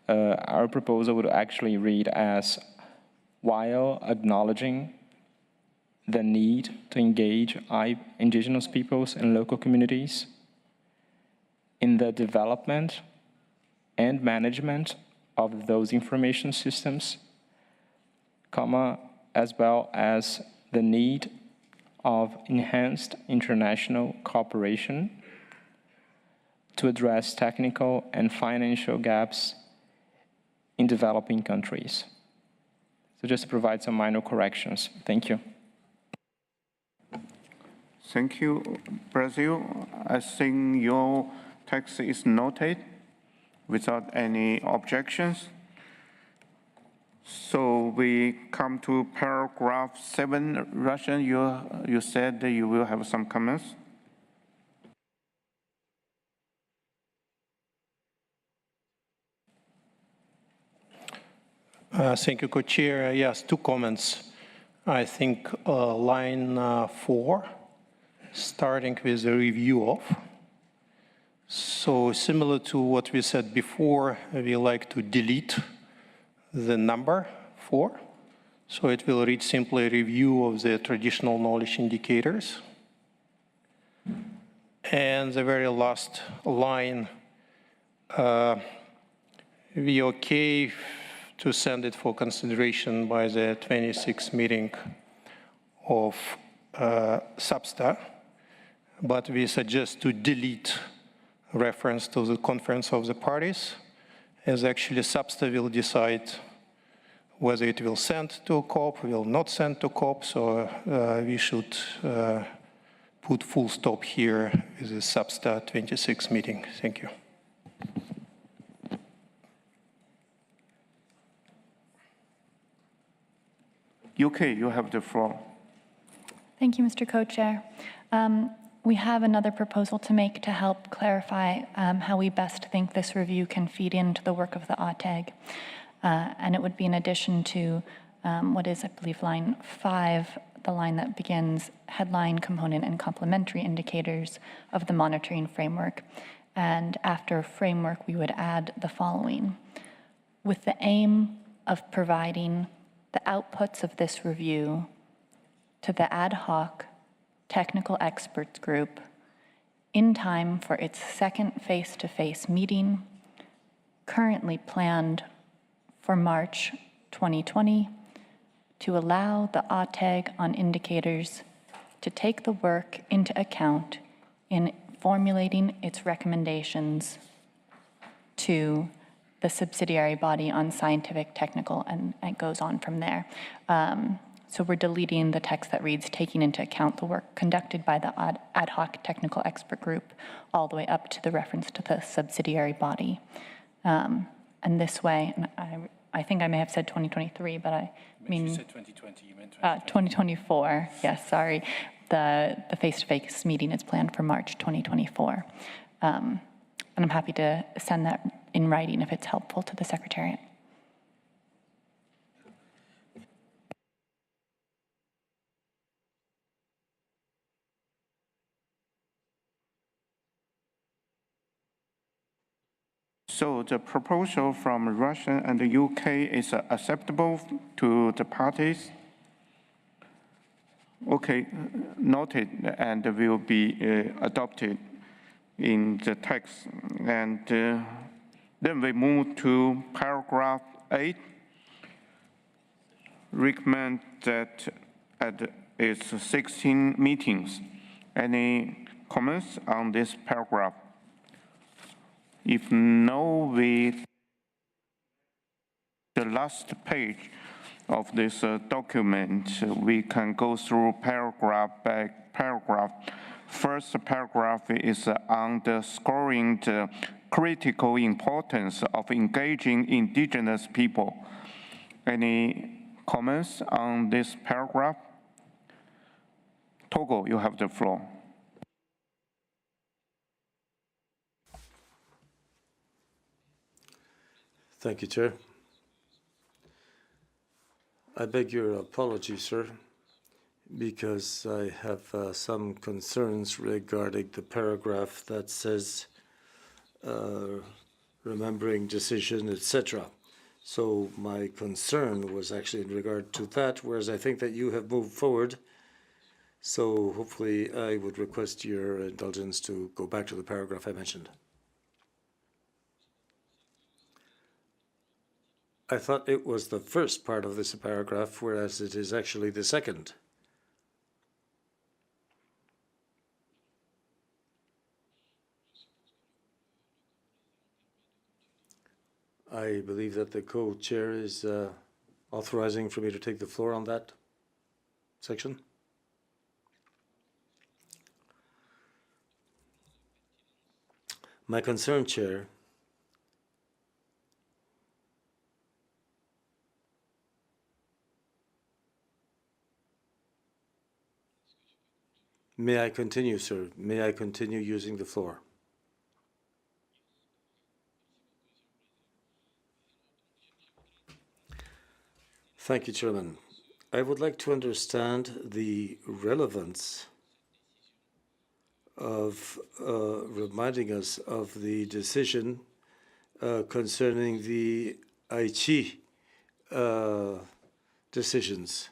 our proposal would actually read as, while acknowledging the need to engage indigenous peoples and local communities in the development and management of those information systems, comma, as well as the need of enhanced international cooperation to address technical and financial gaps in developing countries. So just to provide some minor corrections. Thank you. Thank you, Brazil. I think your text is noted without any objections. So we come to paragraph 7. Russian, you said that you will have some comments. Thank you, Co-Chair. Yes, 2 comments. I think line 4, starting with a review of. So similar to what we said before, we like to delete the number 4. So it will read simply a review of the traditional knowledge indicators. And the very last line, we okay to send it for consideration by the 26th meeting of SBSTA, but we suggest to delete reference to the Conference of the Parties, as actually SBSTA will decide whether it will send to COP, will not send to COP, so we should put full stop here with the SBSTA 26th meeting. Thank you. UK, you have the floor. Thank you, Mr. Co-Chair. We have another proposal to make to help clarify how we best think this review can feed into the work of the ATEG. And it would be in addition to what is, I believe, line 5, the line that begins headline, component, and complementary indicators of the monitoring framework. And after framework, we would add the following. With the aim of providing the outputs of this review to the ad hoc technical experts group in time for its second face-to-face meeting, currently planned for March 2020, to allow the ATEG on indicators to take the work into account in formulating its recommendations to the subsidiary body on scientific, technical, and it goes on from there. So we're deleting the text that reads, taking into account the work conducted by the ad hoc technical expert group, all the way up to the reference to the subsidiary body. And this way, and I think I may have said 2023, but I mean... You said 2020, you meant 2020. 2024, yes, sorry. The face-to-face meeting is planned for March 2024. And I'm happy to send that in writing if it's helpful to the Secretariat. So the proposal from Russia and the UK is acceptable to the parties? Okay, noted, and will be adopted in the text. And then we move to paragraph 8. Recommend that at its 16 meetings. Any comments on this paragraph? If no, the last page of this document, we can go through paragraph by paragraph. First paragraph is underscoring the critical importance of engaging indigenous people. Any comments on this paragraph? Togo, you have the floor. Thank you, Chair. I beg your apology, sir, because I have some concerns regarding the paragraph that says remembering decision, etc. So my concern was actually in regard to that, whereas I think that you have moved forward. So hopefully I would request your indulgence to go back to the paragraph I mentioned. I thought it was the first part of this paragraph, whereas it is actually the second. I believe that the co-chair is authorizing for me to take the floor on that section. My concern, Chair, may I continue, sir? May I continue using the floor? Thank you, Chairman. I would like to understand the relevance of reminding us of the decision concerning the Aichi decisions.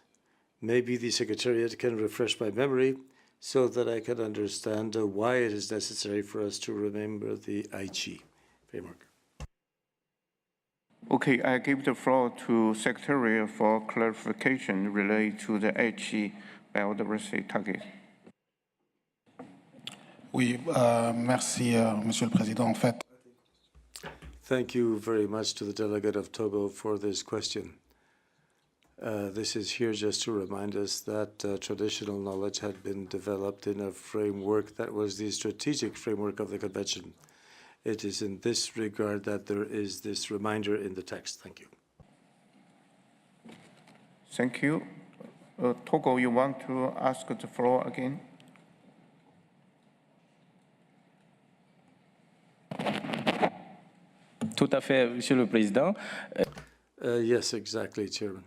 Maybe the Secretariat can refresh my memory so that I can understand why it is necessary for us to remember the Aichi framework. Okay, I give the floor to Secretary for clarification related to the Aichi biodiversity target. Oui, merci, Monsieur le Président. En fait, thank you very much to the delegate of Togo for this question. This is here just to remind us that traditional knowledge had been developed in a framework that was the strategic framework of the Convention. It is in this regard that there is this reminder in the text. Thank you. Thank you. Togo, you want to ask the floor again? Tout à fait, Monsieur le Président. Yes, exactly, Chairman.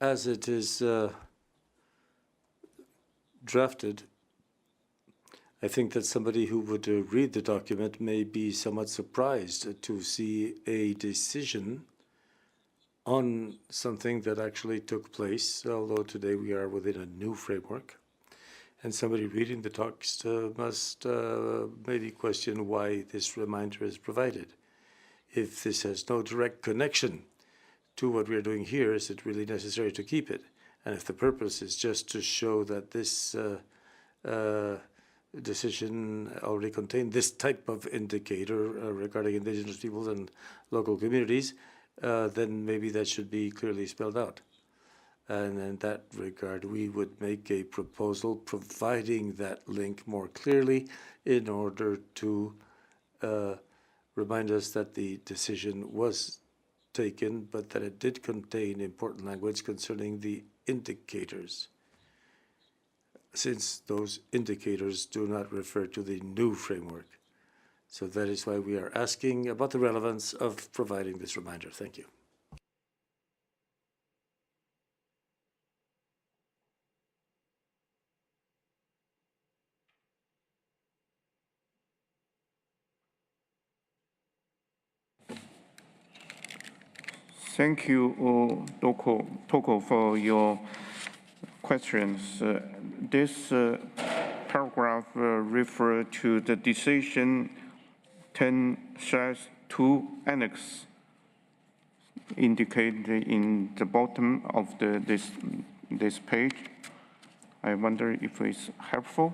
As it is drafted, I think that somebody who would read the document may be somewhat surprised to see a decision on something that actually took place, although today we are within a new framework. And somebody reading the text must maybe question why this reminder is provided. If this has no direct connection to what we are doing here, is it really necessary to keep it? And if the purpose is just to show that this decision already contained this type of indicator regarding indigenous peoples and local communities, then maybe that should be clearly spelled out. And in that regard, we would make a proposal providing that link more clearly in order to remind us that the decision was taken, but that it did contain important language concerning the indicators, since those indicators do not refer to the new framework. So that is why we are asking about the relevance of providing this reminder. Thank you. Thank you, Toko, for your questions. This paragraph refers to the decision 10/2 annex indicated in the bottom of this page. I wonder if it's helpful.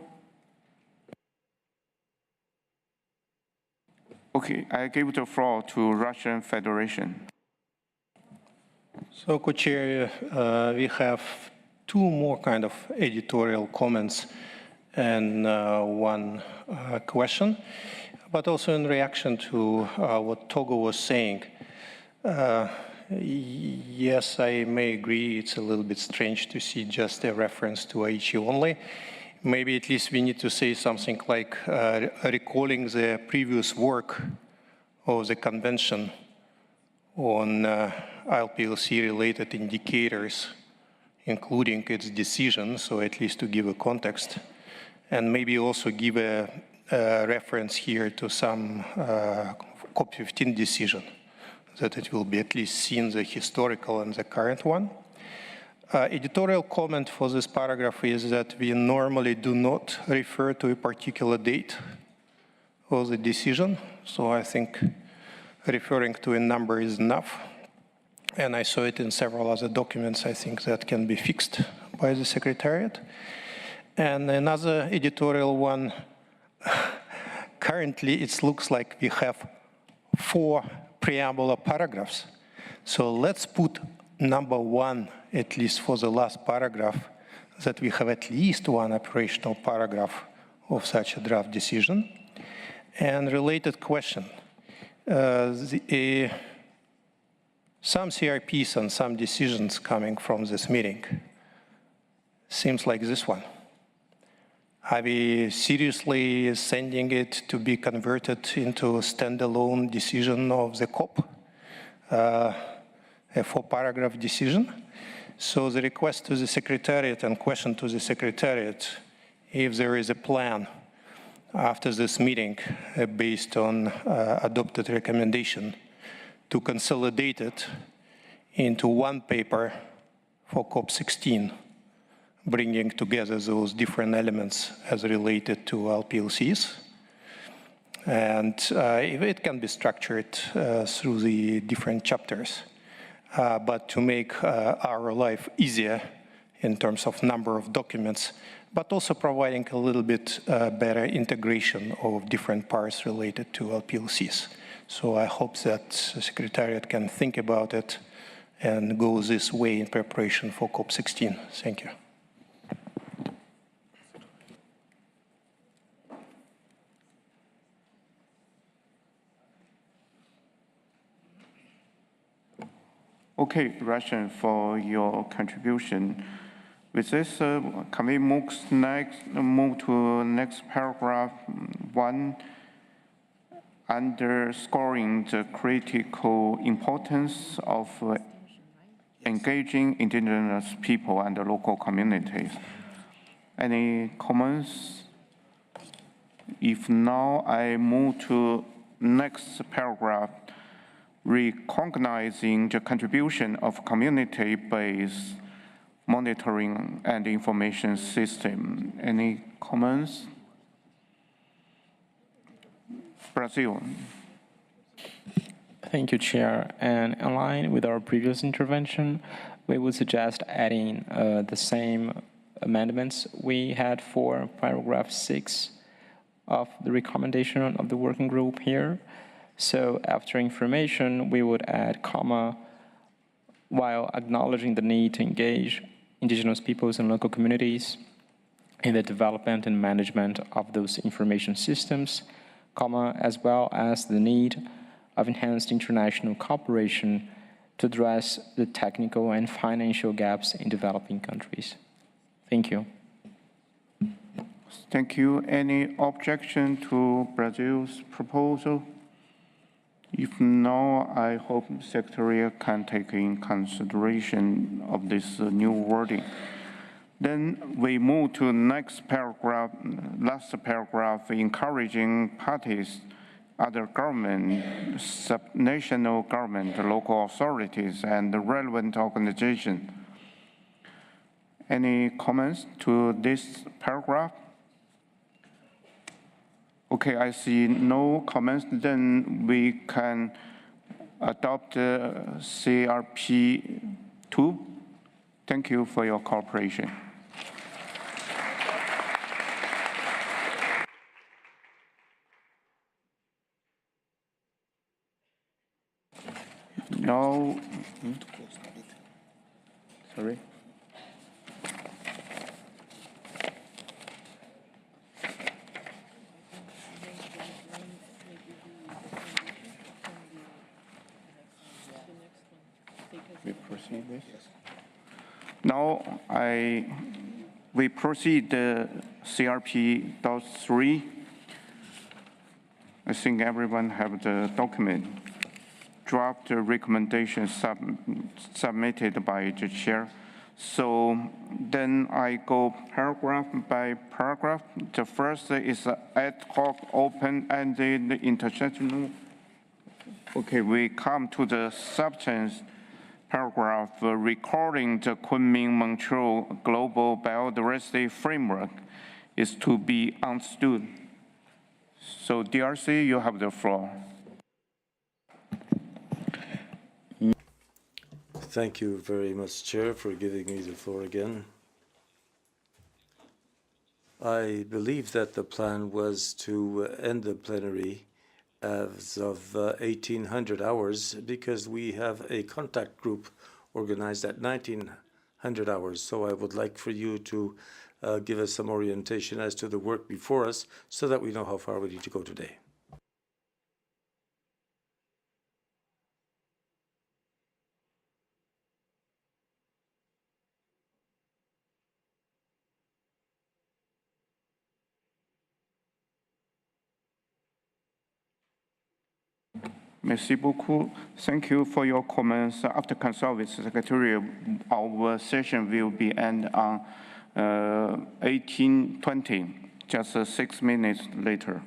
Okay, I give the floor to Russian Federation. So, Co-Chair, we have two more kind of editorial comments and one question, but also in reaction to what Togo was saying. Yes, I may agree it's a little bit strange to see just a reference to Aichi only. Maybe at least we need to say something like recalling the previous work of the convention on ILPLC-related indicators, including its decision, so at least to give a context, and maybe also give a reference here to some COP15 decision, that it will be at least seen the historical and the current one. Editorial comment for this paragraph is that we normally do not refer to a particular date of the decision, so I think referring to a number is enough. And I saw it in several other documents. I think that can be fixed by the Secretariat. And another editorial one, currently it looks like we have 4 preamble paragraphs. So let's put number 1, at least for the last paragraph, that we have at least 1 operational paragraph of such a draft decision. And related question. Some CRPs and some decisions coming from this meeting seems like this one. Are we seriously sending it to be converted into a standalone decision of the COP, a 4-paragraph decision? So the request to the Secretariat and question to the Secretariat, if there is a plan after this meeting based on adopted recommendation to consolidate it into 1 paper for COP16, bringing together those different elements as related to LPLCs. And it can be structured through the different chapters. But to make our life easier in terms of number of documents, but also providing a little bit better integration of different parts related to LPLCs. So I hope that the Secretariat can think about it and go this way in preparation for COP16. Thank you. Okay, Russian, for your contribution. With this, can we move to next paragraph 1, underscoring the critical importance of engaging indigenous people and the local communities. Any comments? If not, I move to next paragraph, recognizing the contribution of community-based monitoring and information system. Any comments? Brazil. Thank you, Chair. And in line with our previous intervention, we would suggest adding the same amendments we had for paragraph 6 of the recommendation of the working group here. So after information, we would add comma, while acknowledging the need to engage indigenous peoples and local communities in the development and management of those information systems, comma, as well as the need of enhanced international cooperation to address the technical and financial gaps in developing countries. Thank you. Thank you. Any objection to Brazil's proposal? If no, I hope Secretariat can take in consideration of this new wording. Then we move to next paragraph, last paragraph, encouraging parties, other government, subnational government, local authorities, and the relevant organizations. Any comments to this paragraph? Okay, I see no comments. Then we can adopt CRP 2. Thank you for your cooperation. Now, sorry. We proceed this. Now we proceed the CRP.3. I think everyone have the document. Draft recommendation submitted by the chair. So then I go paragraph by paragraph. The first is ad hoc open-ended intersessional. Okay, we come to the substance paragraph recording the Kunming-Montreal Global Biodiversity Framework is to be understood. So DRC, you have the floor. Thank you very much, Chair, for giving me the floor again. I believe that the plan was to end the plenary as of 1800 hours because we have a contact group organized at 1900 hours. So I would like for you to give us some orientation as to the work before us so that we know how far we need to go today. Merci beaucoup. Thank you for your comments. After consult with the Secretariat, our session will be end on 18:20, just 6 minutes later.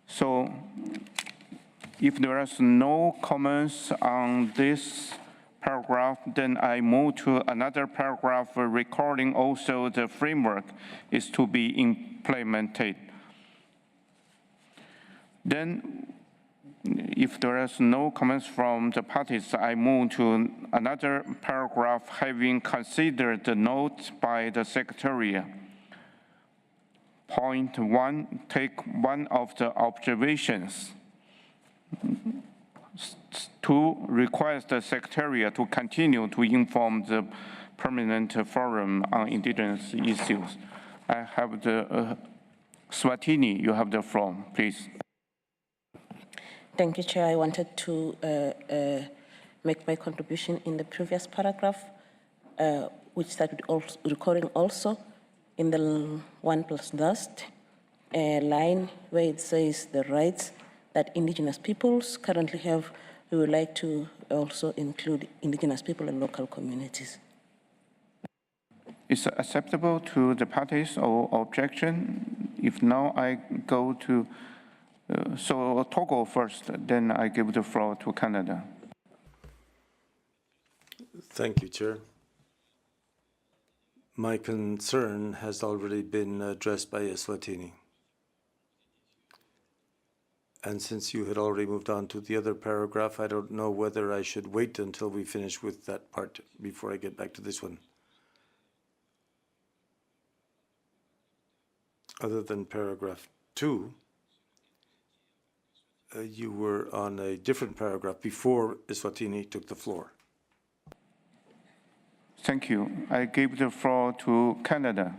So if there is no comments on this paragraph, then I move to another paragraph recording also the framework is to be implemented. Then, if there is no comments from the parties, I move to another paragraph having considered the notes by the Secretariat. Point 1, take one of the observations. 2, request the Secretariat to continue to inform the Permanent Forum on Indigenous Issues. I have the Swatini, you have the floor, please. Thank you, Chair. I wanted to make my contribution in the previous paragraph. which started recording also in the 1+ last line where it says the rights that indigenous peoples currently have. We would like to also include indigenous people and local communities. Is it acceptable to the parties or objection? If now I go to, so Togo first, then I give the floor to Canada. Thank you, Chair. My concern has already been addressed by Eswatini. And since you had already moved on to the other paragraph, I don't know whether I should wait until we finish with that part before I get back to this one. Other than paragraph 2, you were on a different paragraph before Eswatini took the floor. Thank you. I give the floor to Canada.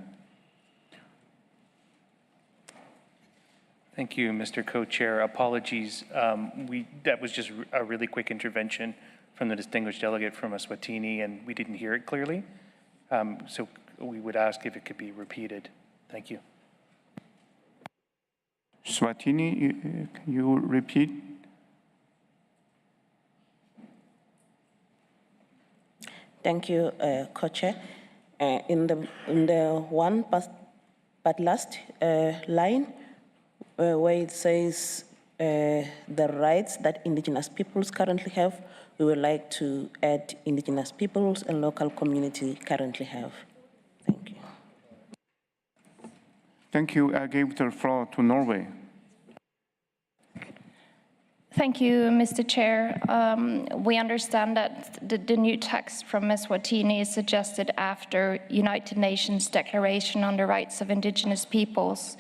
Thank you, Mr. Co-Chair. Apologies. That was just a really quick intervention from the distinguished delegate from Eswatini, and we didn't hear it clearly. So we would ask if it could be repeated. Thank you. Swatini, you repeat? Thank you, Co-Chair. In the one but last line, where it says the rights that indigenous peoples currently have, we would like to add indigenous peoples and local community currently have. Thank you. Thank you. I give the floor to Norway. Thank you, Mr. Chair. We understand that the new text from Ms. Watini is suggested after United Nations Declaration on the Rights of Indigenous Peoples.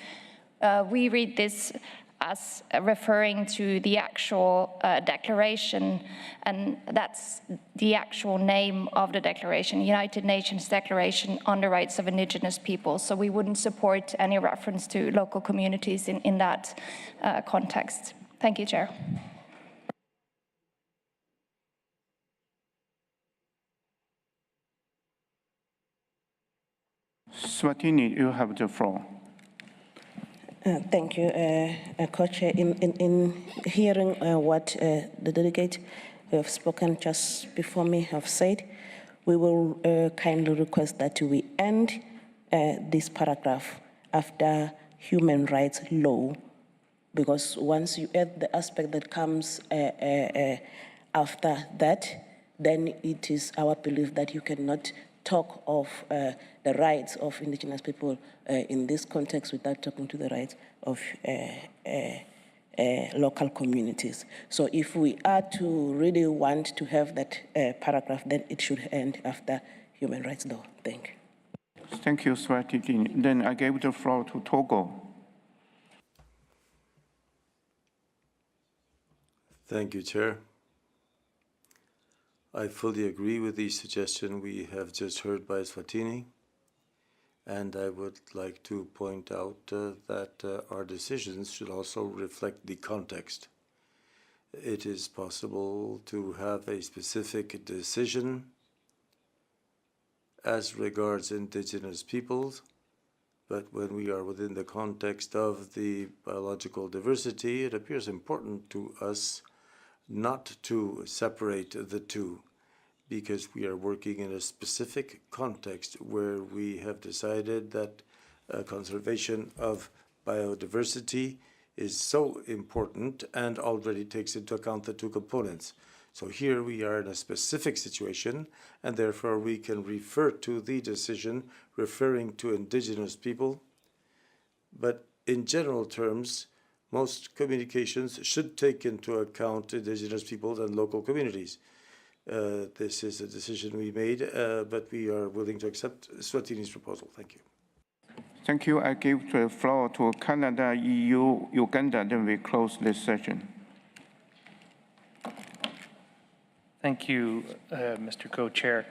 We read this as referring to the actual declaration, and that's the actual name of the declaration, United Nations Declaration on the Rights of Indigenous Peoples. So we wouldn't support any reference to local communities in that context. Thank you, Chair. Swatini, you have the floor. Thank you, Co-Chair. In hearing what the delegate who have spoken just before me have said, we will kindly request that we end this paragraph after human rights law, because once you add the aspect that comes after that, then it is our belief that you cannot talk of the rights of indigenous people in this context without talking to the rights of local communities. So if we are to really want to have that paragraph, then it should end after human rights law. Thank you. Thank you, Swatini. Then I give the floor to Togo. Thank you, Chair. I fully agree with the suggestion we have just heard by Swatini, and I would like to point out that our decisions should also reflect the context. It is possible to have a specific decision as regards indigenous peoples, but when we are within the context of the biological diversity, it appears important to us not to separate the two, because we are working in a specific context where we have decided that conservation of biodiversity is so important and already takes into account the two components. So here we are in a specific situation, and therefore we can refer to the decision referring to indigenous people. But in general terms, most communications should take into account indigenous peoples and local communities. This is a decision we made, but we are willing to accept Swatini's proposal. Thank you. Thank you. I give the floor to Canada, EU, Uganda, then we close this session. Thank you, Mr. Co-Chair.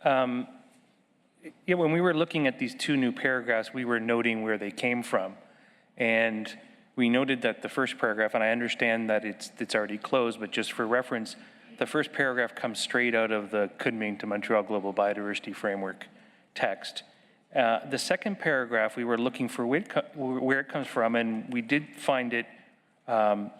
Yeah, when we were looking at these two new paragraphs, we were noting where they came from. And we noted that the first paragraph, and I understand that it's already closed, but just for reference, the first paragraph comes straight out of the Kunming to Montreal Global Biodiversity Framework text. The second paragraph, we were looking for where it comes from, and we did find it not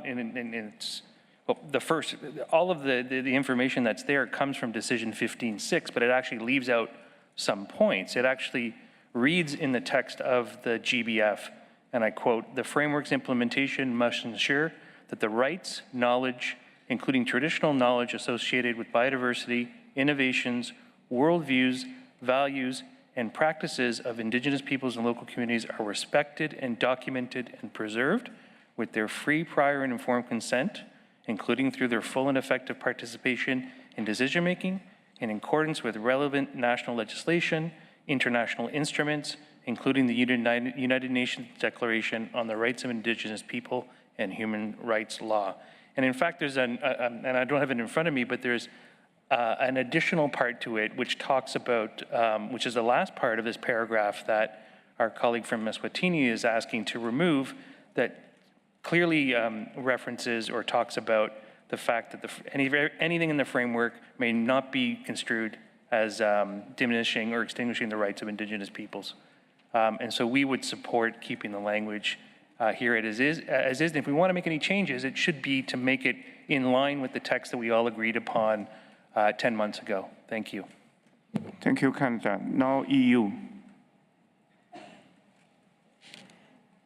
in its, well, the first, all of the information that's there comes from Decision 15.6, but it actually leaves out some points. It actually reads in the text of the GBF, and I quote, "The framework's implementation must ensure that the rights, knowledge, including traditional knowledge associated with biodiversity, innovations, worldviews, values, and practices of Indigenous peoples and local communities are respected and documented and preserved with their free, prior, and informed consent, including through their full and effective participation in decision-making in accordance with relevant national legislation, international instruments, including the United Nations Declaration on the Rights of Indigenous People and Human Rights Law." And in fact, there's and I don't have it in front of me, but there's an additional part to it which talks about, which is the last part of this paragraph that our colleague from Eswatini is asking to remove, that clearly references or talks about the fact that anything in the framework may not be construed as diminishing or extinguishing the rights of Indigenous peoples. And so we would support keeping the language here as is. And if we want to make any changes, it should be to make it in line with the text that we all agreed upon 10 months ago. Thank you. Thank you, Canada. Now EU.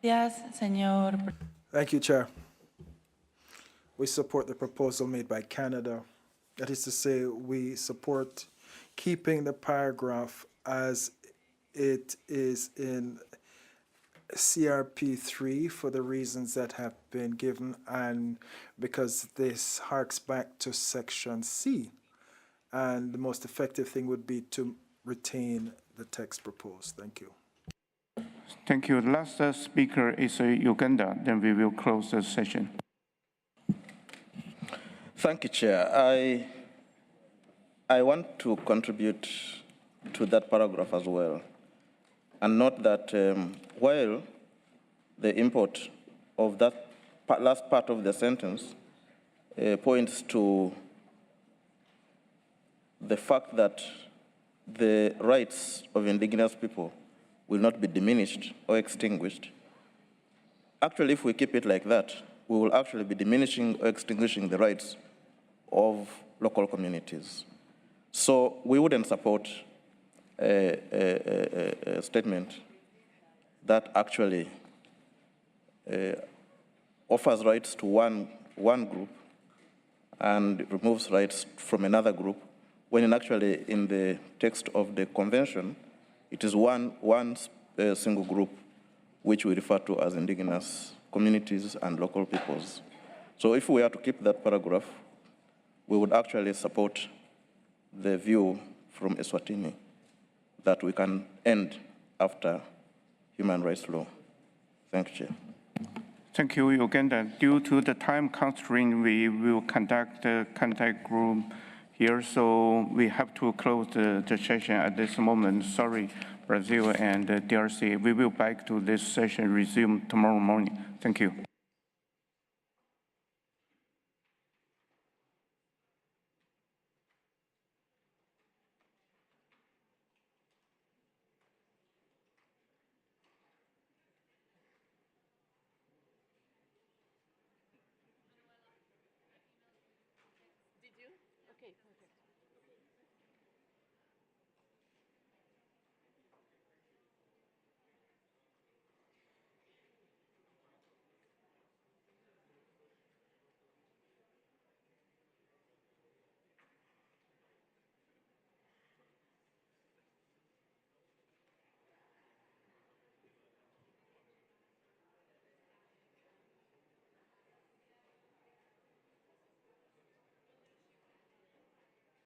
Gracias, señor. Thank you, Chair. We support the proposal made by Canada. That is to say, we support keeping the paragraph as it is in CRP3 for the reasons that have been given, and because this harks back to Section C. And the most effective thing would be to retain the text proposed. Thank you. Thank you. Last speaker is Uganda. Then we will close the session. Thank you, Chair. I want to contribute to that paragraph as well, and note that while the import of that last part of the sentence points to the fact that the rights of indigenous people will not be diminished or extinguished. Actually, if we keep it like that, we will actually be diminishing or extinguishing the rights of local communities. So we wouldn't support a statement that actually offers rights to one group and removes rights from another group, when actually in the text of the convention, it is one single group which we refer to as indigenous communities and local peoples. So if we are to keep that paragraph, we would actually support the view from Eswatini that we can end after human rights law. Thank you, Chair. Thank you, Uganda. Due to the time constraint, we will conduct the contact group here, so we have to close the session at this moment. Sorry, Brazil and DRC. We will back to this session, resume tomorrow morning. Thank you.